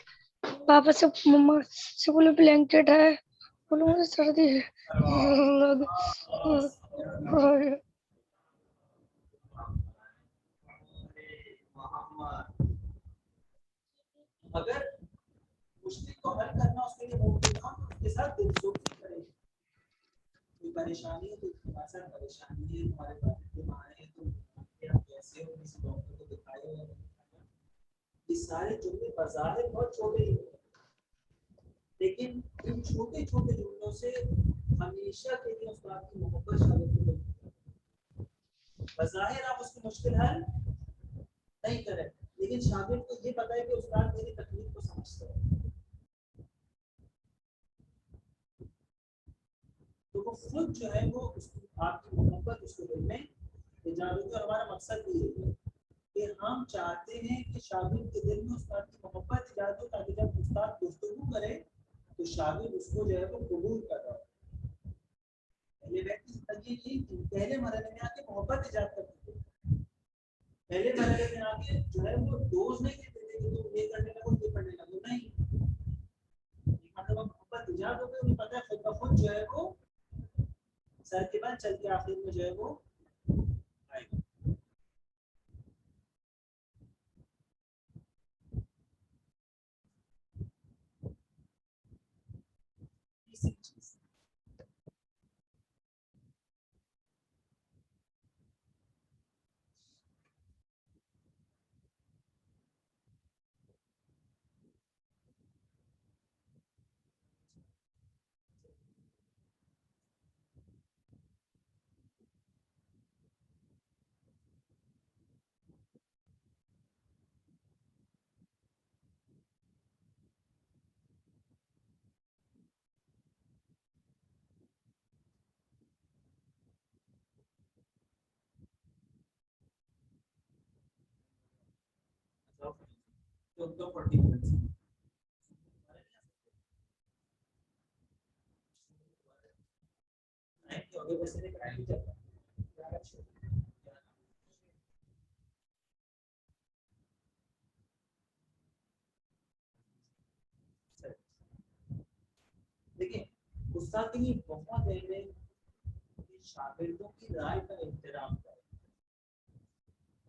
पापा से मम्मा से बोले ब्लैंकेट है, बोलो मुझे सर्दी है। अगर मुश्किल को हल करना उसके लिए मुमकिन हो तो उसके साथ दिलचस्पी करें। कोई परेशानी है तो तुम्हारे परेशानी है, तुम्हारे पास बीमार है तो आप कैसे हो, किसी डॉक्टर को दिखाए हो। ये सारे जुमले बाज़ाहिर बहुत छोटे ही होते हैं, लेकिन इन छोटे छोटे जुमलों से हमेशा के लिए उस्ताद की मोहब्बत शागिर्द को मिलती है। बाज़ाहिर आप उसकी मुश्किल हल नहीं करें, लेकिन शागिर्द को ये पता है कि उस्ताद मेरी तकलीफ को समझता है, तो वो खुद जो है वो आपकी मोहब्बत उसके दिल में इजाद होगी। और हमारा मकसद भी यही है कि हम चाहते हैं कि शागिर्द के दिल में उस्ताद की मोहब्बत इजाद हो, ताकि जब उस्ताद गुफ्तगू करे तो शागिर्द उसको जो है वो कबूल कर रहा हो। पहले व्यक्ति ये पहले मरहले में आके मोहब्बत इजाद करते थे, पहले मरहले में आके जो है वो डोज नहीं देते थे कि तुम ये करने लगो ये करने लगो, नहीं, मतलब मोहब्बत इजाद हो गई, उन्हें पता है खुद ब खुद जो है वो सर के बाद चल के आखिर में जो है वो आएगा। तीसरी चीज, तो 40 मिनट्स आगे वैसे नहीं कराएंगे जब देखिए उस्ताद के लिए बहुत अहम है कि शागिर्दों की राय का एहतराम करें,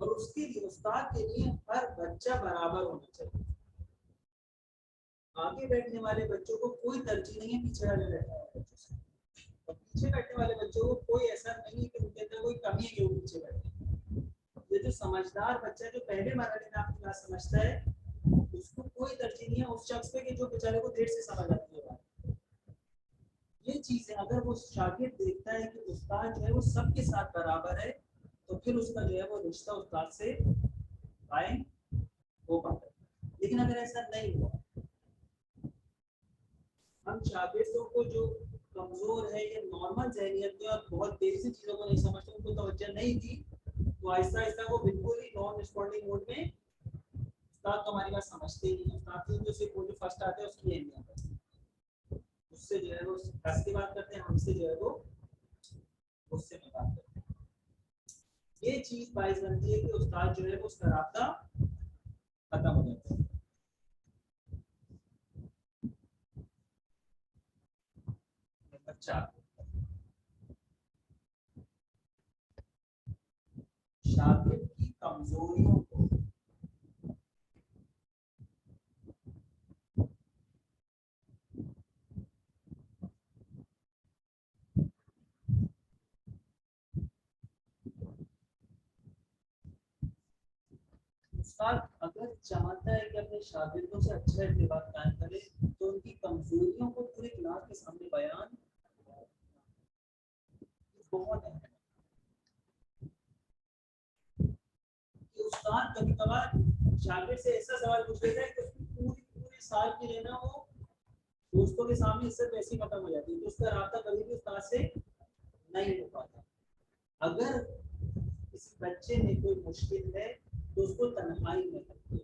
और उसके लिए उस्ताद के लिए हर बच्चा बराबर होना चाहिए। आगे बैठने वाले बच्चों को कोई तरजीह नहीं है पीछे वाले बैठने वाले बच्चों से, और पीछे बैठने वाले बच्चों को कोई ऐसा नहीं है कि उनके अंदर कोई कमी है कि वो पीछे बैठे। ये जो समझदार बच्चा जो पहले मरहले में आपकी बात समझता है, उसको कोई तरजीह नहीं है उस शख्स पे कि जो बेचारे को देर से समझ आती है। ये चीजें अगर वो शागिर्द देखता है कि उस्ताद जो है वो सबके साथ बराबर है, तो फिर उसका जो है वो रिश्ता उस्ताद से कायम हो पाता है। लेकिन अगर ऐसा नहीं हुआ, हम शागिर्दों को जो कमजोर है, ये नॉर्मल जहनियत में और बहुत देर से चीजों को नहीं समझते, उनको तवज्जो नहीं दी, तो आहिस्ता आहिस्ता वो बिल्कुल ही नॉन रिस्पॉन्डिंग मोड में, उस्ताद तो हमारी बात समझते ही नहीं, उस्ताद की जो सिर्फ वो जो फर्स्ट आते हैं उसकी अहमियत है, उससे जो है वो हंस की बात करते हैं, हमसे जो है वो उससे में बात करते हैं। ये चीज बाइस बनती है कि उस्ताद जो है वो उसका राब्ता खत्म हो जाता है। नंबर 4, शागिर्द की कमजोरियों को उस्ताद अगर चाहता है कि अपने शागिर्दों से अच्छा इर्तिबात कायम करे, तो उनकी कमजोरियों को पूरे क्लास के सामने बयान बहुत अहम है। कि उस्ताद कभी कभार शागिर्द से ऐसा सवाल पूछ लेता है कि उसकी पूरे साल की लेना वो दोस्तों के सामने इससे वैसी खत्म हो जाती है, तो उसका राब्ता कभी भी उस्ताद से नहीं हो पाता। अगर किसी बच्चे में कोई मुश्किल है तो उसको तन्हाई में रखिए,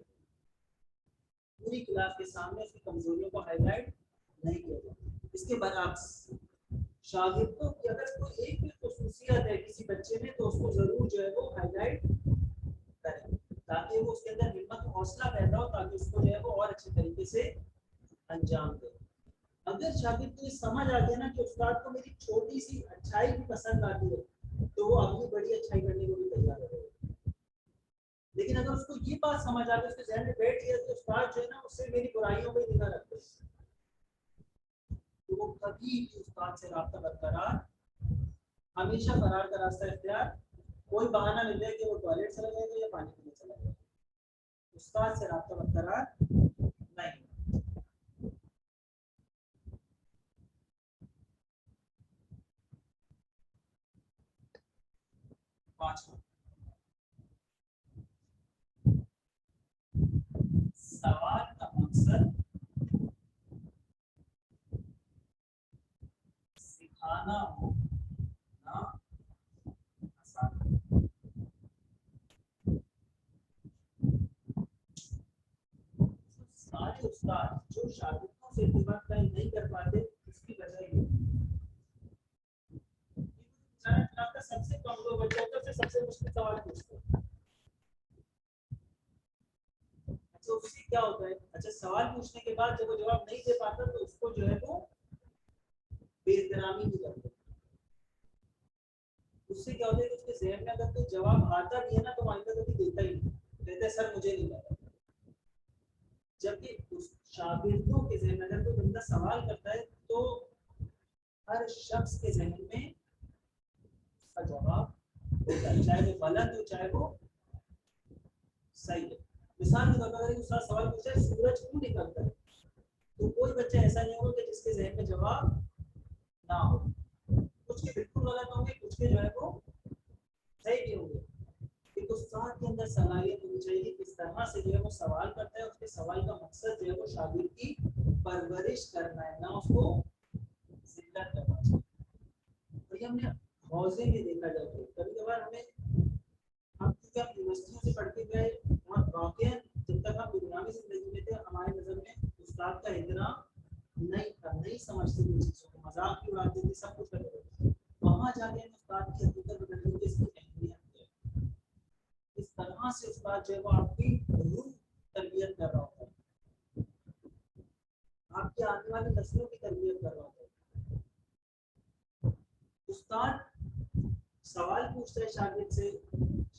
पूरी क्लास के सामने उसकी कमजोरियों को हाईलाइट नहीं किया जाता। इसके बरअक्स शागिर्दों की अगर कोई एक भी खुसूसियत है किसी बच्चे में, तो उसको जरूर जो है वो हाईलाइट करें, ताकि वो उसके अंदर हिम्मत और हौसला पैदा हो, ताकि उसको जो है वो और अच्छे तरीके से अंजाम दे। अगर शागिर्द को ये समझ आ गया ना कि उस्ताद को मेरी छोटी सी अच्छाई भी पसंद आती है, तो वो अगली बड़ी अच्छाई करने को भी तैयार है। लेकिन अगर उसको ये बात समझ आ गई, उसके ज़हन में बैठ गया कि उस्ताद जो है ना उससे मेरी बुराइयों पे निगाह रखते हैं, तो वो कभी भी उस्ताद से राब्ता बरकरार, हमेशा फरार का रास्ता इख्तियार, कोई बहाना मिल जाए कि वो टॉयलेट चला जाएगा या पानी पीने चला जाएगा, उस्ताद से राब्ता बरकरार नहीं। पांचवा, सवाल का मकसद सिखाना हो ना आसान। सारे उस्ताद जो शागिर्दों से इत्तिबा नहीं कर पाते, इसकी वजह ये है सबसे कमजोर बच्चा होता है, सबसे मुश्किल सवाल पूछते हैं। अच्छा उससे क्या होता है, अच्छा सवाल पूछने के बाद जब वो जवाब नहीं दे पाता, तो उसको जो है वो बेइहतरामी भी करते हैं। उससे क्या होता है कि उसके ज़हन में अगर कोई जवाब आता भी है ना, तो आइंदा कभी देता ही नहीं, कहता है सर मुझे नहीं पता। जबकि उस शागिर्दों के ज़हन में अगर कोई बंदा सवाल करता है, तो हर शख्स के ज़हन में उसका जवाब होता है, चाहे वो गलत हो चाहे वो सही है। मिसाल के तौर पर अगर उसका सवाल पूछा है सूरज क्यों निकलता है, तो कोई बच्चा ऐसा नहीं होगा कि जिसके ज़हन में जवाब ना हो। कुछ के बिल्कुल गलत होंगे, कुछ के जो है वो सही भी होंगे। एक उस्ताद के अंदर सलाहियत होनी चाहिए किस तरह से जो है वो सवाल करता है, उसके सवाल का मकसद जो है वो शागिर्द की परवरिश करना है, ना उसको जिल्लत करना चाहिए। तो ये हमने हौजे में देखा जाता है, कभी कभार हमें हम यूनिवर्सिटियों से पढ़ के गए, वहाँ वाकई जब तक हम दुनियावी जिंदगी में थे, हमारे नजर में उस्ताद का एहतराम नहीं था, नहीं समझते थे चीज़ों को, मजाक भी उड़ाते थे, सब कुछ करते थे। वहाँ जाके हमें उस्ताद की हकीकत बदलने की इसकी अहमियत है। इस तरह से उस्ताद जो है वो आपकी रूह तरबियत कर रहा होता है, आपकी आने वाली नस्लों की तरबियत कर रहा होता है। उस्ताद सवाल पूछता है शागिर्द से,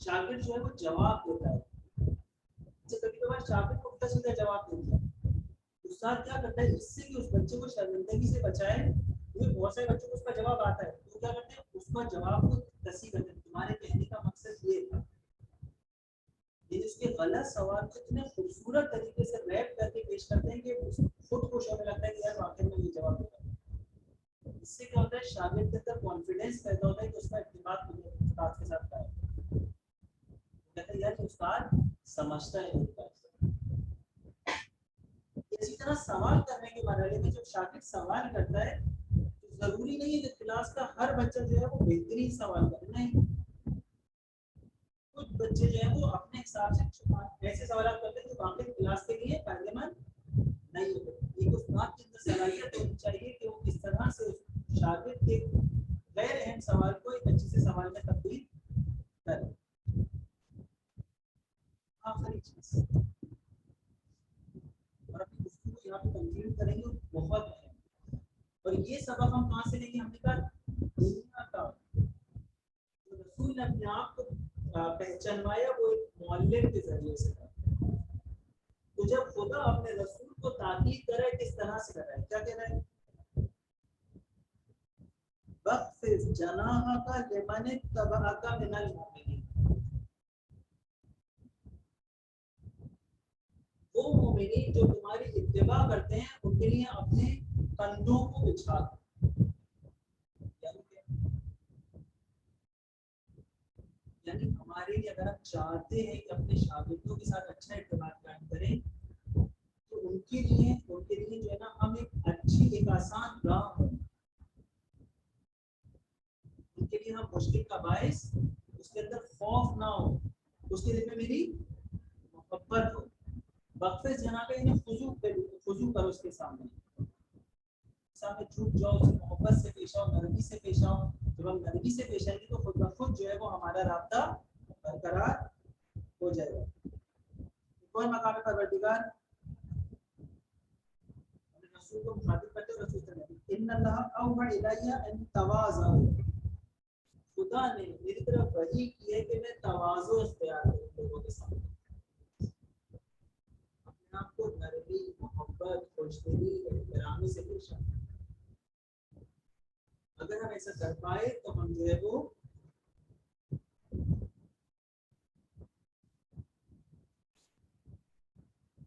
शागिर्द जो है वो जवाब देता है। कभी कभार शागिर्द को उल्टा सीधा जवाब देता है, उस्ताद क्या करता है, इससे कि उस बच्चे को शर्मिंदगी से बचाए, क्योंकि बहुत सारे बच्चों को उसका जवाब आता है, तो क्या करते हैं उसका जवाब को तस्दीक करते हैं, तुम्हारे कहने का मकसद ये था। ये उसके गलत सवाल को इतने खूबसूरत तरीके से रैप करके पेश करते हैं कि खुद खुश होने लगता है कि यार वाकई में ये जवाब देता है। इससे क्या होता है, शागिर्द के अंदर कॉन्फिडेंस पैदा होता है कि उसका इत्तिबात उस्ताद के साथ है, कहते हैं यार उस्ताद समझता है मेरी बात। इसी तरह सवाल करने के मरहले में जब शागिर्द सवाल करता है, तो जरूरी नहीं है कि क्लास का हर बच्चा जो है वो बेहतरीन सवाल करे, नहीं। कुछ बच्चे जो है वो अपने हिसाब से ऐसे सवाल करते हैं जो वाकई क्लास के लिए फायदेमंद नहीं होते। एक उस्ताद के अंदर सलाहियत होनी चाहिए कि वो किस तरह से शागिर्द के गैर अहम सवाल को एक अच्छे से सवाल में तब्दील करे। आखिरी चीज और अपनी गुफ्तगू यहाँ पे कंक्लूड करेंगे, बहुत अहम, और ये सबक हम कहाँ से लेंगे? हमने कहा दुनिया का तो रसूल ने अपने आप को पहचानवाया वो एक मौलिम के जरिए से था। तो जब खुदा अपने रसूल को ताकीद कर रहा है, किस तरह से कर रहा है? क्या कह रहा है? बख्फिज जनाहा का लिमन तबअका मिनल मोमिनीन, वो मोमिनीन जो तुम्हारी इत्तिबा करते हैं उनके लिए अपने कंधों को बिछा दो। यानी हमारे लिए अगर हम चाहते हैं कि अपने शागिर्दों के साथ अच्छा इत्तेमाद कायम करें, तो उनके लिए जो है ना, हम एक अच्छी एक आसान राह हो, उनके लिए हम मुश्किल का बायस, उसके अंदर खौफ ना हो, उसके लिए मेरी मोहब्बत हो। वक्फे जना पे इन्हें खुजू करो, उसके सामने झुक जाओ, उससे मोहब्बत से पेश आओ, नरमी से पेश आओ। जब हम नरमी से पेश आएंगे तो खुद ब खुद जो है वो हमारा राब्ता बरकरार हो जाएगा। कोई मकाम है परवरदिगार रसूल को मुखातिब करते हैं, रसूल से इन्नल्लाह अवहा इलैया अन तवाज़ु, खुदा ने मेरी तरफ वही की है कि मैं तवाज़ु इख्तियार करूं लोगों के सामने, अपने आप को नरमी, मोहब्बत, खुशदिली, एहतराम से पेश आऊं। अगर हम ऐसा कर पाए तो हम जो है वो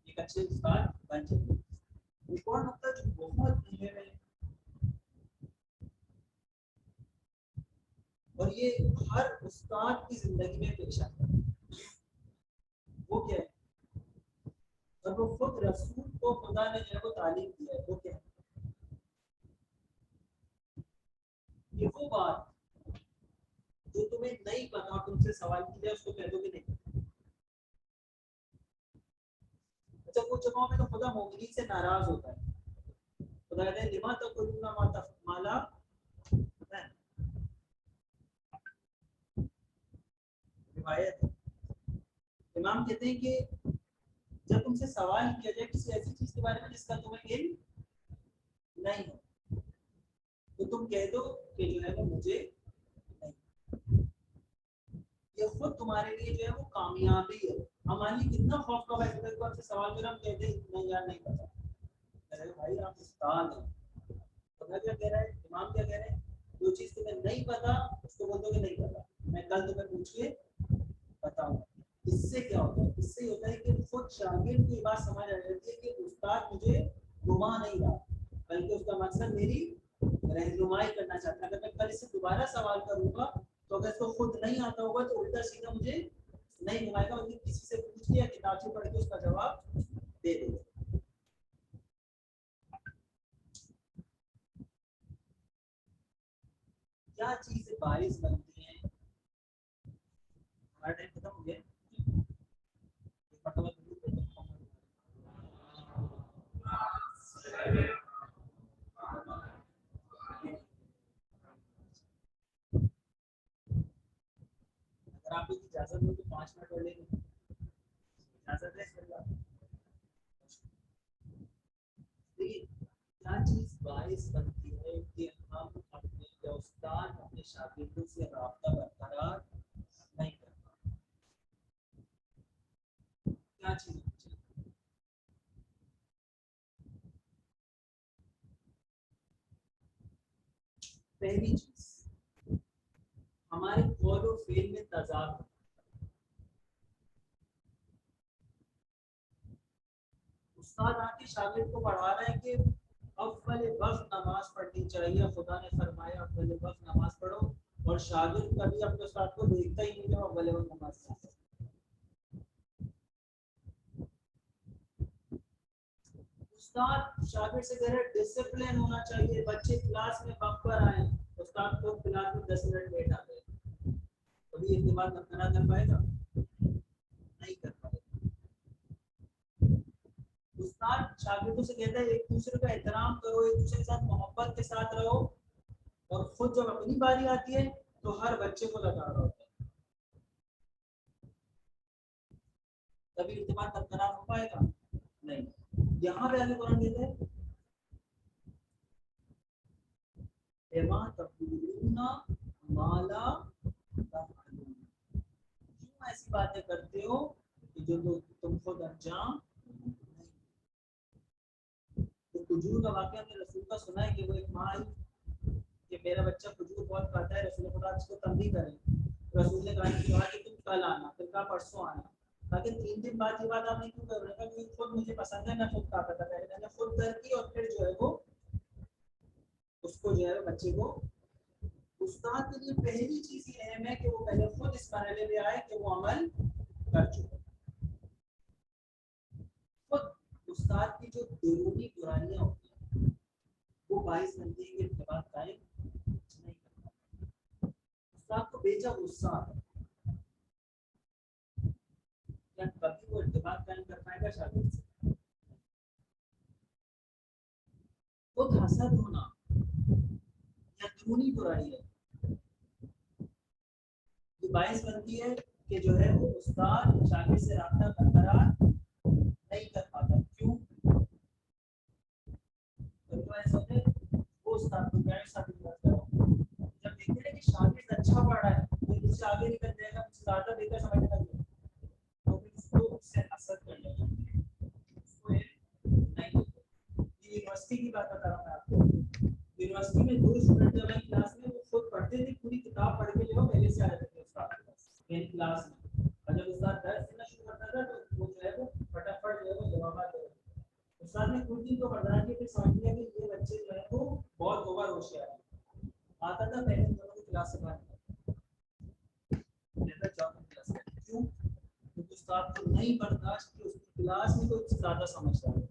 एक अच्छे उस्ताद बन जाएंगे। एक और नुकता जो बहुत अहम है और ये हर उस्ताद की जिंदगी में पेश आता है, वो क्या है? और वो खुद रसूल को खुदा ने जो है वो तालीम दिया है, वो क्या है? ये वो बात जो तुम्हें नहीं पता, तुमसे सवाल किया उसको कह दो कि नहीं। अच्छा, कुछ जगहों में तो खुदा मोमिनीन से नाराज होता है, खुदा कहते हैं लिमा तकुलूना माला रिवायत। इमाम कहते हैं कि जब तुमसे सवाल किया जाए किसी ऐसी चीज के बारे में जिसका तुम्हें इल्म नहीं हो, तो तुम कह दो कि जो है वो मुझे नहीं। ये खुद तुम्हारे लिए जो है वो कामयाबी है। हमारी कितना खौफ का वैसे एक बार से सवाल मेरा हम कहते हैं नहीं यार नहीं पता, अरे भाई आप उस्ताद हैं। पता क्या कह रहा है इमाम? क्या कह रहे हैं? जो चीज तुम्हें नहीं पता उसको बोल दो कि नहीं पता, मैं कल तुम्हें पूछ के बताऊंगा। इससे क्या होता है? इससे होता है कि खुद शागिर्द को ये बात समझ आ जाती है कि उस्ताद मुझे घुमा नहीं रहा, बल्कि उसका मकसद मेरी रहनुमाई करना चाहता है। अगर मैं कल इससे दोबारा सवाल करूंगा तो अगर इसको खुद नहीं आता होगा तो उल्टा सीधा मुझे नहीं घुमाएगा, बल्कि किसी से पूछ लिया, किताब से पढ़ के उसका जवाब दे देगा। क्या चीजें बारिश बनती हैं? हमारा टाइम खत्म हो गया। अगर आप इजाजत हो तो 5 मिनट और लेंगे। इजाजत है? देखिए, क्या चीज बारिश बनती है कि हम अपने उस्ताद अपने शागिर्दों से राब्ता बरकरार नहीं कर पाते? क्या चीज होनी चाहिए? पहली चीज, हमारे कौल और फेल में तजाद। उस्ताद आके शागिर्द को पढ़ा रहे हैं कि अव्वल वक्त नमाज पढ़नी चाहिए, खुदा ने फरमाया अव्वल वक्त नमाज पढ़ो, और शागिर्द कभी अपने उस्ताद को देखता ही नहीं जब अव्वल वक्त नमाज पढ़ता है। उस उस्ताद शागिर्द से कह रहे डिसिप्लिन होना चाहिए, बच्चे क्लास में वक्त पर आए, उस्ताद को क्लास में 10 मिनट लेट आ गए, कभी इंतबाह बरकरार कर पाएगा? नहीं कर पाएगा। उस्ताद शागिर्दों से कहता है एक दूसरे का एहतराम करो, एक दूसरे के साथ मोहब्बत के साथ रहो, और खुद जब अपनी बारी आती है तो हर बच्चे को लगा रहा होता है, तभी इंतबाह बरकरार हो पाएगा? नहीं। यहाँ पे आगे कुरान कहते हैं एमा तक़ूलूना माला तफ़अलून, क्यों ऐसी बातें करते हो कि जो तुम खुद अंजाम नहीं। तो खजूर का वाक़या हमने रसूल का सुना है कि वो एक माँ आई कि मेरा बच्चा खजूर बहुत खाता है, रसूल खुदा इसको तंबीह करें, रसूल ने कहा कि तुम कल आना, फिर कहा परसों आना, ताकि 3 दिन बाद ये बात आपने क्यों कर रहे हैं? क्योंकि खुद मुझे पसंद है, मैं खुद खाता था, पहले मैंने खुद कर की और फिर जो है वो उसको जो है बच्चे को। उस्ताद के लिए पहली चीज ये अहम है कि वो पहले खुद इस मरहले पे आए कि वो अमल कर चुके। खुद उस्ताद की जो अंदरूनी बुराइयां होती हैं वो बाइस बनती है कि इत्तेफाक कायम नहीं करता। उस्ताद को बेचा गुस्सा आता है, क्या कभी वो इत्तेफाक कायम कर पाएगा शागिर्द से? खुद हसद होना या अंदरूनी बुराई है, ये बाइस बनती है कि जो है वो उस्ताद शागिर्द से राब्ता बरकरार नहीं कर पाता। क्यों? तो ऐसा होता है वो उस्ताद को क्या साथ बात कर रहा हूं, जब देखते हैं कि शागिर्द अच्छा पढ़ रहा है तो उससे आगे निकल जाएगा, उससे ज्यादा बेहतर समझने लग जाएगा, तो फिर उसको उससे हसद कर लेगा, उसको नहीं। यूनिवर्सिटी की बात बता रहा हूं मैं आपको। यूनिवर्सिटी में 2 स्टूडेंट जब एक क्लास में वो खुद पढ़ते थे, पूरी किताब पढ़ के जो पहले से आ जाते थे उस्ताद के पास मेन क्लास में, और जब उस्ताद दर्स देना शुरू करता था तो वो जो है वो फटाफट जो है वो जवाब दे देते। उस्ताद ने कुछ दिन तो बर्दाश्त किया, फिर समझ लिया कि ये बच्चे जो है वो बहुत ओवर होशियार है। आता था पहले दोनों की क्लास से बाहर लेता चौथी क्लास में। क्यों? क्योंकि उस्ताद को नहीं बर्दाश्त कि उसकी क्लास में कोई ज्यादा समझदार है।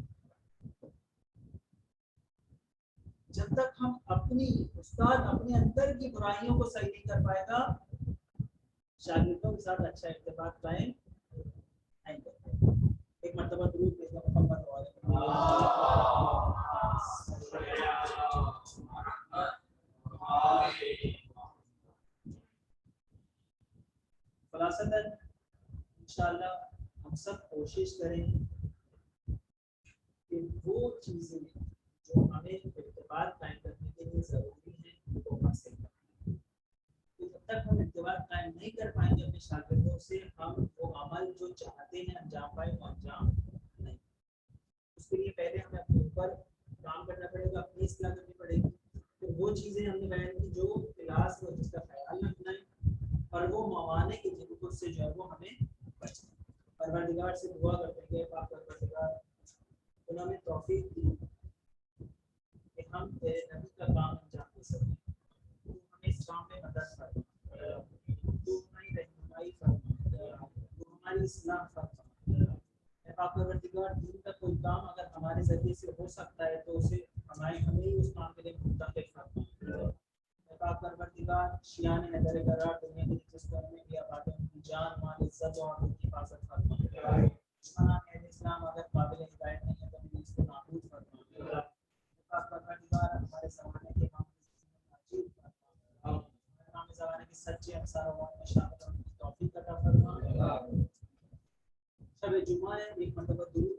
जब तक हम उस्ताद अपने अंदर की बुराइयों को सही नहीं कर पाएगा, शागिर्दों के साथ अच्छा इत्तेफाक कायम नहीं कर पाएगा। एक मर्तबा दुरूद भेजना मोहम्मद फलासतन इंशाअल्लाह हम सब कोशिश करें कि वो चीजें जो हमें इत्तेफाक कायम करने के लिए जरूरी है वो हासिल करें। तो जब तक हम इत्तेफाक कायम नहीं कर पाएंगे अपने शागिर्दों से, हम वो अमल जो चाहते हैं अंजाम पाए वो अंजाम नहीं। उसके लिए पहले हमें अपने ऊपर काम करना पड़ेगा, अपनी इस्लाह करनी पड़ेगी। तो वो चीज़ें हमने बयान की जो क्लास में जिसका ख्याल रखना है, और वो मवाने की जिनको से जो है वो हमें बचना है। परवरदिगार से दुआ करते हैं आप परवरदिगार उन्होंने तौफीक दी कि हम तेरे नबी का काम अंजाम दे सकें, तू हमें इस काम में मदद कर, तू हमारी रहनुमाई फरमा, तू हमारी इस्लाह फरमा। परवरदिगार दीन का कोई काम अगर हमारे जरिए से हो सकता है तो उसे हमें ही उस काम के लिए मुंतखब फरमा। परवरदिगार शियाने नजर करार दुनिया के जिस कोने में भी आबाद उनकी जान माल इज्जत और उनकी हिफाजत फरमा। दुश्मनान अहले इस्लाम अगर काबिल हिदायत नहीं है तो उन्हें इसको नाबूद फरमा। परवरदिगार हमारे ज़माने के अजीब हमारे ज़माने के सच्चे अंसार में शामिल होने की तौफीक अता फरमा। शब जुमा है, एक मरतबा दुरूद